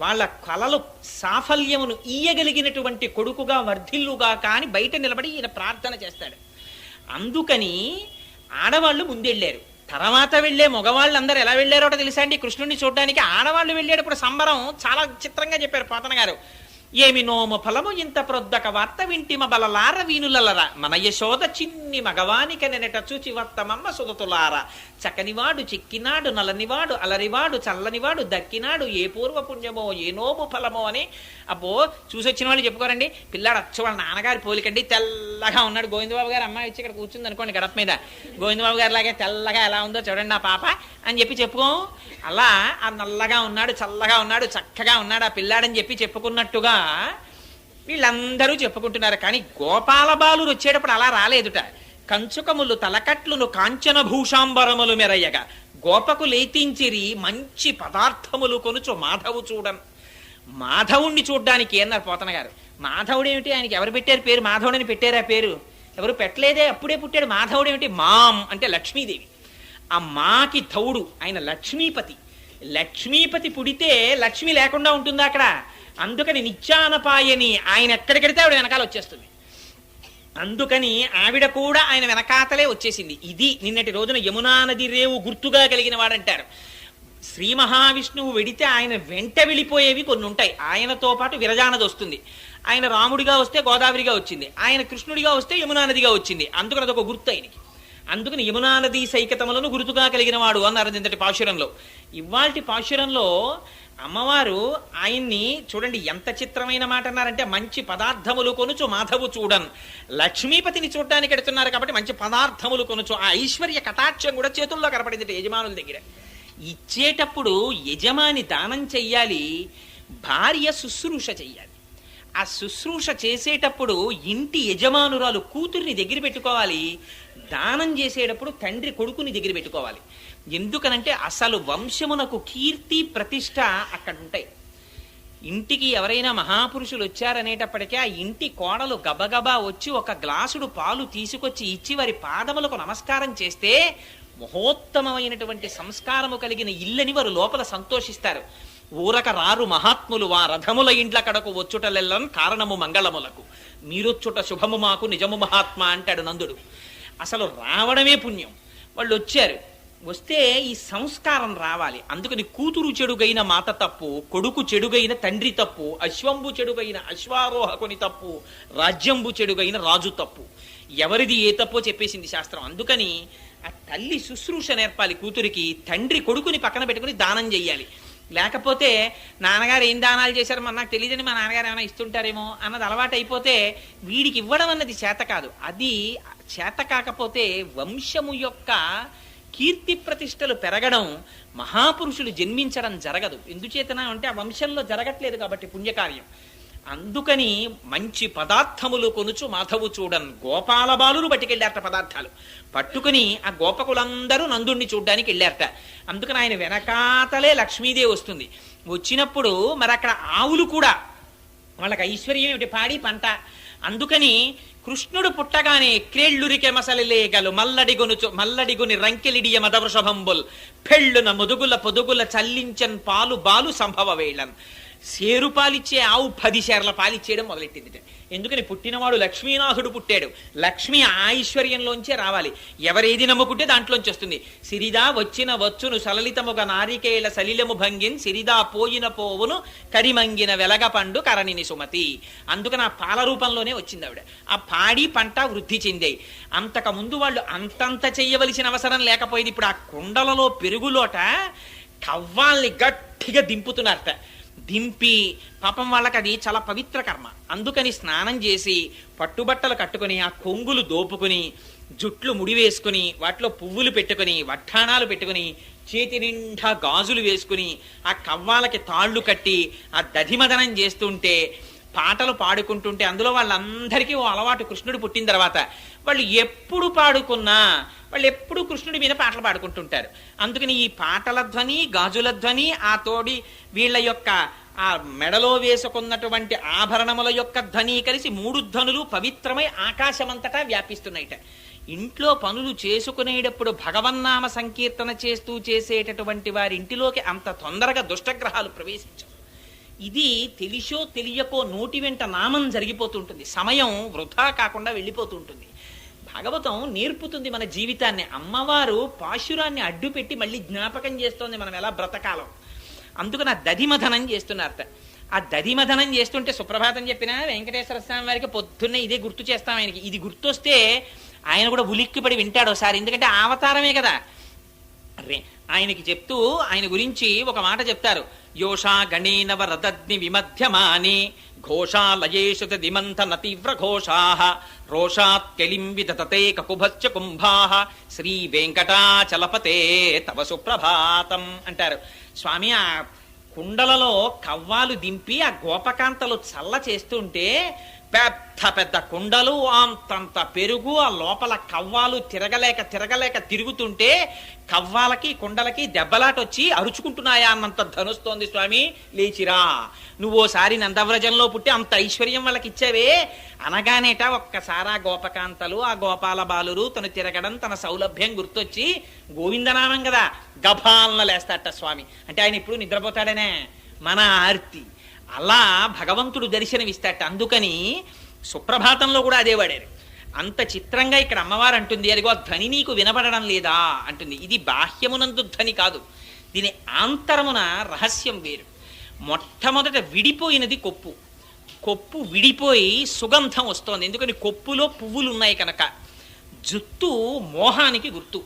వాళ్ళ కలలు సాఫల్యమును ఇయ్యగలిగినటువంటి కొడుకుగా వర్ధిల్లుగా కాని బయట నిలబడి ఈయన ప్రార్థన చేస్తాడు. అందుకని ఆడవాళ్ళు ముందెళ్ళారు. తర్వాత వెళ్లే మగవాళ్ళందరూ ఎలా వెళ్ళారో తెలుసా అండి కృష్ణుడిని చూడడానికి? ఆడవాళ్ళు వెళ్ళేటప్పుడు సంబరం చాలా చిత్రంగా చెప్పారు పోతన గారు. ఏమి నోము ఫలము ఇంత ప్రొద్దక వార్త వింటిమ బలలార వీనులలరా మన యశోద చిన్ని మగవానిక నెనట చూచి వత్తమమ్మ సుదతులారా చక్కనివాడు చిక్కినాడు నలనివాడు అలరివాడు చల్లనివాడు దక్కినాడు ఏ పూర్వ పుణ్యమో ఏ నోము ఫలమో అని. అబ్బో చూసొచ్చిన వాళ్ళు చెప్పుకోరండి, పిల్లాడు అచ్చు వాళ్ళ నాన్నగారి పోలికండి, తెల్లగా ఉన్నాడు. గోవిందబాబు గారు అమ్మాయి వచ్చి ఇక్కడ కూర్చుంది అనుకోండి గడప మీద, గోవిందబాబు గారి లాగే తెల్లగా ఎలా ఉందో చూడండి ఆ పాప అని చెప్పి చెప్పుకో. అలా ఆ నల్లగా ఉన్నాడు, చల్లగా ఉన్నాడు, చక్కగా ఉన్నాడు ఆ పిల్లాడని చెప్పి చెప్పుకున్నట్టుగా వీళ్ళందరూ చెప్పుకుంటున్నారు. కానీ గోపాల బాలురు వచ్చేటప్పుడు అలా రాలేదుట. కంచుకములు తలకట్లును కాంచన భూషాంబరములు మెరయ్యగా గోపకు లేతించిరి మంచి పదార్థములు కొనుచు మాధవు చూడన్. మాధవుణ్ణి చూడ్డానికి అన్నారు పోతన గారు. మాధవుడు ఏమిటి, ఆయనకి ఎవరు పెట్టారు పేరు? మాధవుడని పెట్టారు. ఆ పేరు ఎవరు పెట్టలేదే, అప్పుడే పుట్టాడు. మాధవుడు ఏమిటి? మాం అంటే లక్ష్మీదేవి. ఆ మాకి ధవుడు, ఆయన లక్ష్మీపతి. లక్ష్మీపతి పుడితే లక్ష్మి లేకుండా ఉంటుందా అక్కడ? అందుకని నిత్యానపాయని, ఆయన ఎక్కడికెడితే ఆవిడ వెనకాల వచ్చేస్తుంది. అందుకని ఆవిడ కూడా ఆయన వెనకాతలే వచ్చేసింది. ఇది నిన్నటి రోజున యమునా నది రేవు గుర్తుగా కలిగిన వాడంటారు. శ్రీ మహావిష్ణువు వెడితే ఆయన వెంట వెళ్ళిపోయేవి కొన్ని ఉంటాయి. ఆయనతో పాటు విరజానది వస్తుంది. ఆయన రాముడిగా వస్తే గోదావరిగా వచ్చింది, ఆయన కృష్ణుడిగా వస్తే యమునా నదిగా వచ్చింది. అందుకని అదొక గుర్తు ఆయనకి. అందుకని యమునా నదీ సైకతములను గురుతుగా కలిగిన వాడు అన్నారు నిన్నటి పాశురంలో. ఇవాల్టి పాశురంలో అమ్మవారు ఆయన్ని చూడండి ఎంత చిత్రమైన మాట అన్నారంటే, మంచి పదార్థములు కొనుచు మాధవు చూడన్. లక్ష్మీపతిని చూడడానికి ఎడుతున్నారు కాబట్టి మంచి పదార్థములు కొనుచు. ఆ ఐశ్వర్య కటాక్షం కూడా చేతుల్లో కనపడింది యజమానుల దగ్గర. ఇచ్చేటప్పుడు యజమాని దానం చెయ్యాలి, భార్య శుశ్రూష చెయ్యాలి. ఆ శుశ్రూష చేసేటప్పుడు ఇంటి యజమానురాలు కూతుర్ని దగ్గర పెట్టుకోవాలి, దానం చేసేటప్పుడు తండ్రి కొడుకుని దగ్గర పెట్టుకోవాలి. ఎందుకనంటే అసలు వంశమునకు కీర్తి ప్రతిష్ట అక్కడ ఉంటాయి. ఇంటికి ఎవరైనా మహాపురుషులు వచ్చారనేటప్పటికీ ఆ ఇంటి కోడలు గబగబా వచ్చి ఒక గ్లాసుడు పాలు తీసుకొచ్చి ఇచ్చి వారి పాదములకు నమస్కారం చేస్తే మహోత్తమమైనటువంటి సంస్కారము కలిగిన ఇల్లని వారు లోపల సంతోషిస్తారు. ఊరక రారు మహాత్ములు వా రథముల ఇండ్ల కడకు వచ్చుటలెల్లని కారణము మంగళములకు, మీరొచ్చుట శుభము మాకు నిజము మహాత్మా అంటాడు నందుడు. అసలు రావడమే పుణ్యం. వాళ్ళు వచ్చారు, వస్తే ఈ సంస్కారం రావాలి. అందుకని కూతురు చెడుగైన మాత తప్పు, కొడుకు చెడుగైన తండ్రి తప్పు, అశ్వంబు చెడుగైన అశ్వారోహకుని తప్పు, రాజ్యంబు చెడుగైన రాజు తప్పు. ఎవరిది ఏ తప్పో చెప్పేసింది శాస్త్రం. అందుకని ఆ తల్లి శుశ్రూష నేర్పాలి కూతురికి, తండ్రి కొడుకుని పక్కన పెట్టుకుని దానం చెయ్యాలి. లేకపోతే నాన్నగారు ఏం దానాలు చేశారు మరి నాకు తెలియదని మా నాన్నగారు ఏమైనా ఇస్తుంటారేమో అన్నది అలవాటు అయిపోతే వీడికి ఇవ్వడం అన్నది చేత కాదు. అది చేత కాకపోతే వంశము యొక్క కీర్తి ప్రతిష్టలు పెరగడం, మహాపురుషులు జన్మించడం జరగదు. ఎందుచేతన అంటే ఆ వంశంలో జరగట్లేదు కాబట్టి పుణ్యకార్యం. అందుకని మంచి పదార్థములు కొనుచు మాధవు చూడన్. గోపాల బాలురు పట్టుకెళ్ళారట పదార్థాలు. పట్టుకుని ఆ గోపకులందరూ నందుణ్ణి చూడ్డానికి వెళ్ళారట. అందుకని ఆయన వెనకాతలే లక్ష్మీదేవి వస్తుంది. వచ్చినప్పుడు మరి అక్కడ ఆవులు కూడా వాళ్ళకి ఐశ్వర్యం ఏమిటి, పాడి పంట. అందుకని కృష్ణుడు పుట్టగానే క్రేళ్ళురికె మసలిలేగలు మల్లడిగుని రంకెలిడియ మదవృషభంబుల్ పెళ్ళున ముదుగుల పొదుగుల చల్లించన్ పాలు బాలు సంభవ వేళన్. సేరు పాలిచ్చే ఆవు 10 సేర్ల పాలిచ్చేయడం మొదలెట్టింది. ఎందుకని పుట్టినవాడు లక్ష్మీనాథుడు పుట్టాడు. లక్ష్మి ఐశ్వర్యంలోంచే రావాలి. ఎవరేది నమ్ముకుంటే దాంట్లోంచి వస్తుంది. సిరిదా వచ్చిన వచ్చును సలలితముగ నారికేళ సలిలము భంగిన్ సిరిదా పోయిన పోవును కరిమంగిన వెలగ పండు కరణిని సుమతి. అందుకని ఆ పాల రూపంలోనే వచ్చింది ఆవిడ. ఆ పాడి పంట వృద్ధి చెందాయి. అంతకుముందు వాళ్ళు అంతంత చెయ్యవలసిన అవసరం లేకపోయింది. ఇప్పుడు ఆ కుండలలో పెరుగులోట కవ్వాల్ని గట్టిగా దింపుతున్నారట. దింపి పాపం వాళ్ళకి అది చాలా పవిత్ర కర్మ. అందుకని స్నానం చేసి పట్టుబట్టలు కట్టుకుని ఆ కొంగులు దోపుకుని జుట్లు ముడివేసుకుని వాటిలో పువ్వులు పెట్టుకుని వడ్డాణాలు పెట్టుకుని చేతి నిండా గాజులు వేసుకుని ఆ కవ్వాలకి తాళ్ళు కట్టి ఆ దధిమదనం చేస్తుంటే పాటలు పాడుకుంటుంటే అందులో వాళ్ళందరికీ ఓ అలవాటు. కృష్ణుడు పుట్టిన తర్వాత వాళ్ళు ఎప్పుడు పాడుకున్నా వాళ్ళు ఎప్పుడు కృష్ణుడి మీద పాటలు పాడుకుంటుంటారు. అందుకని ఈ పాటల ధ్వని, గాజుల ధ్వని, ఆ తోడి వీళ్ళ యొక్క ఆ మెడలో వేసుకున్నటువంటి ఆభరణముల యొక్క ధ్వని కలిసి 3 ధ్వనులు పవిత్రమై ఆకాశమంతటా వ్యాపిస్తున్నాయిట. ఇంట్లో పనులు చేసుకునేటప్పుడు భగవన్నామ సంకీర్తన చేస్తూ చేసేటటువంటి వారి ఇంటిలోకి అంత తొందరగా దుష్టగ్రహాలు ప్రవేశించవు. ఇది తెలిసో తెలియకో నోటి వెంట నామం జరిగిపోతుంటుంది. సమయం వృధా కాకుండా వెళ్ళిపోతుంటుంది. భాగవతం నేర్పుతుంది మన జీవితాన్ని. అమ్మవారు పాశురాన్ని అడ్డుపెట్టి మళ్ళీ జ్ఞాపకం చేస్తోంది మనం ఎలా బ్రతకాలం. అందుకని ఆ దధిమథనం చేస్తున్నారట. ఆ దధిమథనం చేస్తుంటే సుప్రభాతం చెప్పినా వెంకటేశ్వర స్వామి వారికి పొద్దున్నే ఇదే గుర్తు చేస్తాం. ఆయనకి ఇది గుర్తొస్తే ఆయన కూడా ఉలిక్కిపడి వింటాడు ఒకసారి. ఎందుకంటే అవతారమే కదా. ఆయనకి చెప్తూ ఆయన గురించి ఒక మాట చెప్తారు. యోషా గణేనవ రదగ్ని విమధ్యమాని ఘోషాలయేషు దిమంథన తీవ్ర ఘోషాః రోషాత్ కెలింవిదతతే కకుభశ్చ కుంభాః శ్రీ వెంకటాచలపతే తవ సుప్రభాతం అంటారు. స్వామి ఆ కుండలలో కవ్వాలు దింపి ఆ గోపకాంతలు చల్ల చేస్తుంటే పెద్ద పెద్ద కుండలు, అంతంత పెరుగు, ఆ లోపల కవ్వాలు తిరగలేక తిరుగుతుంటే కవ్వాలకి కుండలకి దెబ్బలాటొచ్చి అరుచుకుంటున్నాయా అన్నంత ధనుస్తోంది. స్వామి లేచిరా, నువ్వోసారి నందవ్రజంలో పుట్టి అంత ఐశ్వర్యం వాళ్ళకి ఇచ్చావే అనగానేట ఒక్కసారి ఆ గోపకాంతలు, ఆ గోపాల బాలురు తను తిరగడం, తన సౌలభ్యం గుర్తొచ్చి గోవిందనామం కదా గభాలన లేస్తాట స్వామి. అంటే ఆయన ఇప్పుడు నిద్రపోతాడనే మన ఆర్తి. అలా భగవంతుడు దర్శనమిస్తాట. అందుకని సుప్రభాతంలో కూడా అదే వాడారు. అంత చిత్రంగా ఇక్కడ అమ్మవారు అంటుంది, అదిగో ధ్వని నీకు వినబడడం లేదా అంటుంది. ఇది బాహ్యమునందు ధ్వని కాదు, దీని ఆంతరమున రహస్యం వేరు. మొట్టమొదట విడిపోయినది కొప్పు. కొప్పు విడిపోయి సుగంధం వస్తోంది. ఎందుకని కొప్పులో పువ్వులు ఉన్నాయి కనుక. జుత్తు మోహానికి గుర్తు,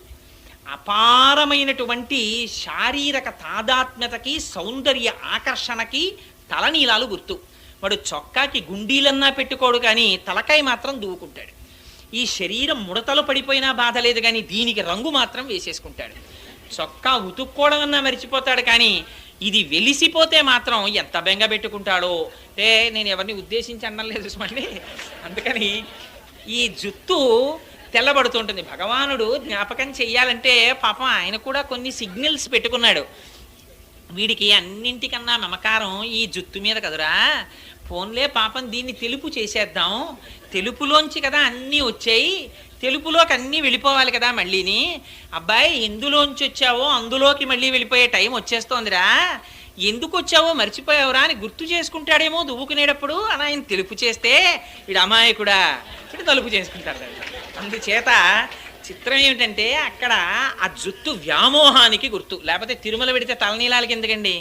అపారమైనటువంటి శారీరక తాదాత్మ్యతకి, సౌందర్య ఆకర్షణకి తలనీలాలు గుర్తు. వాడు చొక్కాకి గుండీలన్నా పెట్టుకోడు కానీ తలకాయ మాత్రం దువ్వుకుంటాడు. ఈ శరీరం ముడతలు పడిపోయినా బాధ లేదు కానీ దీనికి రంగు మాత్రం వేసేసుకుంటాడు. చొక్కా ఉతుక్కోవడం అన్నా మర్చిపోతాడు కానీ ఇది వెలిసిపోతే మాత్రం ఎంత బెంగ పెట్టుకుంటాడో. అంటే నేను ఎవరిని ఉద్దేశించి అనలేదు చూసుకోండి. అందుకని ఈ జుత్తు తెల్లబడుతుంటుంది. భగవానుడు జ్ఞాపకం చెయ్యాలంటే పాపం ఆయన కూడా కొన్ని సిగ్నల్స్ పెట్టుకున్నాడు. వీడికి అన్నింటికన్నా మమకారం ఈ జుత్తు మీద కదురా, ఫోన్లే పాపం దీన్ని తెలుపు చేసేద్దాం, తెలుపులోంచి కదా అన్నీ వచ్చాయి, తెలుపులోకి అన్నీ వెళ్ళిపోవాలి కదా మళ్ళీని. అబ్బాయి ఎందులోంచి వచ్చావో అందులోకి మళ్ళీ వెళ్ళిపోయే టైం వచ్చేస్తోందిరా, ఎందుకు వచ్చావో మర్చిపోయావురా అని గుర్తు చేసుకుంటాడేమో దువ్వుకునేటప్పుడు అని ఆయన తెలుపు చేస్తే వీడు అమాయకుడా వీడు తలుపు చేసుకుంటాడు. అందుచేత చిత్రం ఏమిటంటే అక్కడ ఆ జుత్తు వ్యామోహానికి గుర్తు. లేకపోతే తిరుమల పెడితే తలనీలాలకి ఎందుకండి?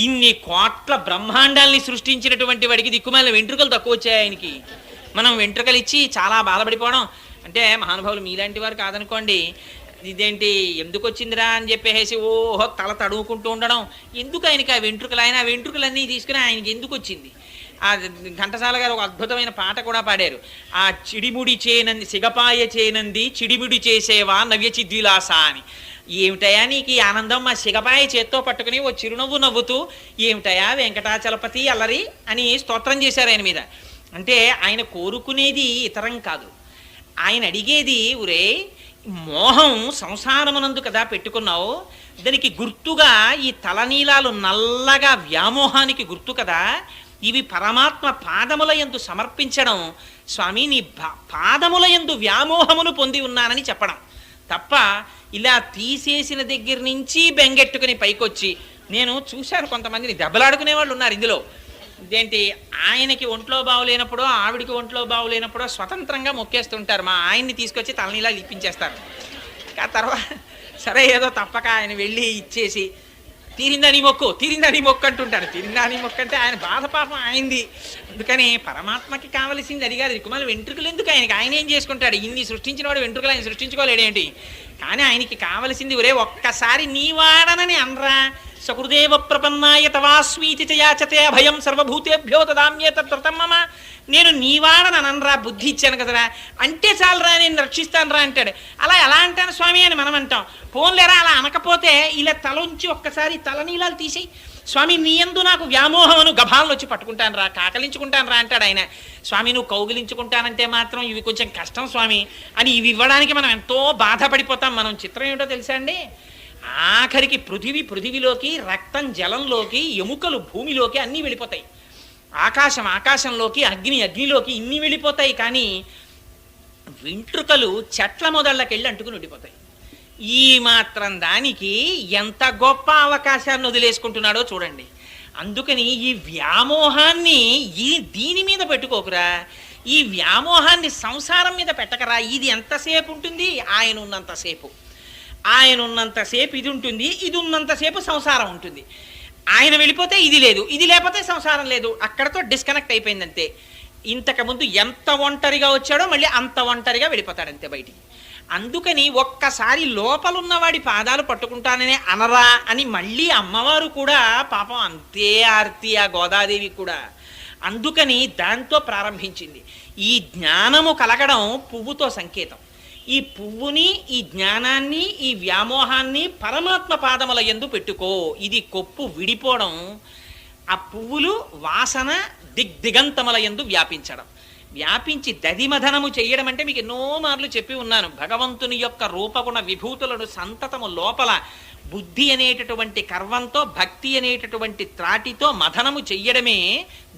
ఇన్ని కోట్ల బ్రహ్మాండాల్ని సృష్టించినటువంటి వాడికి దిక్కుమాలిన వెంట్రుకలు తక్కువ వచ్చాయి ఆయనకి. మనం వెంట్రుకలు ఇచ్చి చాలా బాధపడిపోవడం అంటే, మహానుభావులు మీలాంటి వారు కాదనుకోండి, ఇదేంటి ఎందుకు వచ్చిందిరా అని చెప్పేసి ఓహో తల తడువుకుంటూ ఉండడం. ఎందుకు ఆయనకి ఆ వెంట్రుకలు? ఆయన ఆ వెంట్రుకలన్నీ తీసుకుని ఆయనకి ఎందుకు వచ్చింది? ఆ ఘంటసాల గారు ఒక అద్భుతమైన పాట కూడా పాడారు. ఆ చిడిముడి చేనంది సిగపాయ చేనంది చిడిముడి చేసేవా నవ్యచిద్విలాస అని. ఏమిటయా నీకు ఈ ఆనందం? మా సిగపాయ చేత్తో పట్టుకుని ఓ చిరునవ్వు నవ్వుతూ ఏమిటయా వెంకటాచలపతి అల్లరి అని స్తోత్రం చేశారు ఆయన మీద. అంటే ఆయన కోరుకునేది ఇతరం కాదు, ఆయన అడిగేది ఒరే మోహం సంసారమునందు కదా పెట్టుకున్నావు, దానికి గుర్తుగా ఈ తలనీలాలు నల్లగా వ్యామోహానికి గుర్తు కదా, ఇవి పరమాత్మ పాదముల యందు సమర్పించడం, స్వామి నీ పాదముల యందు వ్యామోహమును పొంది ఉన్నానని చెప్పడం తప్ప ఇలా తీసేసిన దగ్గర నుంచి బెంగెట్టుకుని పైకొచ్చి. నేను చూశాను కొంతమందిని దెబ్బలాడుకునే వాళ్ళు ఉన్నారు ఇందులో. ఇదేంటి ఆయనకి ఒంట్లో బాగులేనప్పుడో ఆవిడికి ఒంట్లో బాగులేనప్పుడో స్వతంత్రంగా మొక్కేస్తుంటారు, మా ఆయన్ని తీసుకొచ్చి తలనీలా లిప్పించేస్తారు. ఆ తర్వాత సరే ఏదో తప్పక ఆయన వెళ్ళి ఇచ్చేసి తీరిందని మొక్కు అంటుంటాడు. తీరిందని మొక్కు అంటే ఆయన బాధ పాపం ఆయనది. అందుకని పరమాత్మకి కావలసింది అది కాదు. దిక్కుమాల వెంట్రుకలు ఎందుకు ఆయనకి? ఆయన ఏం చేసుకుంటాడు? ఇన్ని సృష్టించిన వాడు వెంట్రుకలు ఆయన సృష్టించుకోలేడేంటి? కానీ ఆయనకి కావలసింది ఒరే ఒక్కసారి నీవాడనని అనరా. సకృదేవ ప్రపన్నాయ తవాస్మీతి చయాచతే అభయం సర్వభూతేభ్యో తదామ్యే తత్వ్రతం మమ. నేను నీవాడని అనరా, బుద్ధి ఇచ్చాను కదరా, అంటే చాలరా నేను రక్షిస్తాను రా అంటాడు. అలా ఎలా అంటాను స్వామి అని మనం అంటాం. పోన్లేరా అలా అనకపోతే ఇలా తలంచి ఒక్కసారి తలనీలాలు తీసి స్వామి నీ యందు నాకు వ్యామోహమును గభాలను వచ్చి పట్టుకుంటాను రా, కాకలించుకుంటాను రా అంటాడు ఆయన. స్వామి నువ్వు కౌగిలించుకుంటానంటే మాత్రం ఇవి కొంచెం కష్టం స్వామి అని ఇవి ఇవ్వడానికి మనం ఎంతో బాధపడిపోతాం. మనం చిత్రం ఏమిటో తెలుసా అండి? ఆఖరికి పృథివిలోకి, రక్తం జలంలోకి, ఎముకలు భూమిలోకి అన్నీ వెళ్ళిపోతాయి, ఆకాశంలోకి, అగ్నిలోకి ఇన్ని వెళ్ళిపోతాయి. కానీ వెంట్రుకలు చెట్ల మొదళ్ళకెళ్ళి అంటుకుని ఉండిపోతాయి. ఈ మాత్రం దానికి ఎంత గొప్ప అవకాశాన్ని వదిలేసుకుంటున్నాడో చూడండి. అందుకని ఈ వ్యామోహాన్ని దీని మీద పెట్టుకోకురా, ఈ వ్యామోహాన్ని సంసారం మీద పెట్టకరా. ఇది ఎంతసేపు ఉంటుంది? ఆయన ఉన్నంతసేపు ఇది ఉంటుంది, ఇది ఉన్నంతసేపు సంసారం ఉంటుంది. ఆయన వెళ్ళిపోతే ఇది లేదు, ఇది లేకపోతే సంసారం లేదు. అక్కడతో డిస్కనెక్ట్ అయిపోయిందంతే. ఇంతకుముందు ఎంత ఒంటరిగా వచ్చాడో మళ్ళీ అంత ఒంటరిగా వెళ్ళిపోతాడంతే బయటికి. అందుకని ఒక్కసారి లోపలున్నవాడి పాదాలు పట్టుకుంటాననే అనరా అని మళ్ళీ అమ్మవారు కూడా పాపం అంతే ఆర్తి ఆ గోదాదేవి కూడా. అందుకని దాంతో ప్రారంభించింది. ఈ జ్ఞానము కలగడం పువ్వుతో సంకేతం. ఈ పువ్వుని, ఈ జ్ఞానాన్ని, ఈ వ్యామోహాన్ని పరమాత్మ పాదముల యందు పెట్టుకో. ఇది కొప్పు విడిపోవడం, ఆ పువ్వులు వాసన దిగ్దిగంతముల యందు వ్యాపించి దధిమధనము చెయ్యడం. అంటే మీకు ఎన్నో మార్లు చెప్పి ఉన్నాను, భగవంతుని యొక్క రూపగుణ విభూతులను సంతతము లోపల బుద్ధి అనేటటువంటి కర్వంతో, భక్తి అనేటటువంటి త్రాటితో మథనము చెయ్యడమే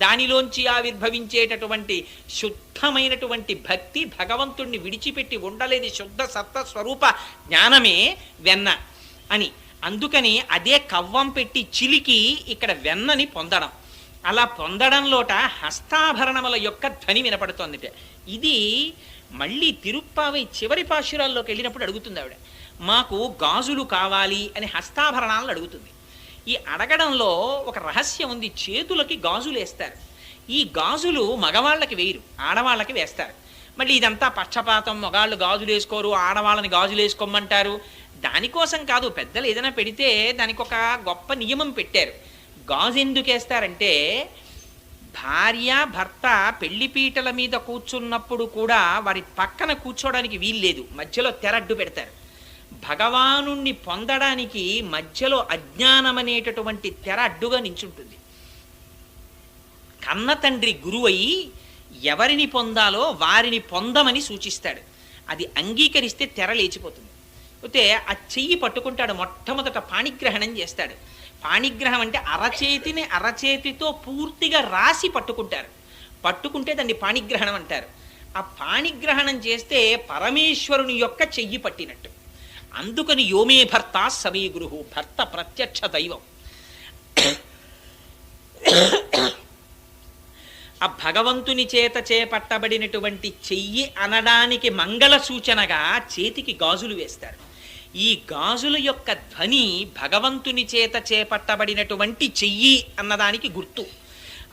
దానిలోంచి ఆవిర్భవించేటటువంటి శుద్ధమైనటువంటి భక్తి. భగవంతుణ్ణి విడిచిపెట్టి ఉండలేని శుద్ధ సత్త స్వరూప జ్ఞానమే వెన్న అని. అందుకని అదే కవ్వం పెట్టి చిలికి ఇక్కడ వెన్నని పొందడం. అలా పొందడంలోట హస్తాభరణముల యొక్క ధ్వని వినపడుతోందిట. ఇది మళ్ళీ తిరుప్పావై చివరి పాశురాల్లోకి వెళ్ళినప్పుడు అడుగుతుంది ఆవిడ, మాకు గాజులు కావాలి అని హస్తాభరణాలను అడుగుతుంది. ఈ అడగడంలో ఒక రహస్యం ఉంది. చేతులకి గాజులు వేస్తారు. ఈ గాజులు మగవాళ్ళకి వేయరు, ఆడవాళ్ళకి వేస్తారు. మళ్ళీ ఇదంతా పక్షపాతం, మగాళ్ళు గాజులు వేసుకోరు, ఆడవాళ్ళని గాజులు వేసుకోమంటారు. దానికోసం కాదు, పెద్దలు ఏదైనా పెడితే దానికి ఒక గొప్ప నియమం పెట్టారు. గాజు ఎందుకు వేస్తారంటే, భార్య భర్త పెళ్లిపీటల మీద కూర్చున్నప్పుడు కూడా వారి పక్కన కూర్చోడానికి వీల్లేదు, మధ్యలో తెరడ్డు పెడతారు. భగవానుణ్ణి పొందడానికి మధ్యలో అజ్ఞానం అనేటటువంటి తెర అడ్డుగా నించుంటుంది. కన్న తండ్రి గురువయి ఎవరిని పొందాలో వారిని పొందమని సూచిస్తాడు. అది అంగీకరిస్తే తెర లేచిపోతుంది. అయితే ఆ చెయ్యి పట్టుకుంటాడు, మొట్టమొదట పాణిగ్రహణం చేస్తాడు. పాణిగ్రహం అంటే అరచేతిని అరచేతితో పూర్తిగా రాసి పట్టుకుంటారు. పట్టుకుంటే దాన్ని పాణిగ్రహణం అంటారు. ఆ పాణిగ్రహణం చేస్తే పరమేశ్వరుని యొక్క చెయ్యి పట్టినట్టు. అందుకని యోమే భర్త సమీ గురువు, భర్త ప్రత్యక్ష దైవం. ఆ భగవంతుని చేత చేపట్టబడినటువంటి చెయ్యి అనడానికి మంగళ సూచనగా చేతికి గాజులు వేస్తారు. ఈ గాజుల యొక్క ధ్వని భగవంతుని చేత చేపట్టబడినటువంటి చెయ్యి అన్నదానికి గుర్తు.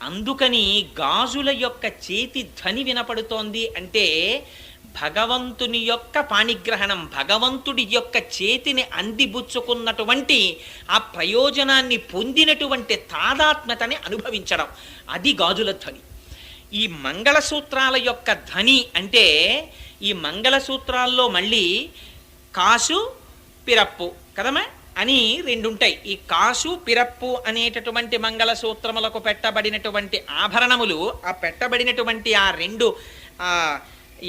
అందుకని గాజుల యొక్క చేతి ధ్వని వినపడుతోంది అంటే భగవంతుని యొక్క పాణిగ్రహణం, భగవంతుడి యొక్క చేతిని అందిబుచ్చుకున్నటువంటి ఆ ప్రయోజనాన్ని పొందినటువంటి తాదాత్మ్యతని అనుభవించడం, అది గాజుల ధ్వని. ఈ మంగళసూత్రాల యొక్క ధ్వని అంటే, ఈ మంగళసూత్రాల్లో మళ్ళీ కాసు పిరప్పు కదమ్మా అని రెండుంటాయి. ఈ కాసు పిరప్పు అనేటటువంటి మంగళసూత్రములకు పెట్టబడినటువంటి ఆభరణములు, ఆ పెట్టబడినటువంటి ఆ రెండు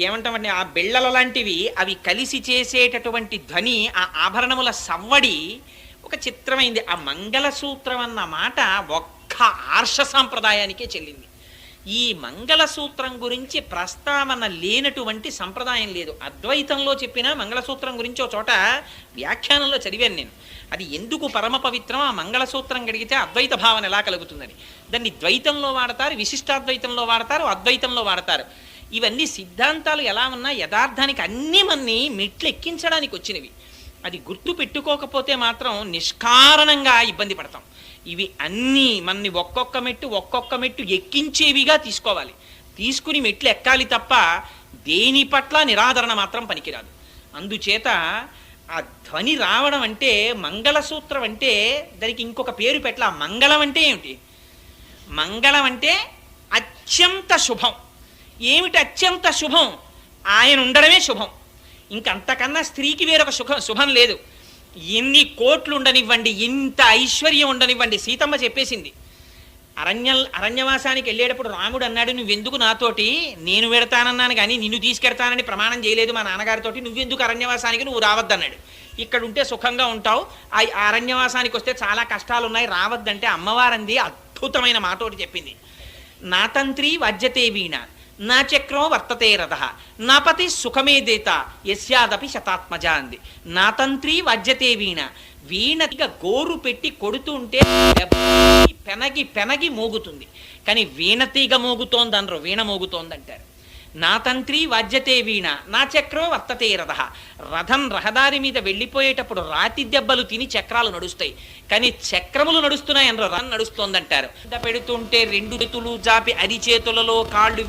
ఏమంటామంటే ఆ బిళ్ళల లాంటివి, అవి కలిసి చేసేటటువంటి ధ్వని, ఆ ఆభరణముల సవ్వడి ఒక చిత్రమైంది. ఆ మంగళసూత్రం అన్న మాట ఒక్క ఆర్ష సాంప్రదాయానికే చెల్లింది. ఈ మంగళసూత్రం గురించి ప్రస్తావన లేనటువంటి సంప్రదాయం లేదు. అద్వైతంలో చెప్పిన మంగళసూత్రం గురించి ఒక చోట వ్యాఖ్యానంలో చదివాను నేను. అది ఎందుకు పరమ పవిత్రం, ఆ మంగళసూత్రం కడిగితే అద్వైత భావన ఎలా కలుగుతుందని. దాన్ని ద్వైతంలో వాడతారు, విశిష్టాద్వైతంలో వాడతారు, అద్వైతంలో వాడతారు. ఇవన్నీ సిద్ధాంతాలు ఎలా ఉన్నా యథార్థానికి అన్నీ మన్ని మెట్లు ఎక్కించడానికి వచ్చినవి. అది గుర్తు పెట్టుకోకపోతే మాత్రం నిష్కారణంగా ఇబ్బంది పడతాం. ఇవి అన్నీ మన్ని ఒక్కొక్క మెట్టు ఎక్కించేవిగా తీసుకోవాలి. తీసుకుని మెట్లు ఎక్కాలి తప్ప దేని పట్ల నిరాదరణ మాత్రం పనికిరాదు. అందుచేత ఆ ధ్వని రావడం అంటే, మంగళసూత్రం అంటే దానికి ఇంకొక పేరు పెట్టాల. మంగళం అంటే ఏమిటి? మంగళం అంటే అత్యంత శుభం. ఏమిటి అత్యంత శుభం? ఆయన ఉండడమే శుభం. ఇంకంతకన్నా స్త్రీకి వేరొక శుభం లేదు. ఎన్ని కోట్లు ఉండనివ్వండి, ఇంత ఐశ్వర్యం ఉండనివ్వండి. సీతమ్మ చెప్పేసింది, అరణ్యవాసానికి వెళ్ళేటప్పుడు రాముడు అన్నాడు, నువ్వెందుకు నాతోటి, నేను వెడతానన్నాను కానీ నిన్ను తీసుకెడతానని ప్రమాణం చేయలేదు మా నాన్నగారితోటి, నువ్వెందుకు అరణ్యవాసానికి, నువ్వు రావద్దన్నాడు. ఇక్కడ ఉంటే సుఖంగా ఉంటావు, ఆ అరణ్యవాసానికి వస్తే చాలా కష్టాలు ఉన్నాయి, రావద్దంటే అమ్మవారంది అద్భుతమైన మాట ఒకటి చెప్పింది. నా తంత్రి వాద్యతే వీణ, నా చక్రం వర్తతే రథ, నా పతి సుఖమేదేత యస్యాదపి శతాత్మజ అంది. నా తంత్రి వాద్యతే వీణ, వీణగా గోరు పెట్టి కొడుతుంటే పెనగి పెనగి మోగుతుంది, కానీ వీణతీగ మోగుతోంది అనరు, వీణ మోగుతోంది అంటారు. నా తంత్రి వాద్యతే వీణ, నా చక్రం వర్తతే రథ. రథం రహదారి మీద వెళ్ళిపోయేటప్పుడు రాతి దెబ్బలు తిని చక్రాలు నడుస్తాయి, కానీ చక్రములు నడుస్తున్నాయి అనరు, రథం నడుస్తోందంటారు. పెడుతుంటే రెండు చేతులు జాపి అరిచేతులలో కాళ్ళు